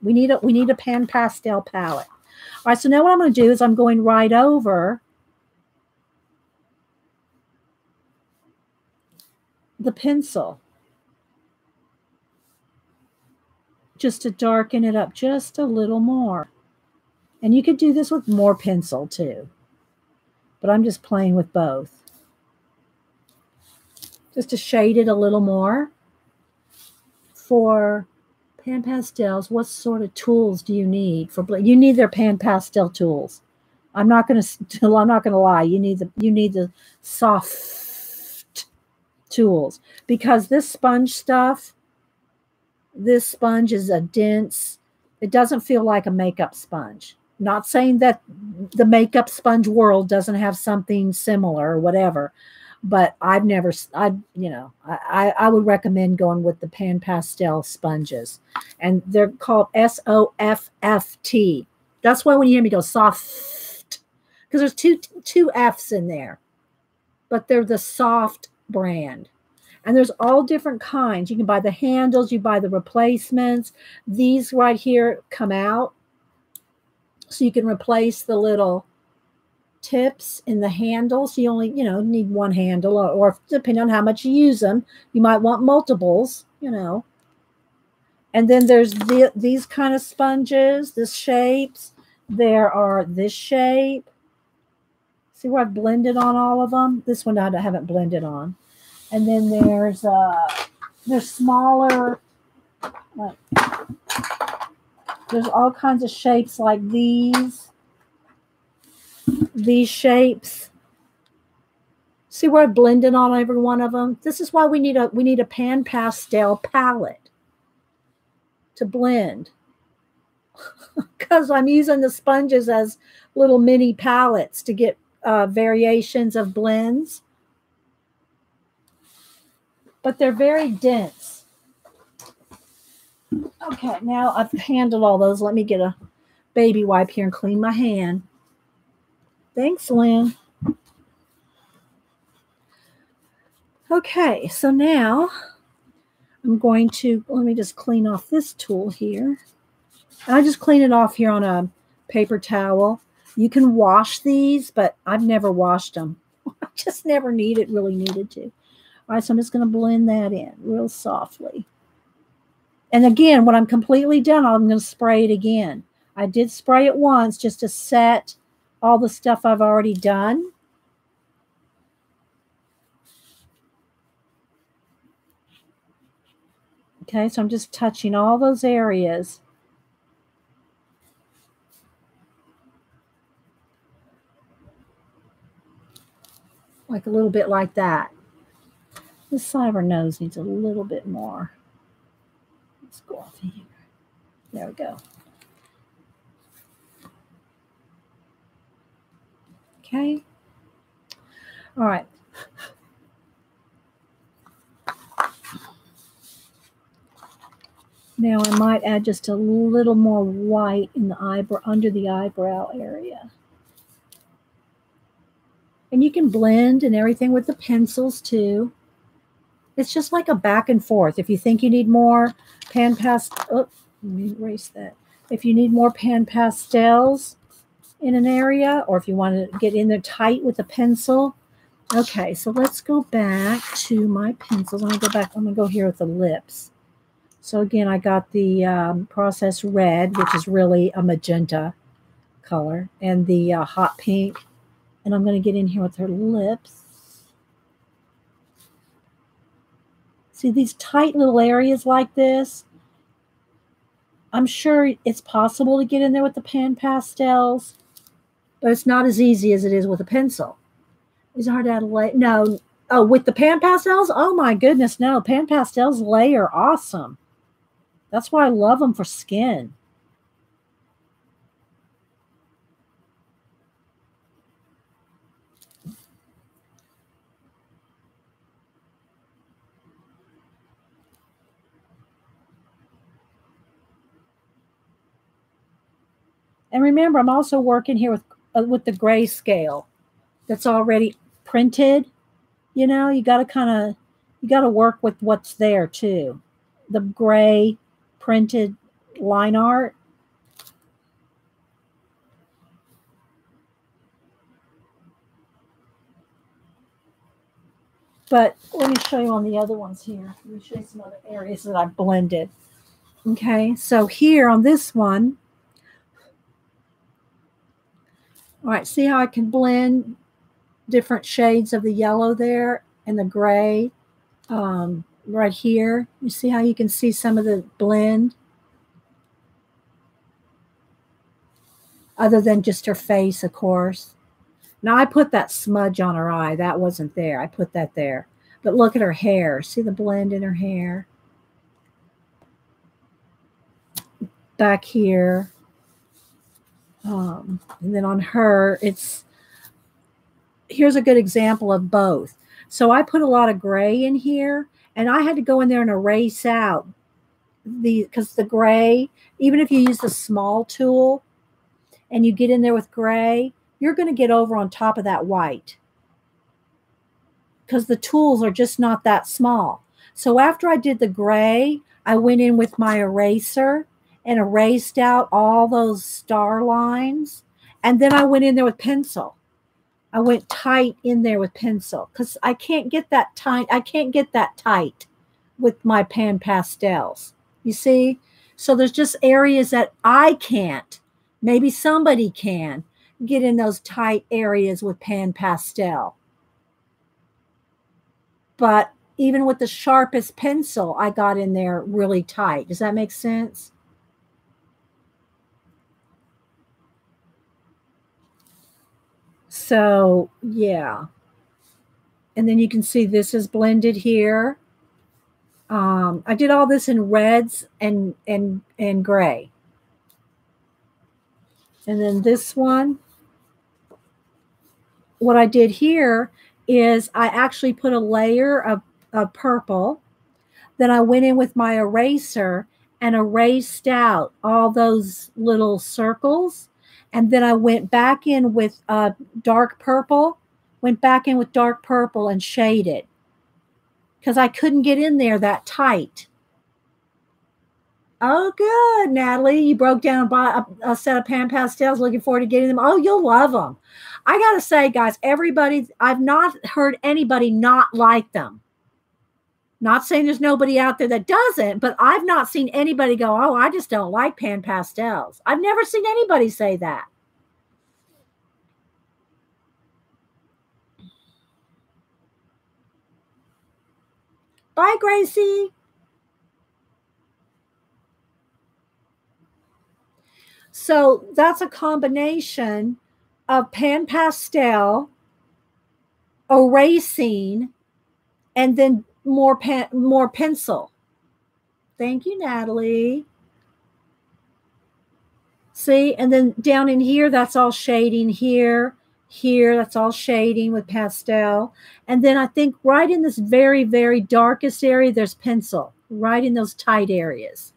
Speaker 1: We need a pan pastel palette. All right, so now what I'm going to do is I'm going right over the pencil just to darken it up just a little more. And you could do this with more pencil too, but I'm just playing with both. Just to shade it a little more. For Pan Pastels, what sort of tools do you need for? You need their Pan Pastel tools. I'm not going to lie. You need the soft tools, because this sponge stuff, this sponge is a dense. It doesn't feel like a makeup sponge. Not saying that the makeup sponge world doesn't have something similar or whatever, but I would recommend going with the Pan Pastel sponges, and they're called SOFFT. That's why when you hear me go soft, because there's two F's in there, but they're the soft brand. And there's all different kinds. You can buy the handles, you buy the replacements. These right here come out, so you can replace the little tips in the handles. You only, need one handle, or depending on how much you use them, you might want multiples, And then there's these kind of sponges, this shapes. There are this shape. See where I've blended on all of them? This one I haven't blended on. And then there's smaller, there's all kinds of shapes like these shapes. See where I blended on every one of them? This is why we need a Pan Pastel palette to blend. Because I'm using the sponges as little mini palettes to get variations of blends. But they're very dense. Okay, now I've handled all those. Let me get a baby wipe here and clean my hand. Thanks, Lynn. Okay, so now I'm going to, let me just clean off this tool here. And I just clean it off here on a paper towel. You can wash these, but I've never washed them. I just never really needed to. All right, so I'm just going to blend that in real softly. And again, when I'm completely done, I'm going to spray it again. I did spray it once just to set all the stuff I've already done. Okay, so I'm just touching all those areas. Like a little bit like that. This side of her nose needs a little bit more. Let's go off here. There we go. Okay. All right. Now I might add just a little more white in the eyebrow, under the eyebrow area. And you can blend and everything with the pencils too. It's just like a back and forth. If you think you need more pan pastel, oh, let me erase that. If you need more pan pastels in an area, or if you want to get in there tight with a pencil. Okay, so let's go back to my pencils. I'm going to go back. I'm going to go here with the lips. So again, I got the processed red, which is really a magenta color, and the hot pink. And I'm going to get in here with her lips. See these tight little areas like this? I'm sure it's possible to get in there with the pan pastels, but it's not as easy as it is with a pencil. It's hard to add a layer. No. Oh, with the pan pastels? Oh my goodness, no. Pan pastels layer awesome. That's why I love them for skin. And remember, I'm also working here with the grayscale that's already printed. You know, you got to work with what's there too. The gray printed line art. But let me show you on the other ones here. Let me show you some other areas that I've blended. Okay, so here on this one, all right, see how I can blend different shades of the yellow there and the gray right here. You see how you can see some of the blend? Other than just her face, of course. Now, I put that smudge on her eye. That wasn't there. I put that there. But look at her hair. See the blend in her hair? Back here. And then on her, here's a good example of both. So I put a lot of gray in here, and I had to go in there and erase out because the gray, even if you use the small tool and you get in there with gray, you're going to get over on top of that white because the tools are just not that small. So after I did the gray, I went in with my eraser and erased out all those star lines. And then I went in there with pencil. I went tight in there with pencil because I can't get that tight. I can't get that tight with my pan pastels. You see? So there's just areas that I can't. Maybe somebody can get in those tight areas with pan pastel. But even with the sharpest pencil, I got in there really tight. Does that make sense? So, yeah. And then you can see this is blended here. I did all this in reds and gray. And then this one, what I did here is I actually put a layer of purple. Then I went in with my eraser and erased out all those little circles. And then I went back in with dark purple, and shaded because I couldn't get in there that tight. Oh, good, Natalie. You broke down a set of pan pastels. Looking forward to getting them. Oh, you'll love them. I got to say, guys, I've not heard anybody not like them. Not saying there's nobody out there that doesn't, but I've not seen anybody go, oh, I just don't like pan pastels. I've never seen anybody say that. Bye, Gracie. So that's a combination of pan pastel, erasing, and then more pencil. Thank you, Natalie. See, and then down in here, that's all shading here, that's all shading with pastel. And then I think right in this very, very darkest area, there's pencil, right in those tight areas.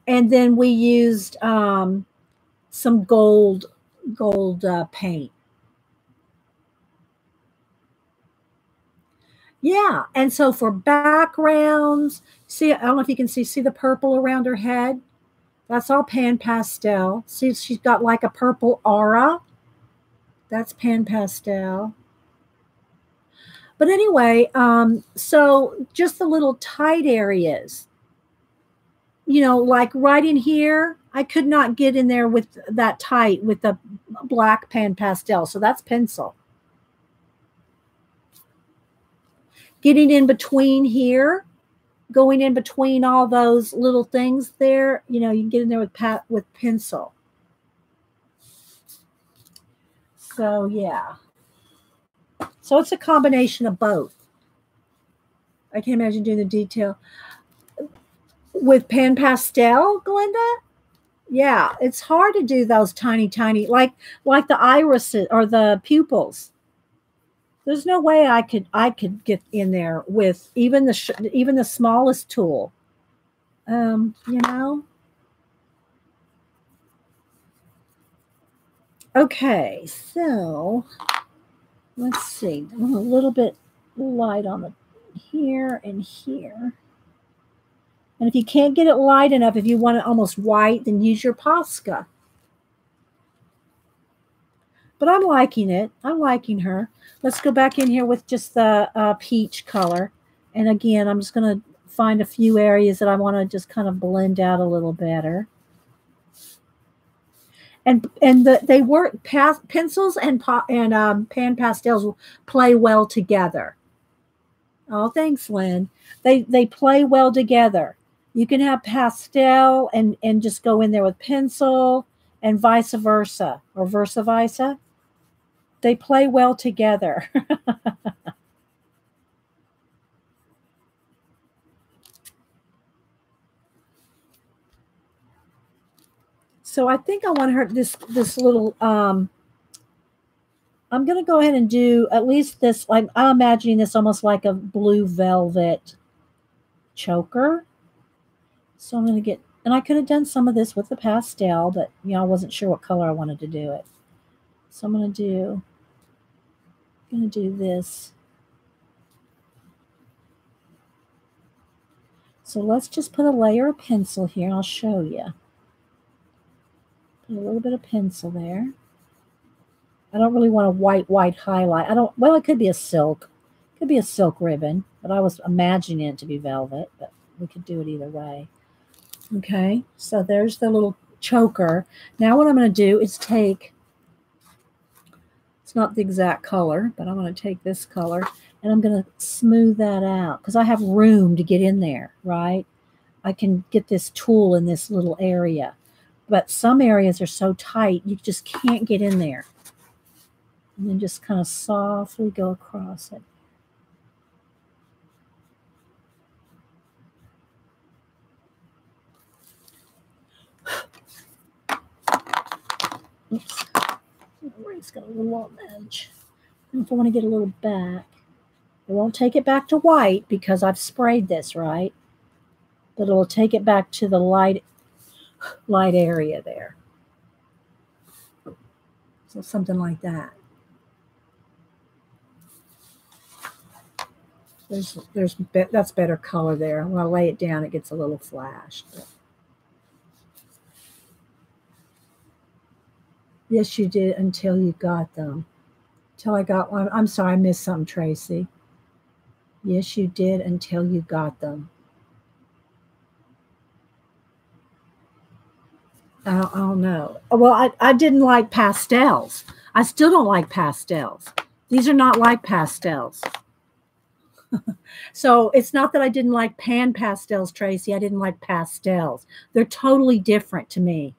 Speaker 1: And then we used some gold paint. Yeah, and so for backgrounds, see, I don't know if you can see the purple around her head. That's all pan pastel. See, she's got like a purple aura. That's pan pastel. But anyway, so just the little tight areas, you know, like right in here, I could not get in there with that tight with the black pan pastel. So that's pencil. Getting in between here, going in between all those little things there, you know, you can get in there with pencil. So yeah. So it's a combination of both. I can't imagine doing the detail. With pan pastel, Glenda? Yeah, it's hard to do those tiny, like the irises or the pupils. There's no way I could get in there with even the smallest tool. You know. Okay, so let's see. A little bit light on the here and here. And if you can't get it light enough, if you want it almost white, then use your Posca. But I'm liking it. I'm liking her. Let's go back in here with just the peach color. And again, I'm just going to find a few areas that I want to just kind of blend out a little better. And they work, pencils and pan pastels play well together. Oh, thanks, Lynn. They play well together. You can have pastel and just go in there with pencil and vice versa, or versa versa. They play well together. So I think I want her this little I'm going to go ahead and do at least this. I'm imagining this almost like a blue velvet choker. So I'm going to get, and I could have done some of this with the pastel, but you know, I wasn't sure what color I wanted to do it. So I'm going to do this. So let's just put a layer of pencil here, and I'll show you. Put a little bit of pencil there. I don't really want a white highlight. Well, it could be a silk. It could be a silk ribbon, but I was imagining it to be velvet, but we could do it either way. Okay, so there's the little choker. Now what I'm going to do is take, it's not the exact color, but I'm going to take this color and I'm going to smooth that out because I have room to get in there, right? I can get this tool in this little area, but some areas are so tight you just can't get in there. And then just kind of softly go across it. Oops. It's got a little on the edge. And if I want to get a little back, I won't take it back to white because I've sprayed this, right? But it'll take it back to the light area there. So something like that. That's better color there. When I lay it down, it gets a little flashed. But. Yes, you did until you got them. Till I got one. I'm sorry, I missed something, Tracy. Yes, you did until you got them. I don't know. Well, I didn't like pastels. I still don't like pastels. These are not like pastels. So it's not that I didn't like pan pastels, Tracy. I didn't like pastels. They're totally different to me.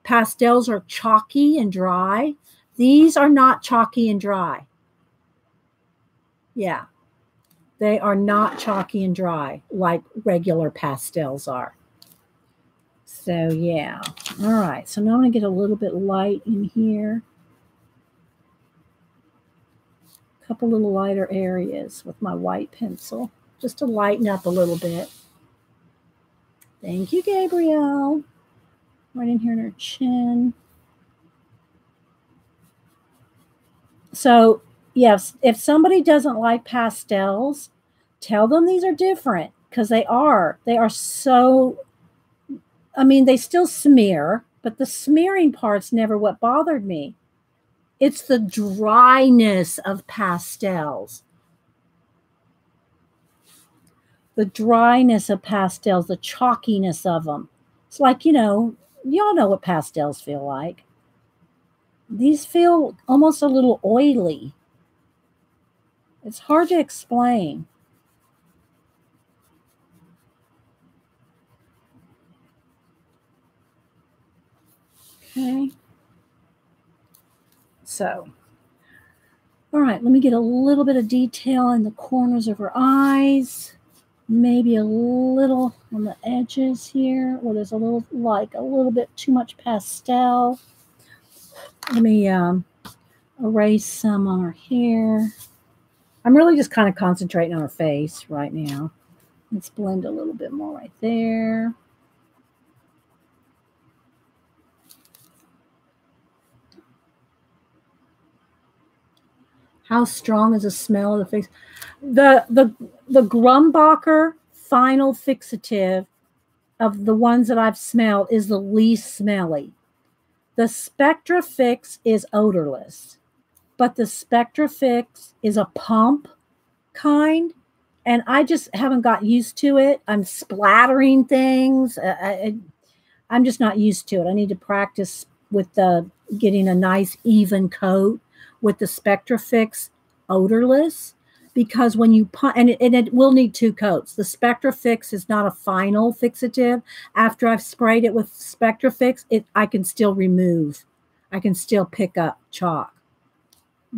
Speaker 1: Pastels are chalky and dry. These are not chalky and dry. Yeah, they are not chalky and dry like regular pastels are. So yeah. All right. So now I'm going to get a little bit light in here. A couple little lighter areas with my white pencil just to lighten up a little bit. Thank you, Gabrielle. Right in here in her chin. So, yes, if somebody doesn't like pastels, tell them these are different because they are. They are so, I mean, they still smear, but the smearing part's never what bothered me. It's the dryness of pastels. The dryness of pastels, the chalkiness of them. It's like, y'all know what pastels feel like. These feel almost a little oily. It's hard to explain. Okay. So, all right, let me get a little bit of detail in the corners of her eyes. Maybe a little on the edges here where there's a little bit too much pastel. Let me erase some on her hair. I'm really just kind of concentrating on her face right now. Let's blend a little bit more right there. How strong is the smell of the face? The Grumbacher final fixative of the ones that I've smelled is the least smelly. The Spectra Fix is odorless, but the Spectra Fix is a pump kind, and I just haven't got used to it. I'm splattering things. I'm just not used to it. I need to practice with getting a nice even coat with the Spectra Fix odorless, because when you pump, and it will need 2 coats. The Spectra Fix is not a final fixative. After I've sprayed it with Spectra Fix, I can still remove. I can still pick up chalk.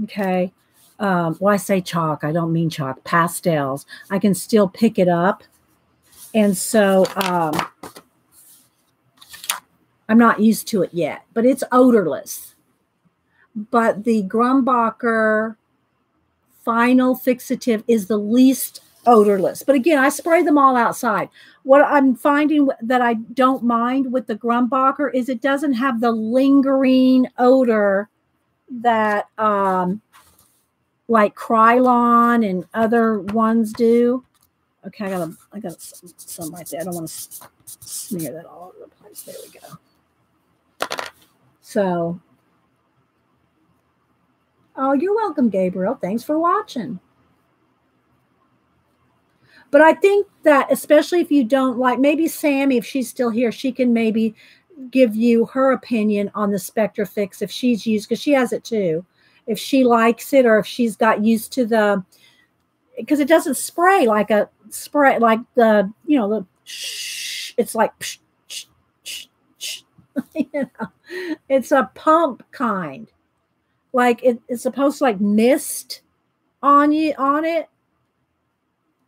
Speaker 1: Okay. Well, I say chalk. I don't mean chalk. Pastels. I can still pick it up. And so I'm not used to it yet, but it's odorless. But the Grumbacher final fixative is the least odorless. But again, I spray them all outside. What I'm finding that I don't mind with the Grumbacher is it doesn't have the lingering odor that like Krylon and other ones do. Okay, I got some right there. I don't want to smear that all over the place. There we go. So, oh, you're welcome, Gabriel. Thanks for watching. But I think that especially if you don't like, maybe Sammy, if she's still here, she can maybe give you her opinion on the Spectra Fix if she's used, because she has it too. If she likes it, or if she's got used to because it doesn't spray like the it's like it's a pump kind, like it's supposed to like mist on it,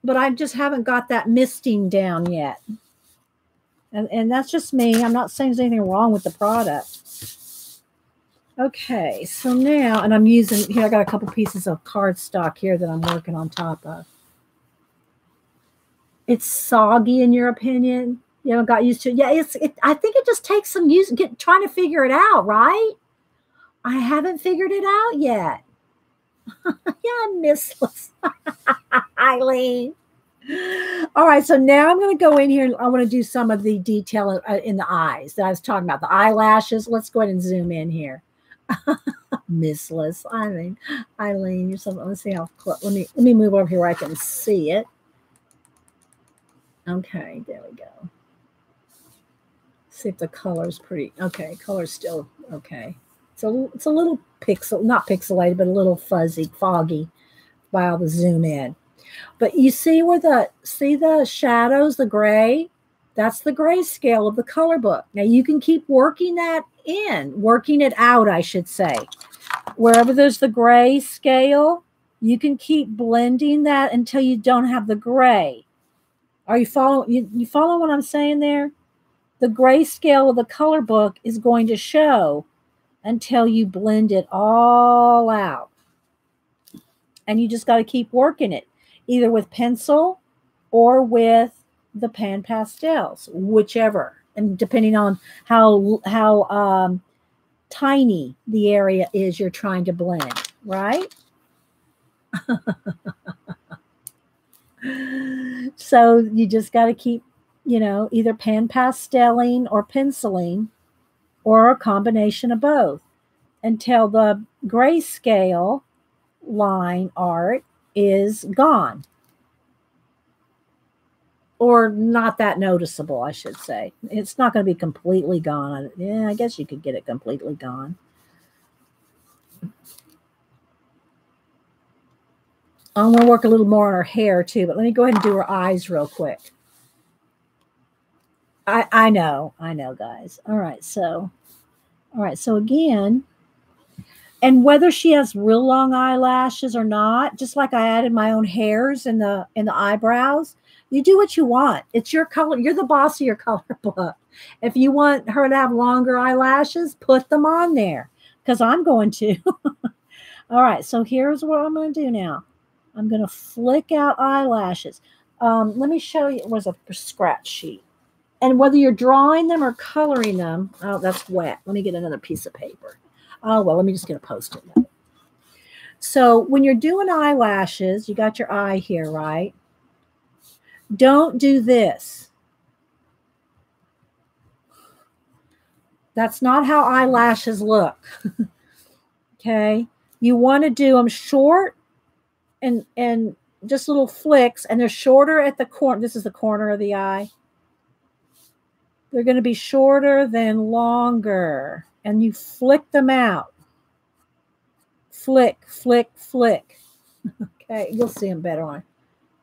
Speaker 1: but I just haven't got that misting down yet, and that's just me. I'm not saying there's anything wrong with the product. Okay, so now, and I'm using, here I got a couple pieces of cardstock here that I'm working on top of. It's soggy in your opinion? You haven't got used to it? Yeah, I think it just takes some trying to figure it out, right? I haven't figured it out yet. Yeah, I'm missless. Eileen. All right, so now I'm going to go in here and I want to do some of the detail in the eyes that I was talking about, the eyelashes. Let's go ahead and zoom in here. Missless. Eileen, you're something. Let's see how close. Let me move over here where I can see it. Okay, there we go. See if the color's pretty. Okay, color's still okay. So it's a little not pixelated, but a little fuzzy, foggy while the zoom in. But you see where the shadows, the gray? That's the grayscale of the color book. Now you can keep working it out, I should say. Wherever there's the gray scale, you can keep blending that until you don't have the gray. Are you following? You follow what I'm saying there? The gray scale of the color book is going to show until you blend it all out. And you just got to keep working it, either with pencil or with the pan pastels, whichever. And depending on how tiny the area is you're trying to blend, right? So you just got to keep, either pan pasteling or penciling or a combination of both until the grayscale line art is gone. Or not that noticeable, I should say. It's not going to be completely gone. Yeah, I guess you could get it completely gone. I'm going to work a little more on her hair too, but let me go ahead and do her eyes real quick. I know, guys. All right, so again, and whether she has real long eyelashes or not, just like I added my own hairs in the eyebrows, you do what you want. It's your color. You're the boss of your color book. If you want her to have longer eyelashes, put them on there, because I'm going to. All right, so here's what I'm going to do now. I'm going to flick out eyelashes. Let me show you. It was a scratch sheet. And whether you're drawing them or coloring them, oh, that's wet. Let me get another piece of paper. Oh, well, let me just get a Post-it note. So when you're doing eyelashes, you got your eye here, right? Don't do this. That's not how eyelashes look. Okay? You want to do them short and just little flicks, and they're shorter at the corner. This is the corner of the eye. They're going to be shorter than longer. And you flick them out. Flick, flick, flick. Okay, you'll see them better on.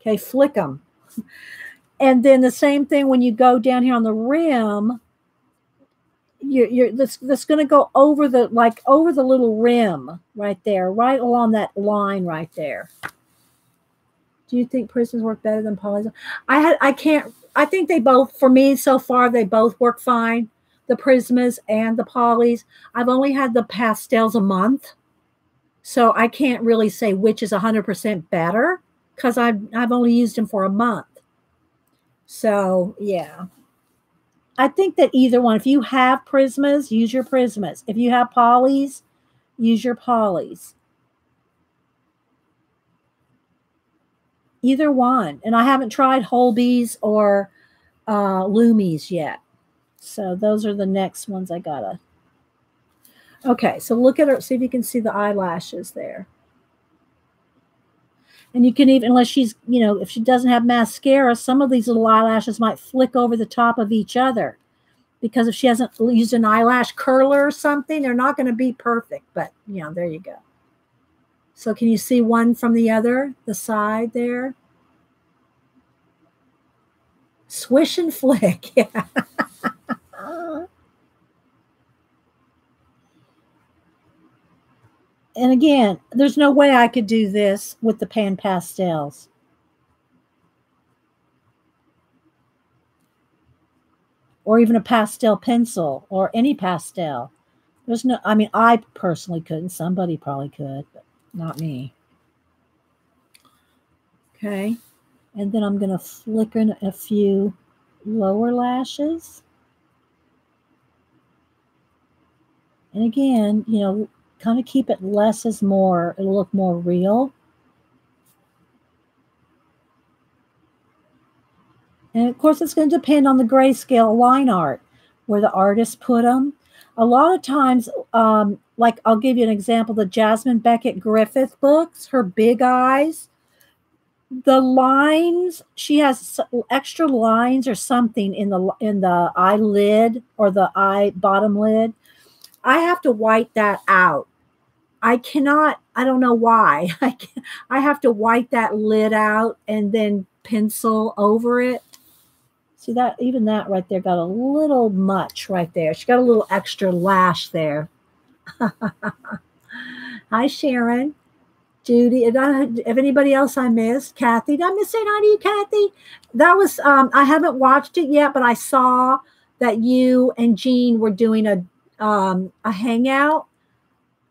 Speaker 1: Okay, flick them. And then the same thing when you go down here on the rim, that's going to go over the little rim right there, right along that line right there. Do you think prisms work better than polys? I think they both, for me so far, they both work fine. The Prismas and the polys. I've only had the pastels a month, so I can't really say which is 100% better because I've only used them for a month. So yeah, I think that either one. If you have Prismas, use your Prismas. If you have polys, use your polys. Either one. And I haven't tried Holbees or Loomies yet. So those are the next ones I gotta. Okay, so look at her. See if you can see the eyelashes there. And you can even, unless she's, if she doesn't have mascara, some of these little eyelashes might flick over the top of each other. Because if she hasn't used an eyelash curler or something, they're not going to be perfect. But, there you go. So can you see one from the other, the side there? Swish and flick, yeah. And again, there's no way I could do this with the pan pastels. Or even a pastel pencil or any pastel. There's no, I personally couldn't. Somebody probably could, but not me. Okay. And then I'm going to flick in a few lower lashes. And again, kind of keep it less is more. It'll look more real. And of course, it's going to depend on the grayscale line art, where the artist put them. A lot of times, like I'll give you an example, the Jasmine Beckett Griffith books, her big eyes, the lines, she has extra lines or something in the eyelid or the eye bottom lid. I have to white that out. I cannot, I don't know why. I have to white that lid out and then pencil over it. See that, even that right there got a little much right there. She got a little extra lash there. Hi, Sharon. Judy, if anybody else I missed, Kathy, did I miss saying hi to you, Kathy? That was, I haven't watched it yet, but I saw that you and Jean were doing a hangout.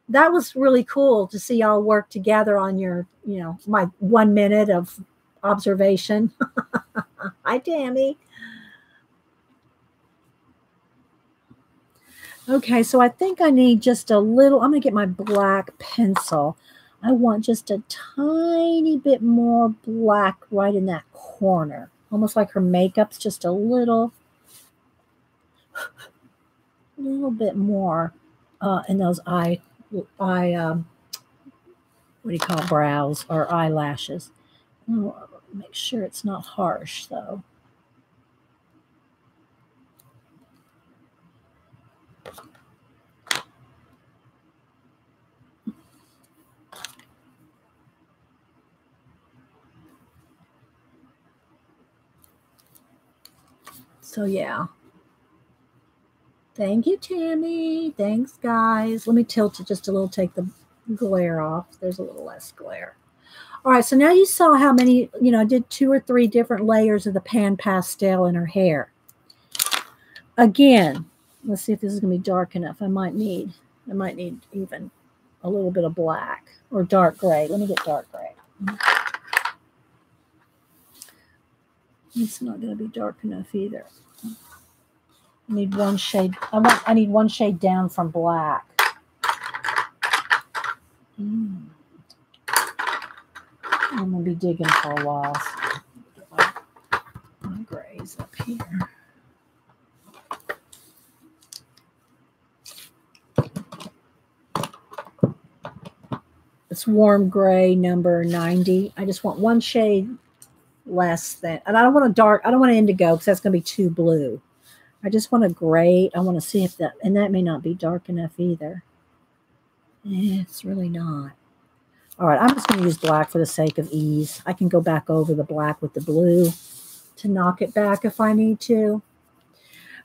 Speaker 1: That was really cool to see y'all work together on your, my 1 minute of observation. Hi, Tammy. Okay, so I think I need just a little, I'm going to get my black pencil. I want just a tiny bit more black right in that corner. Almost like her makeup's just a little bit more in those what do you call it, brows or eyelashes. Oh, make sure it's not harsh though. So yeah. Thank you, Tammy. Thanks, guys. Let me tilt it just a little, take the glare off. There's a little less glare. All right, so now you saw how many, I did 2 or 3 different layers of the pan pastel in her hair. Again, let's see if this is going to be dark enough. I might need even a little bit of black or dark gray. Let me get dark gray. It's not going to be dark enough either. I need one shade. I need one shade down from black. I'm going to be digging for a while. So my grays up here. It's warm gray number 90. I just want one shade less than, and I don't want a dark, I don't want an indigo because that's going to be too blue. I just want a gray. I want to see if that, and that may not be dark enough either. It's really not. All right, I'm just going to use black for the sake of ease. I can go back over the black with the blue to knock it back if I need to.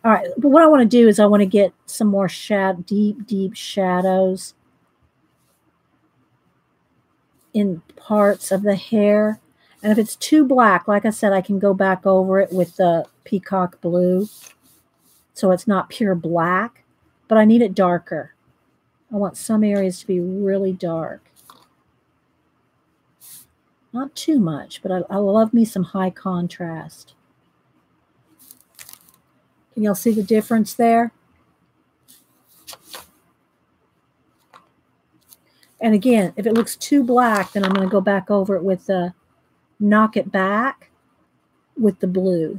Speaker 1: All right, but what I want to do is I want to get some more deep shadows in parts of the hair. And if it's too black, like I said, I can go back over it with the peacock blue. So it's not pure black, but I need it darker. I want some areas to be really dark. Not too much, but I love me some high contrast. Can y'all see the difference there? And again, if it looks too black, then I'm going to go back over it with the knock it back with the blue.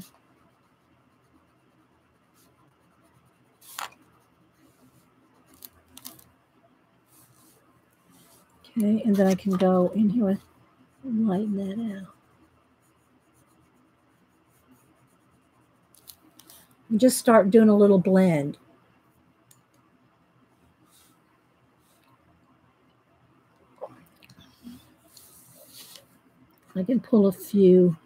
Speaker 1: Okay, and then I can go in here with lighten that out. And just start doing a little blend. I can pull a few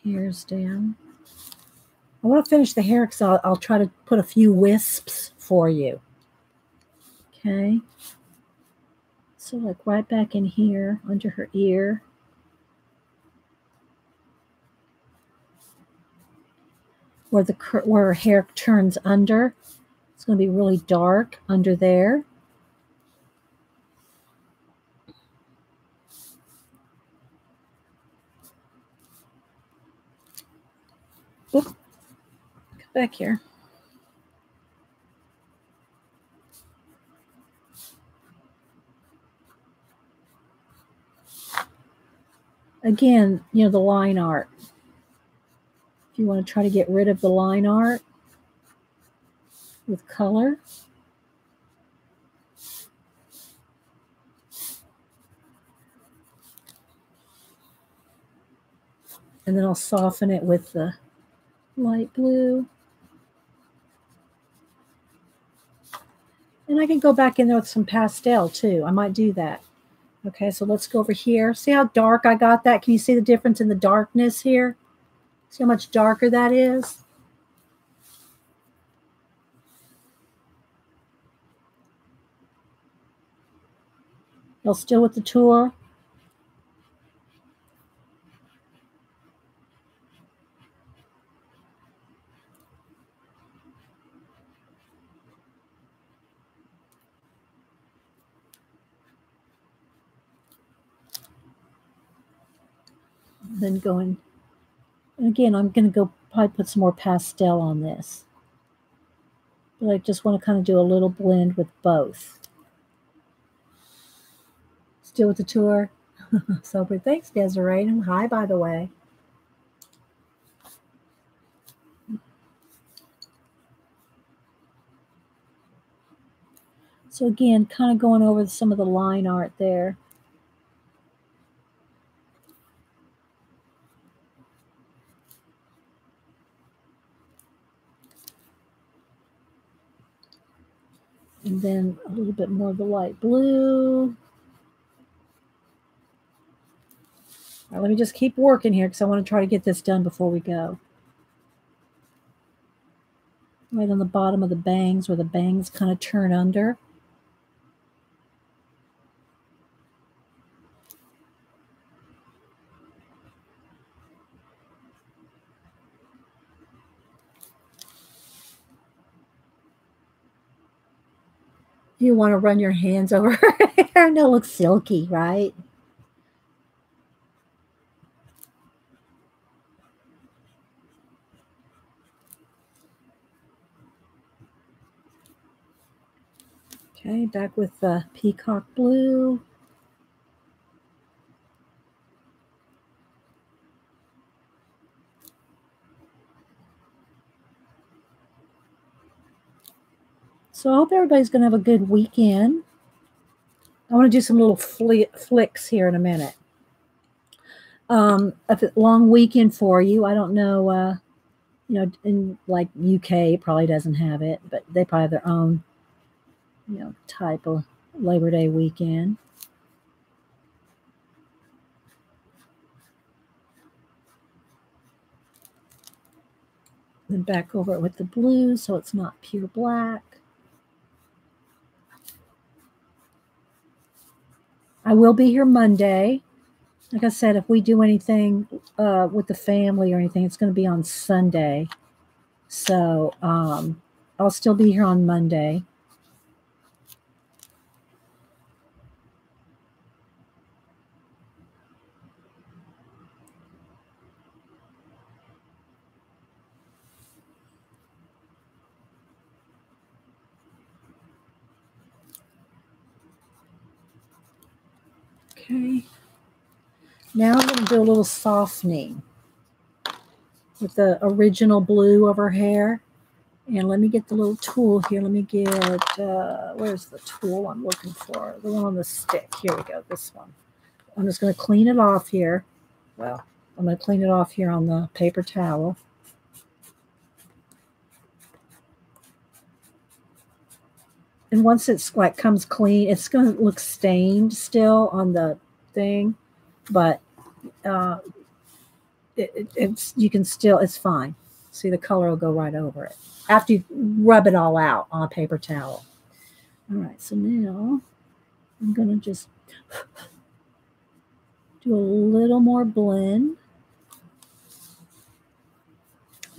Speaker 1: hairs down. I want to finish the hair because I'll try to put a few wisps for you. Okay. So like right back in here under her ear. Where her hair turns under. It's going to be really dark under there. Oop. Come back here. Again, the line art. If You want to try to get rid of the line art with color. And then I'll soften it with the light blue. And I can go back in there with some pastel too. I might do that. Okay, so let's go over here. See how dark I got that? Can you see the difference in the darkness here? See how much darker that is? Y'all still with the tour? Then going, and again, I'm going to go probably put some more pastel on this. But I just want to kind of do a little blend with both. Still with the tour? So good. Thanks, Desiree. And hi, by the way. So again, kind of going over some of the line art there. And then a little bit more of the light blue. All right, let me just keep working here because I want to try to get this done before we go. Right on the bottom of the bangs where the bangs kind of turn under. You want to run your hands over her hair and it'll look silky, right? Okay, back with the peacock blue. So I hope everybody's going to have a good weekend. I want to do some little flicks here in a minute. If it's a long weekend for you, I don't know, you know, in like UK probably doesn't have it, but they probably have their own, you know, type of Labor Day weekend. Then back over it with the blue so it's not pure black. I will be here Monday. Like I said, if we do anything with the family or anything, it's going to be on Sunday. So I'll still be here on Monday. Okay. Now I'm going to do a little softening with the original blue of her hair. And let me get the little tool here. Let me get, where's the tool I'm looking for? The one on the stick. Here we go, this one. I'm just going to clean it off here. Well, I'm going to clean it off here on the paper towel. And once it's like comes clean, it's going to look stained still on the thing, but it's you can still, it's fine. See, the color will go right over it after you rub it all out on a paper towel. All right, so now I'm going to just do a little more blend.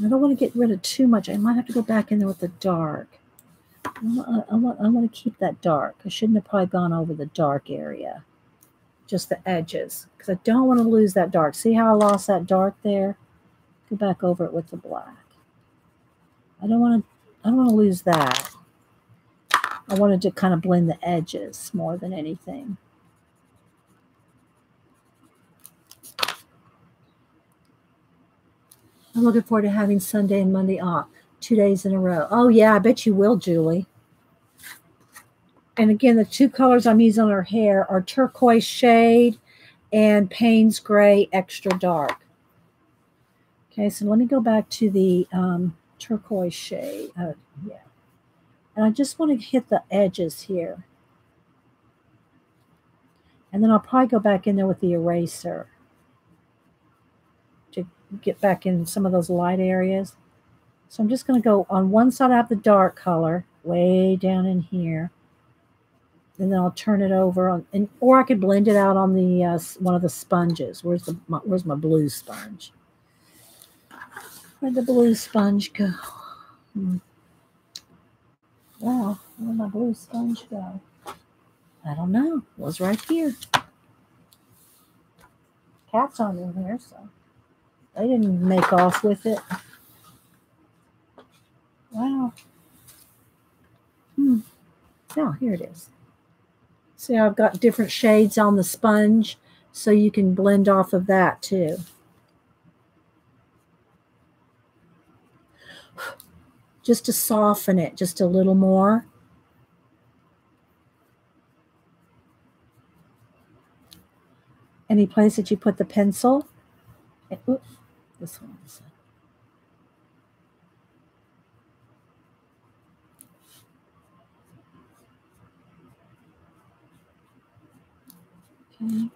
Speaker 1: I don't want to get rid of too much. I might have to go back in there with the dark. I want to keep that dark. I shouldn't have probably gone over the dark area, just the edges, because I don't want to lose that dark. See how I lost that dark there? Go back over it with the black. I don't want to lose that. I wanted to kind of blend the edges more than anything. I'm looking forward to having Sunday and Monday off, 2 days in a row. Oh, yeah, I bet you will, Julie. And again, the two colors I'm using on her hair are Turquoise Shade and Payne's Gray Extra Dark. Okay, so let me go back to the Turquoise Shade. Yeah. And I just want to hit the edges here. And then I'll probably go back in there with the eraser to get back in some of those light areas. So I'm just going to go on one side. I have the dark color way down in here. And then I'll turn it over on, or I could blend it out on the one of the sponges. Where's my blue sponge? Where'd the blue sponge go? Wow, where'd my blue sponge go? I don't know. It was right here. Cats aren't in here, so they didn't make off with it. Wow. Oh, here it is. See, I've got different shades on the sponge, so you can blend off of that too. Just to soften it just a little more. Any place that you put the pencil. Oops, this one. Okay.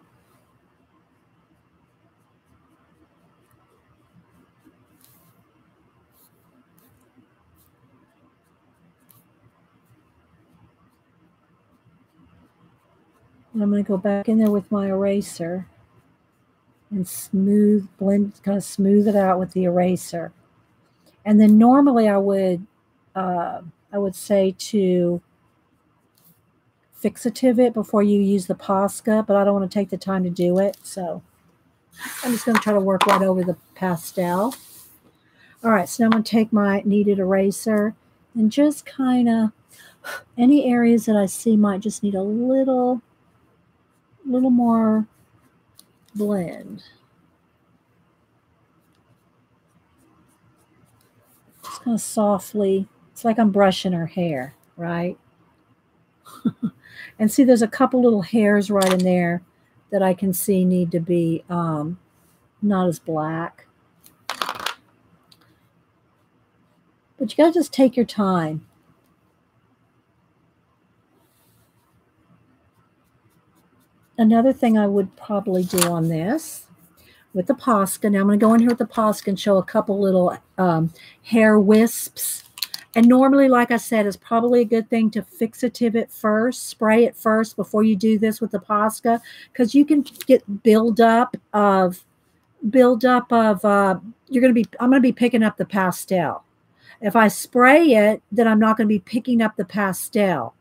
Speaker 1: And I'm going to go back in there with my eraser and kind of smooth it out with the eraser. And then normally I would say to fixative it before you use the Posca, but I don't want to take the time to do it. So I'm just going to try to work right over the pastel. All right, so now I'm going to take my kneaded eraser and just kind of, any areas that I see might just need a little more blend. Just kind of softly. It's like I'm brushing her hair, right? And see, there's a couple little hairs right in there that I can see need to be not as black. But you got to just take your time. Another thing I would probably do on this with the Posca. Now I'm going to go in here with the Posca and show a couple little hair wisps. And normally, like I said, it's probably a good thing to fixative it first, spray it first before you do this with the Posca, because you can get buildup of I'm going to be picking up the pastel. If I spray it, then I'm not going to be picking up the pastel.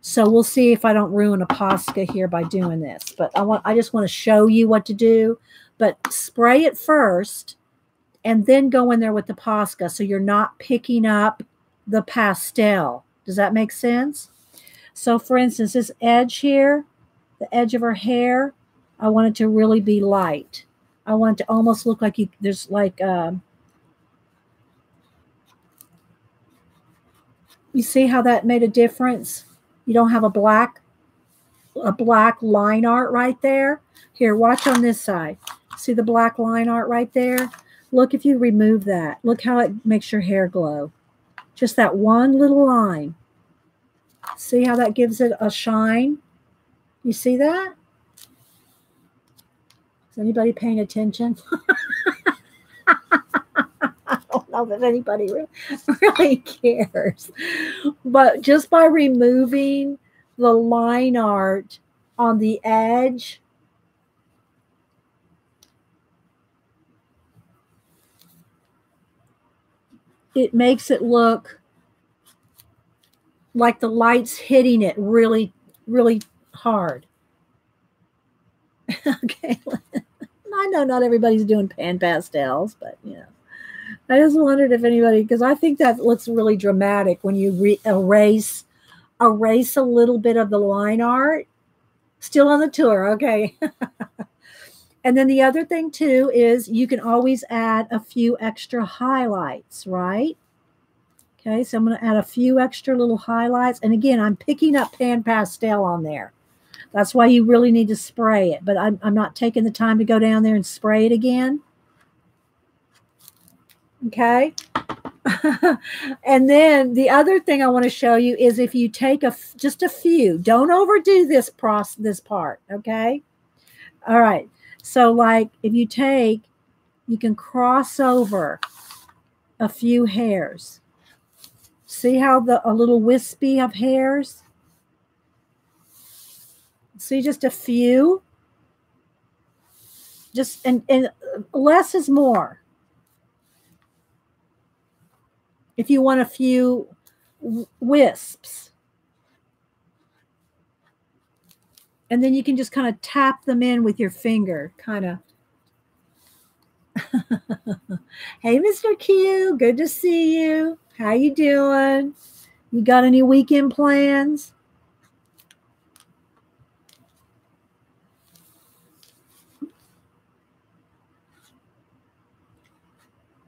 Speaker 1: So we'll see if I don't ruin a Posca here by doing this. But I just want to show you what to do. But spray it first and then go in there with the Posca so you're not picking up the pastel. Does that make sense? So for instance, this edge here, the edge of her hair, I want it to really be light. I want it to almost look like there's like you see how that made a difference? You don't have a black line art right there. Here, watch on this side. See the black line art right there? Look, if you remove that, look how it makes your hair glow. Just that one little line. See how that gives it a shine? You see that? Is anybody paying attention? I don't know if anybody really cares. But just by removing the line art on the edge, it makes it look like the light's hitting it really, really hard. Okay. I know not everybody's doing pan pastels, but you know. I just wondered if anybody, because I think that looks really dramatic when you erase a little bit of the line art. Still on the tour, okay. And then the other thing too is you can always add a few extra highlights, right? Okay, so I'm going to add a few extra little highlights. And again, I'm picking up pan pastel on there. That's why you really need to spray it. But I'm not taking the time to go down there and spray it again. Okay. And then the other thing I want to show you is if you take just a few, don't overdo this part. Okay. All right. So like if you can cross over a few hairs. See how a little wispy of hairs? See just a few. Just and less is more. If you want a few wisps. And then you can just kind of tap them in with your finger, kind of. Hey, Mr. Q, good to see you. How you doing? You got any weekend plans?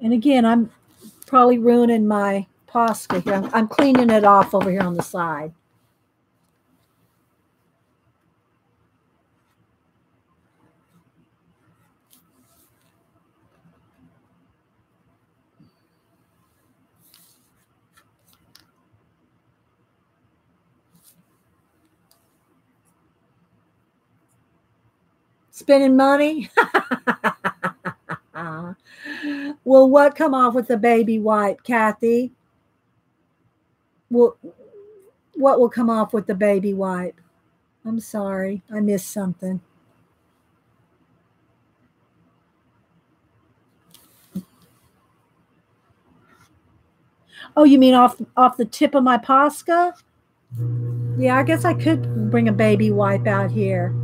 Speaker 1: And again, I'm probably ruining my pasta here. I'm cleaning it off over here on the side. Spending money? Will what come off with the baby wipe, Kathy? What will come off with the baby wipe? I'm sorry, I missed something. Oh, you mean off the tip of my Posca? Yeah, I guess I could bring a baby wipe out here.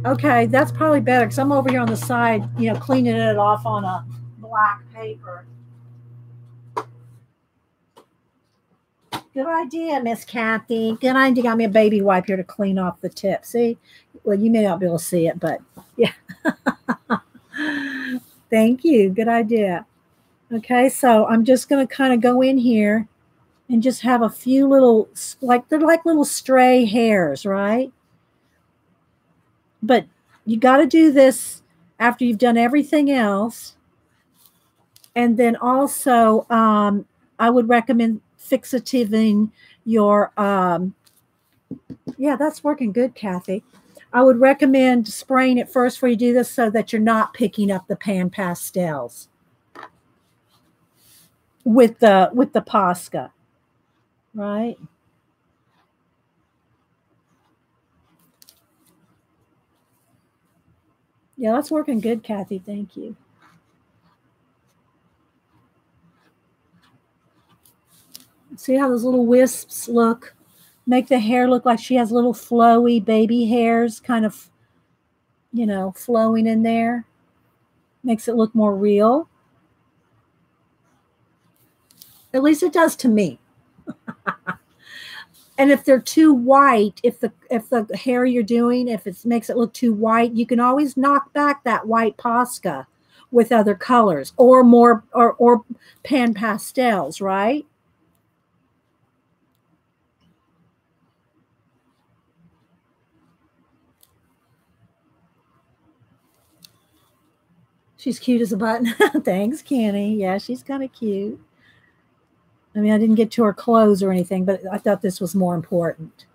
Speaker 1: Okay, that's probably better because I'm over here on the side, cleaning it off on a black paper. Good idea, Miss Kathy. Good idea. Got me a baby wipe here to clean off the tip. See? Well, you may not be able to see it, but yeah. Thank you. Good idea. Okay, so I'm just going to kind of go in here and just have a few little, they're like little stray hairs, right? But you got to do this after you've done everything else. And then also, I would recommend fixativing your, yeah, that's working good, Kathy. I would recommend spraying it first before you do this so that you're not picking up the pan pastels with the Posca, right? Yeah, that's working good, Kathy. Thank you. See how those little wisps look? Make the hair look like she has little flowy baby hairs kind of, flowing in there. Makes it look more real. At least it does to me. And if they're too white, if the hair you're doing, if it makes it look too white, you can always knock back that white Posca with other colors or more or pan pastels, right? She's cute as a button. Thanks, Kenny. Yeah, she's kind of cute. I mean, I didn't get to her clothes or anything, but I thought this was more important.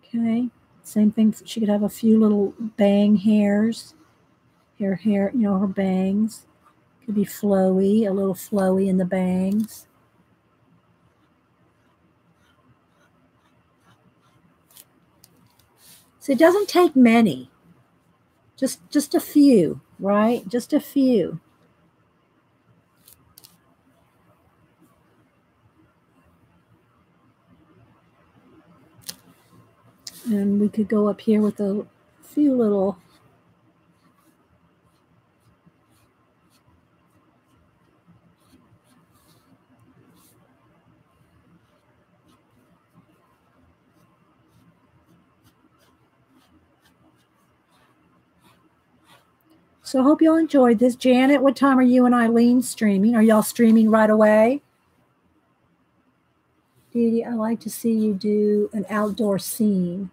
Speaker 1: Okay. Same thing. She could have a few little bang hairs. Her hair, her bangs. Could be flowy, a little flowy in the bangs. So it doesn't take many. Just a few, right? Just a few. And we could go up here with a few little. So I hope y'all enjoyed this. Janet, what time are you and Eileen streaming? Are y'all streaming right away? Dede, I like to see you do an outdoor scene.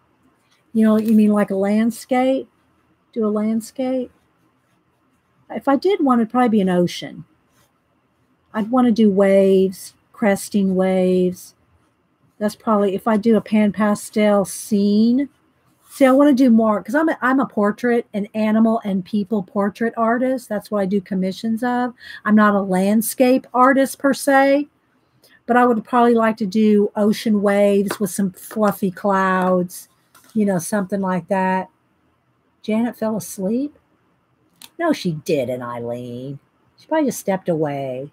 Speaker 1: You know, you mean like a landscape? Do a landscape? If I did one, it'd probably be an ocean. I'd want to do waves, cresting waves. That's probably, if I do a pan pastel scene. See, I want to do more because I'm a portrait, an animal and people portrait artist. That's what I do commissions of. I'm not a landscape artist per se, but I would probably like to do ocean waves with some fluffy clouds, you know, something like that. Janet fell asleep? No, she didn't, Eileen. She probably just stepped away.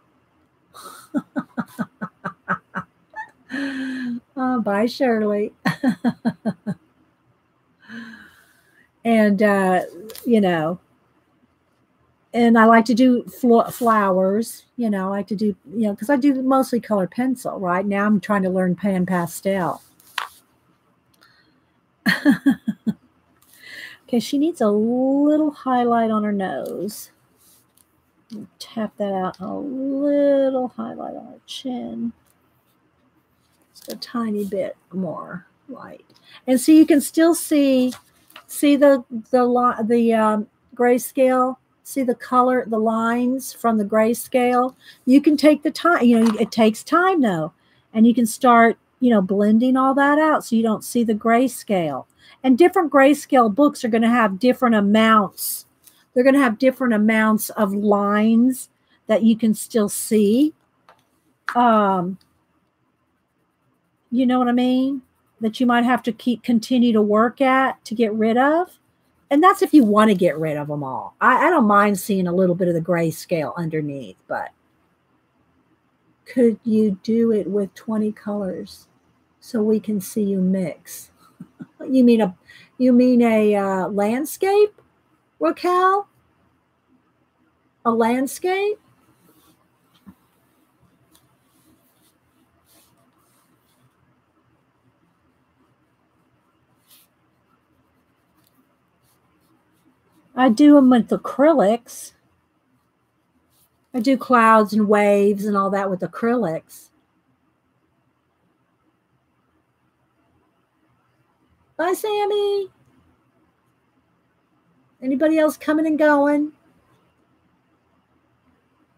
Speaker 1: Oh, bye, Shirley. And, you know, and I like to do flowers, you know, I like to do, you know, because I do mostly color pencil. Right now I'm trying to learn pan pastel. Okay, she needs a little highlight on her nose. Tap that out, a little highlight on her chin. Just a tiny bit more light. And so you can still see the grayscale. See the color, the lines from the grayscale. You can take the time. You know, it takes time though, and you can start, you know, blending all that out so you don't see the grayscale. And different grayscale books are going to have different amounts. They're going to have different amounts of lines that you can still see. You know what I mean? That you might have to continue to work at to get rid of. And that's if you want to get rid of them all. I don't mind seeing a little bit of the grayscale underneath, but could you do it with 20 colors so we can see you mix? You mean a landscape, Raquel? A landscape? I do them with acrylics. I do clouds and waves and all that with acrylics. Bye, Sammy. Anybody else coming and going?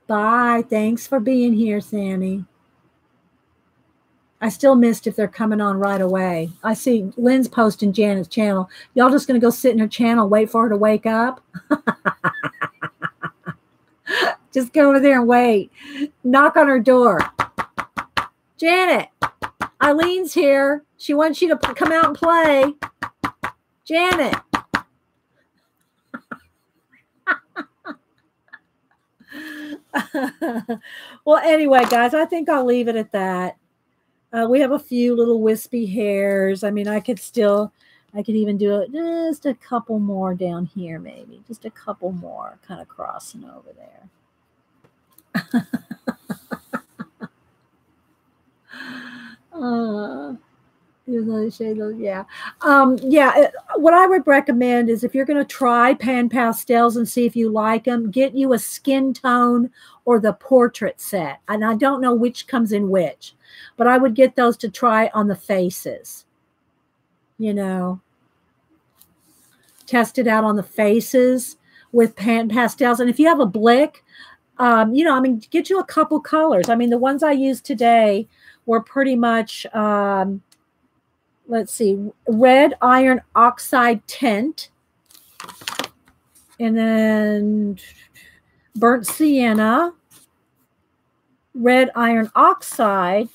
Speaker 1: Bye. Thanks for being here, Sammy. I still missed if they're coming on right away. I see Lynn's posting Janet's channel. Y'all just going to go sit in her channel, wait for her to wake up? Just go over there and wait. Knock on her door. Janet, Eileen's here. She wants you to come out and play. Janet. Well, anyway, guys, I think I'll leave it at that. We have a few little wispy hairs. I mean, I could even do it just a couple more down here, maybe. Just a couple more kind of crossing over there. Yeah. What I would recommend is if you're going to try pan pastels and see if you like them, get you a skin tone or the portrait set. And I don't know which comes in which, but I would get those to try on the faces. You know, test it out on the faces with pan pastels. And if you have a blick, you know, I mean, get you a couple colors. I mean, the ones I used today were pretty much, let's see, red iron oxide tint, and then burnt sienna, red iron oxide,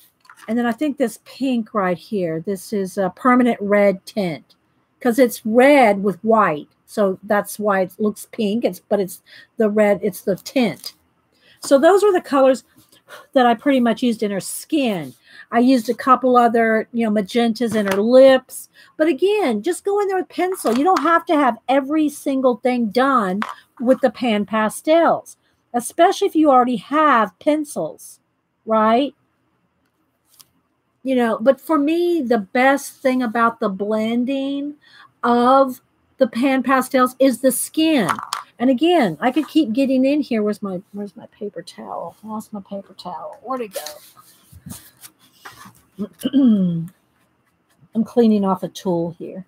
Speaker 1: and then I think this pink right here, this is a permanent red tint because it's red with white. So that's why it looks pink. But it's the red, it's the tint. So those are the colors that I pretty much used in her skin. I used a couple other, you know, magentas in her lips. But again, just go in there with pencil. You don't have to have every single thing done with the pan pastels, especially if you already have pencils, right? You know, but for me, the best thing about the blending of the pan pastels is the skin. And again, I could keep getting in here. Where's my paper towel? I lost my paper towel. Where'd it go? I'm cleaning off a tool here.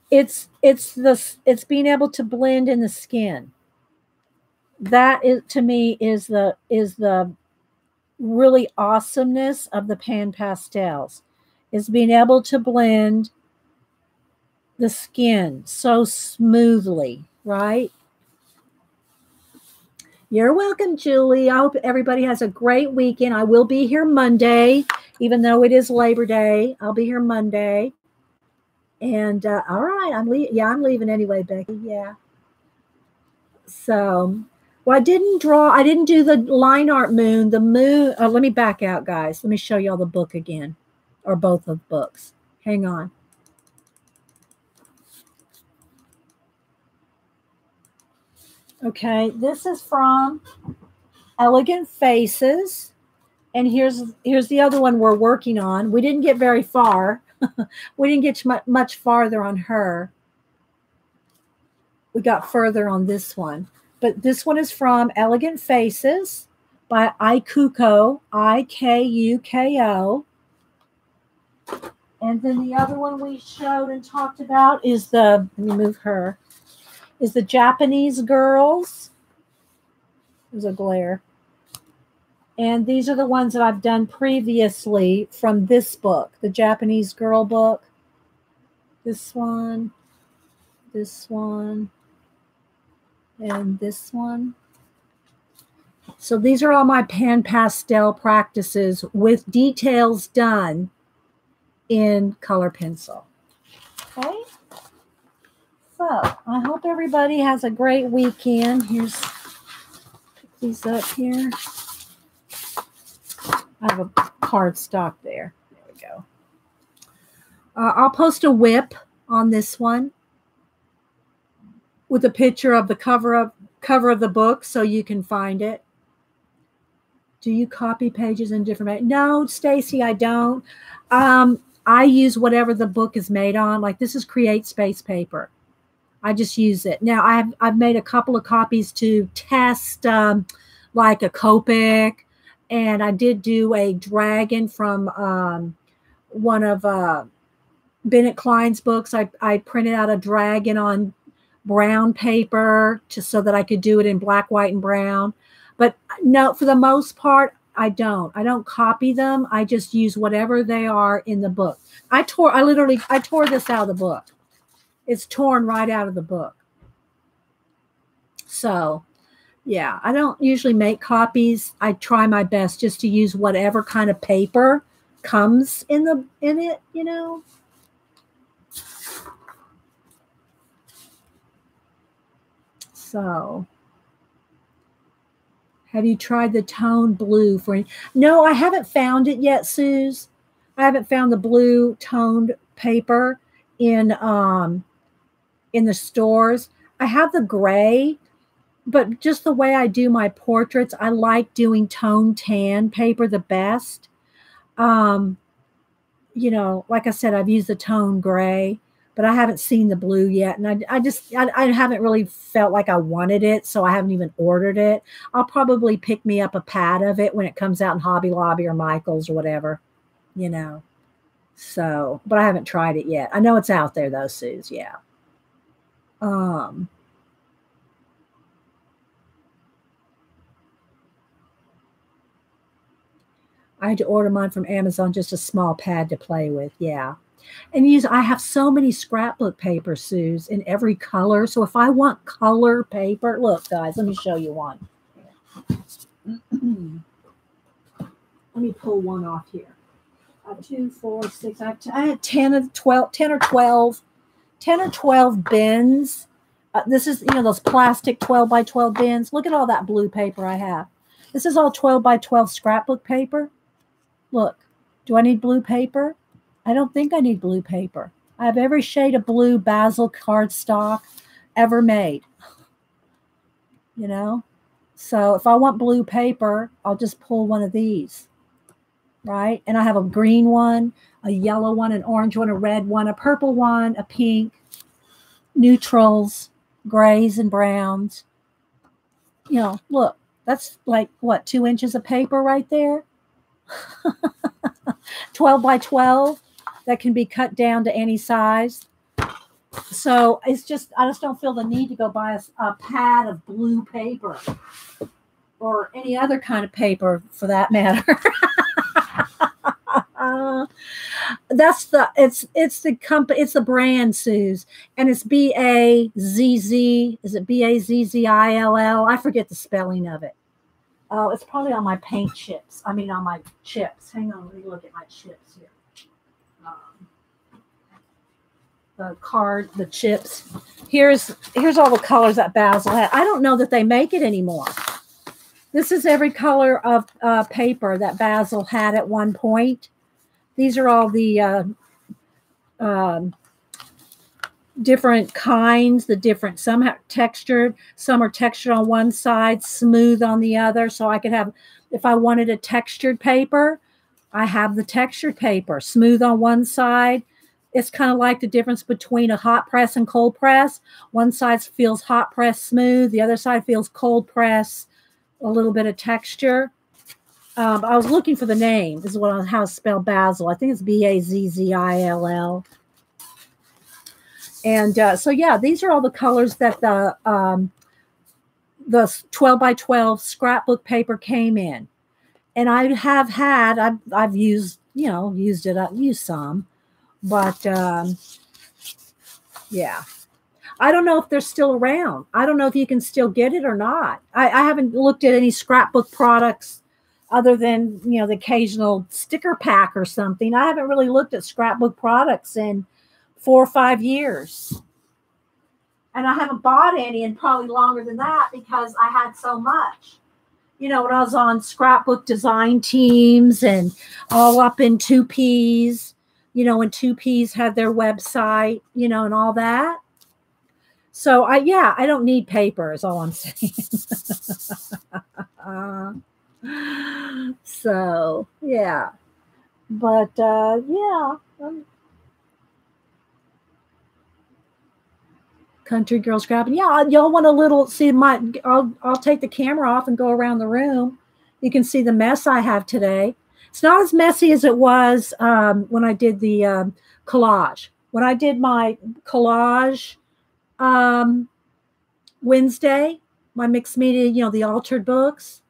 Speaker 1: It's being able to blend in the skin. That is, to me, is the really awesomeness of the pan pastels, is being able to blend the skin so smoothly, right? You're welcome, Julie. I hope everybody has a great weekend. I will be here Monday, even though it is Labor Day. I'll be here Monday. And all right, I'm leaving anyway, Becky. Yeah. So, well, I didn't do the line art moon. The moon. Let me back out, guys. Let me show y'all the book again, or both of the books. Hang on. Okay, this is from Elegant Faces, and here's the other one we're working on. We didn't get very far. We didn't get much farther on her. We got further on this one. But this one is from Elegant Faces by Ikuko, Ikuko. And then the other one we showed and talked about is let me move her, is the Japanese Girls. There's a glare. And these are the ones that I've done previously from this book, the Japanese Girl book. This one, and this one. So these are all my pan pastel practices with details done in color pencil. Okay. So I hope everybody has a great weekend. Pick these up here. I have a card stock there. There we go. I'll post a whip on this one with a picture of the cover of the book so you can find it. Do you copy pages in different? No, Stacy, I don't. I use whatever the book is made on. Like this is Create Space paper. I just use it. Now I've made a couple of copies to test, like a Copic, and I did do a dragon from one of Bennett Klein's books. I printed out a dragon on brown paper so that I could do it in black, white, and brown. But no, for the most part, I don't copy them. I just use whatever they are in the book. I tore this out of the book. It's torn right out of the book. So, yeah, I don't usually make copies. I try my best just to use whatever kind of paper comes in it, you know. So, have you tried the tone blue No, I haven't found it yet, Suze. I haven't found the blue toned paper in the stores. I have the gray, but just the way I do my portraits, I like doing tone tan paper the best. You know, like I said, I've used the tone gray, but I haven't seen the blue yet. And I haven't really felt like I wanted it, so I haven't even ordered it. I'll probably pick me up a pad of it when it comes out in Hobby Lobby or Michael's or whatever, you know. So, but I haven't tried it yet. I know it's out there though, Suze. Yeah. I had to order mine from Amazon, just a small pad to play with. Yeah. And I have so many scrapbook paper, Suze, in every color. So if I want color paper, look, guys, let me show you one. Let me pull one off here. 2, 4, 6. I had 10 or 12 bins. This is, those plastic 12 by 12 bins. Look at all that blue paper I have. This is all 12 by 12 scrapbook paper. Look, do I need blue paper? I don't think I need blue paper. I have every shade of blue basil cardstock ever made. So if I want blue paper, I'll just pull one of these. right? And I have a green one, a yellow one, an orange one, a red one, a purple one, a pink, neutrals, grays and browns. You know, look, that's like what, 2 inches of paper right there? 12 by 12 that can be cut down to any size. So it's just, I just don't feel the need to go buy a pad of blue paper or any other kind of paper for that matter. That's the, it's the company, it's the brand, Suze, and it's B-A-Z-Z. Is it B-A-Z-Z-I-L-L? I forget the spelling of it. Oh, it's probably on my paint chips. I mean, on my chips. Hang on, let me look at my chips here. The chips. Here's all the colors that Basil had. I don't know that they make it anymore. This is every color of paper that Basil had at one point. These are all the different kinds, some have textured, some are textured on one side, smooth on the other. So I could have, if I wanted a textured paper, I have the textured paper, smooth on one side. It's kind of like the difference between a hot press and cold press. One side feels hot press smooth. The other side feels cold press, a little bit of texture. I was looking for the name. This is how to spell Basil. I think it's B-A-Z-Z-I-L-L. And so, yeah, these are all the colors that the 12 by 12 scrapbook paper came in. And I have had, I've used, used it. I've used some. But, yeah, I don't know if they're still around. I don't know if you can still get it or not. I haven't looked at any scrapbook products other than, the occasional sticker pack or something. I haven't really looked at scrapbook products in 4 or 5 years. And I haven't bought any in probably longer than that because I had so much. When I was on scrapbook design teams and all up in 2Ps. When 2Ps had their website, and all that. So I don't need paper is all I'm saying. So yeah, but yeah. Country girl scrapping. Yeah, y'all want a little, see I'll take the camera off and go around the room. You can see the mess I have today. It's not as messy as it was when I did the collage. When I did my collage Wednesday, my mixed media, the altered books.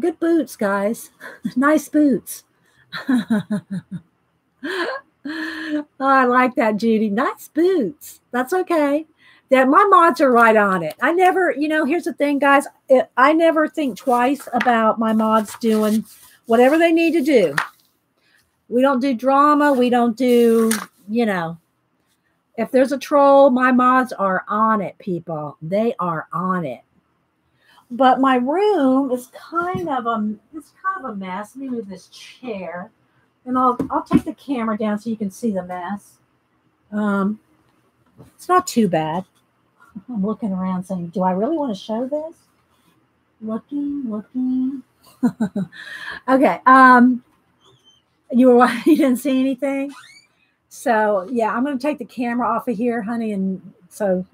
Speaker 1: Good boots, guys. Nice boots. Oh, I like that, Judy. Nice boots. That's okay. My mods are right on it. I never, here's the thing, guys. I never think twice about my mods doing whatever they need to do. We don't do drama. We don't do, if there's a troll, my mods are on it, people. They are on it. But my room is kind of a mess. Let me move this chair. And I'll take the camera down so you can see the mess. It's not too bad. I'm looking around saying, do I really want to show this? Looking. Okay. You didn't see anything? So yeah, I'm going to take the camera off of here, honey. And so,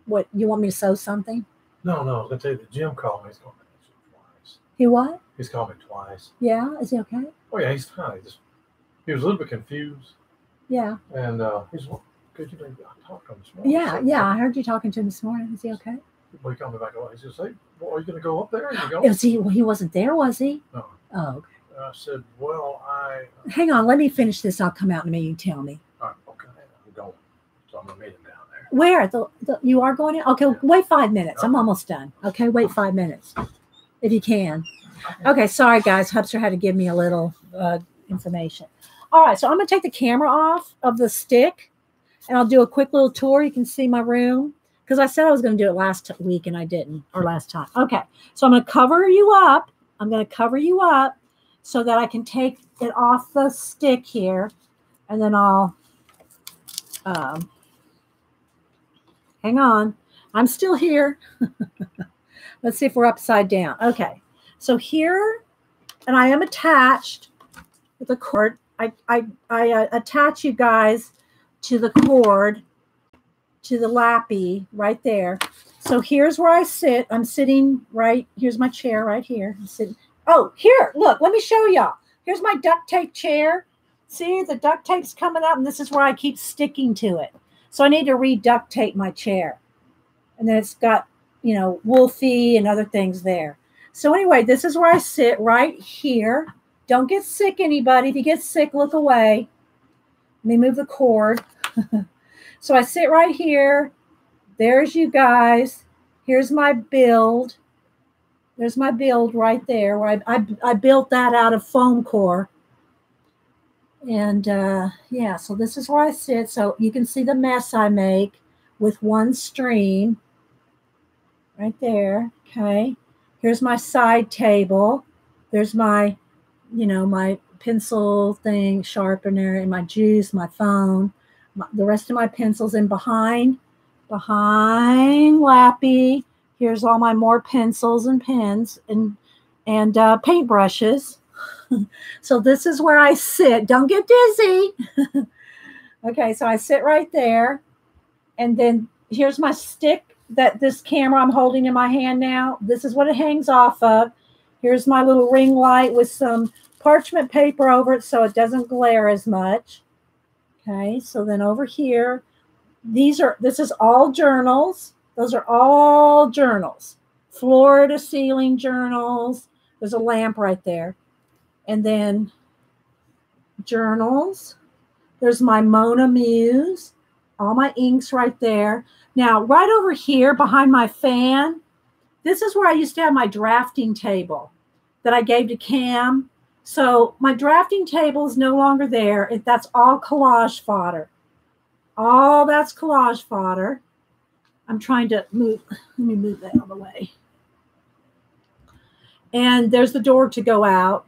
Speaker 1: what, you want me to sew something?
Speaker 2: No, I was going to tell you, the Jim called me. He's called me twice.
Speaker 1: He what?
Speaker 2: He's called me twice.
Speaker 1: Yeah? Is he okay?
Speaker 2: Oh, yeah, he's fine. He was a little bit confused.
Speaker 1: Yeah.
Speaker 2: And he's, could you maybe talk to him this morning?
Speaker 1: Yeah, I heard you talking to him this morning. Is he okay?
Speaker 2: Well, he called me back. He says, hey, well, are you going to go up there? Are you going?
Speaker 1: He wasn't there, was he?
Speaker 2: No.
Speaker 1: Oh, okay.
Speaker 2: I said, well,
Speaker 1: hang on, let me finish this. I'll come out in a minute and tell me.
Speaker 2: All right, okay. I'm going. So I'm going to meet him down there.
Speaker 1: Where? You are going in? Okay, wait 5 minutes. I'm almost done. Okay, wait 5 minutes. If you can. Okay, sorry, guys. Hubster had to give me a little information. All right, so I'm going to take the camera off of the stick, and I'll do a quick little tour. You can see my room. Because I said I was going to do it last week, and I didn't, or last time. Okay, so I'm going to cover you up. So that I can take it off the stick here, and then I'll, hang on, I'm still here. Let's see if we're upside down. Okay, so here and I am attached with a cord. I attach you guys to the cord, to the lappy right there. So here's where I sit. I'm sitting right, here's my chair right here. I'm sitting. Oh, here, look, let me show y'all. Here's my duct tape chair. See, the duct tape's coming up, and this is where I keep sticking to it. So I need to re-duct tape my chair. And then it's got, you know, Wolfie and other things there. So anyway, this is where I sit right here. Don't get sick, anybody. If you get sick, look away. Let me move the cord. So I sit right here. There's you guys. Here's my build. There's my build right there. Where I built that out of foam core. And yeah, so this is where I sit. So you can see the mess I make with one stream right there. Okay. Here's my side table. There's my, you know, my pencil thing, sharpener, and my juice, my phone, the rest of my pencils. And behind Lappy, here's all my more pencils and pens and paintbrushes. So this is where I sit. Don't get dizzy. Okay, so I sit right there. And then here's my stick that this camera I'm holding in my hand now. This is what it hangs off of. Here's my little ring light with some parchment paper over it so it doesn't glare as much. Okay, so then over here, this is all journals. Those are all journals. Floor to ceiling journals. There's a lamp right there. And then journals. There's my Mona Muse. All my inks right there. Now, right over here behind my fan, this is where I used to have my drafting table that I gave to Cam. So my drafting table is no longer there. That's all collage fodder. All that's collage fodder. I'm trying to move. Let me move that out of the way. And there's the door to go out.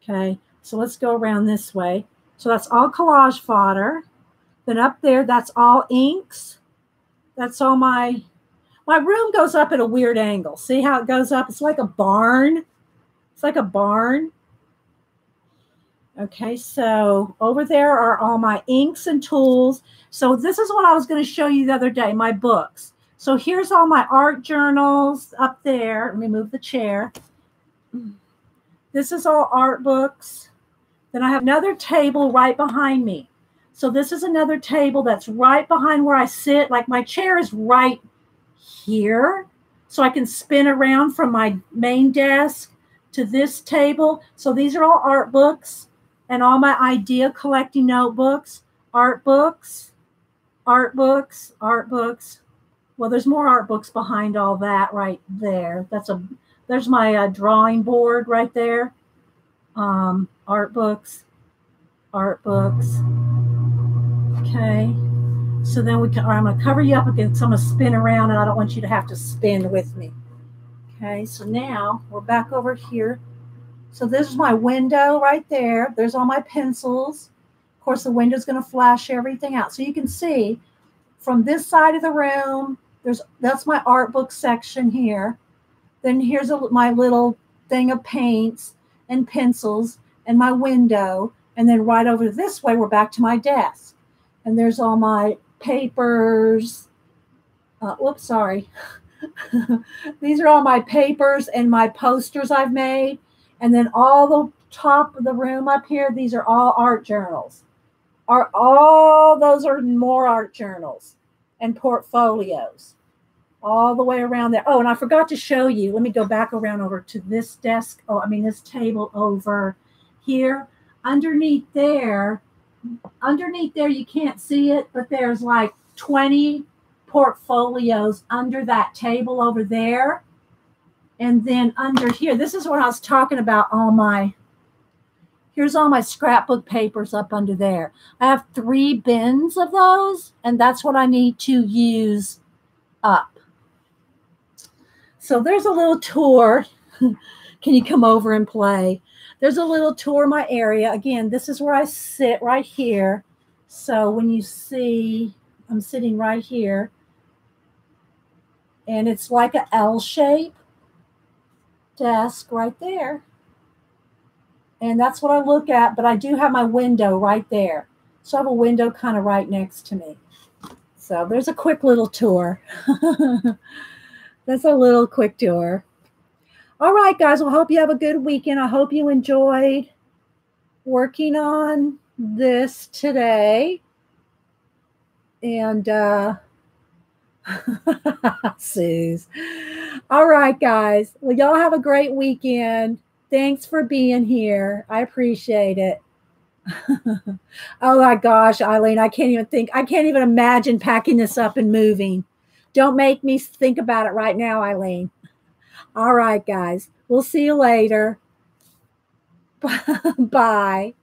Speaker 1: Okay, so let's go around this way. So that's all collage fodder. Then up there, that's all inks. That's all my room goes up at a weird angle. See how it goes up? It's like a barn. It's like a barn. Okay, so over there are all my inks and tools. So this is what I was going to show you the other day, my books. So here's all my art journals up there. Let me move the chair. This is all art books. Then I have another table right behind me. So this is another table that's right behind where I sit. Like my chair is right here. So I can spin around from my main desk to this table. So these are all art books and all my idea collecting notebooks, art books, art books, art books. Well, there's more art books behind all that right there. There's my drawing board right there. Art books, art books. Okay. So then I'm going to cover you up again. So I'm going to spin around, and I don't want you to have to spin with me. Okay. So now we're back over here. So this is my window right there. There's all my pencils. Of course, the window's going to flash everything out. So you can see from this side of the room, that's my art book section here. Then here's my little thing of paints and pencils and my window. And then right over this way, we're back to my desk. And there's all my papers. Whoops, sorry. These are all my papers and my posters I've made. And then all the top of the room up here, these are all art journals. All those are more art journals and portfolios. All the way around there. Oh, and I forgot to show you. Let me go back around over to this desk. This table over here. Underneath there, you can't see it, but there's like 20 portfolios under that table over there. And then under here, this is what I was talking about, here's all my scrapbook papers up under there. I have 3 bins of those, and that's what I need to use up. So there's a little tour. Can you come over and play? There's a little tour of my area. Again, this is where I sit right here. So when you see, I'm sitting right here. And it's like an L shape desk right there. And that's what I look at, but I do have my window right there. So I have a window kind of right next to me. So there's a quick little tour. That's a little quick tour. All right, guys. Well, I hope you have a good weekend. I hope you enjoyed working on this today. And Suze. All right, guys. Well, y'all have a great weekend. Thanks for being here. I appreciate it. Oh my gosh, Eileen, I can't even imagine packing this up and moving. Don't make me think about it right now, Eileen. All right, guys. We'll see you later. Bye.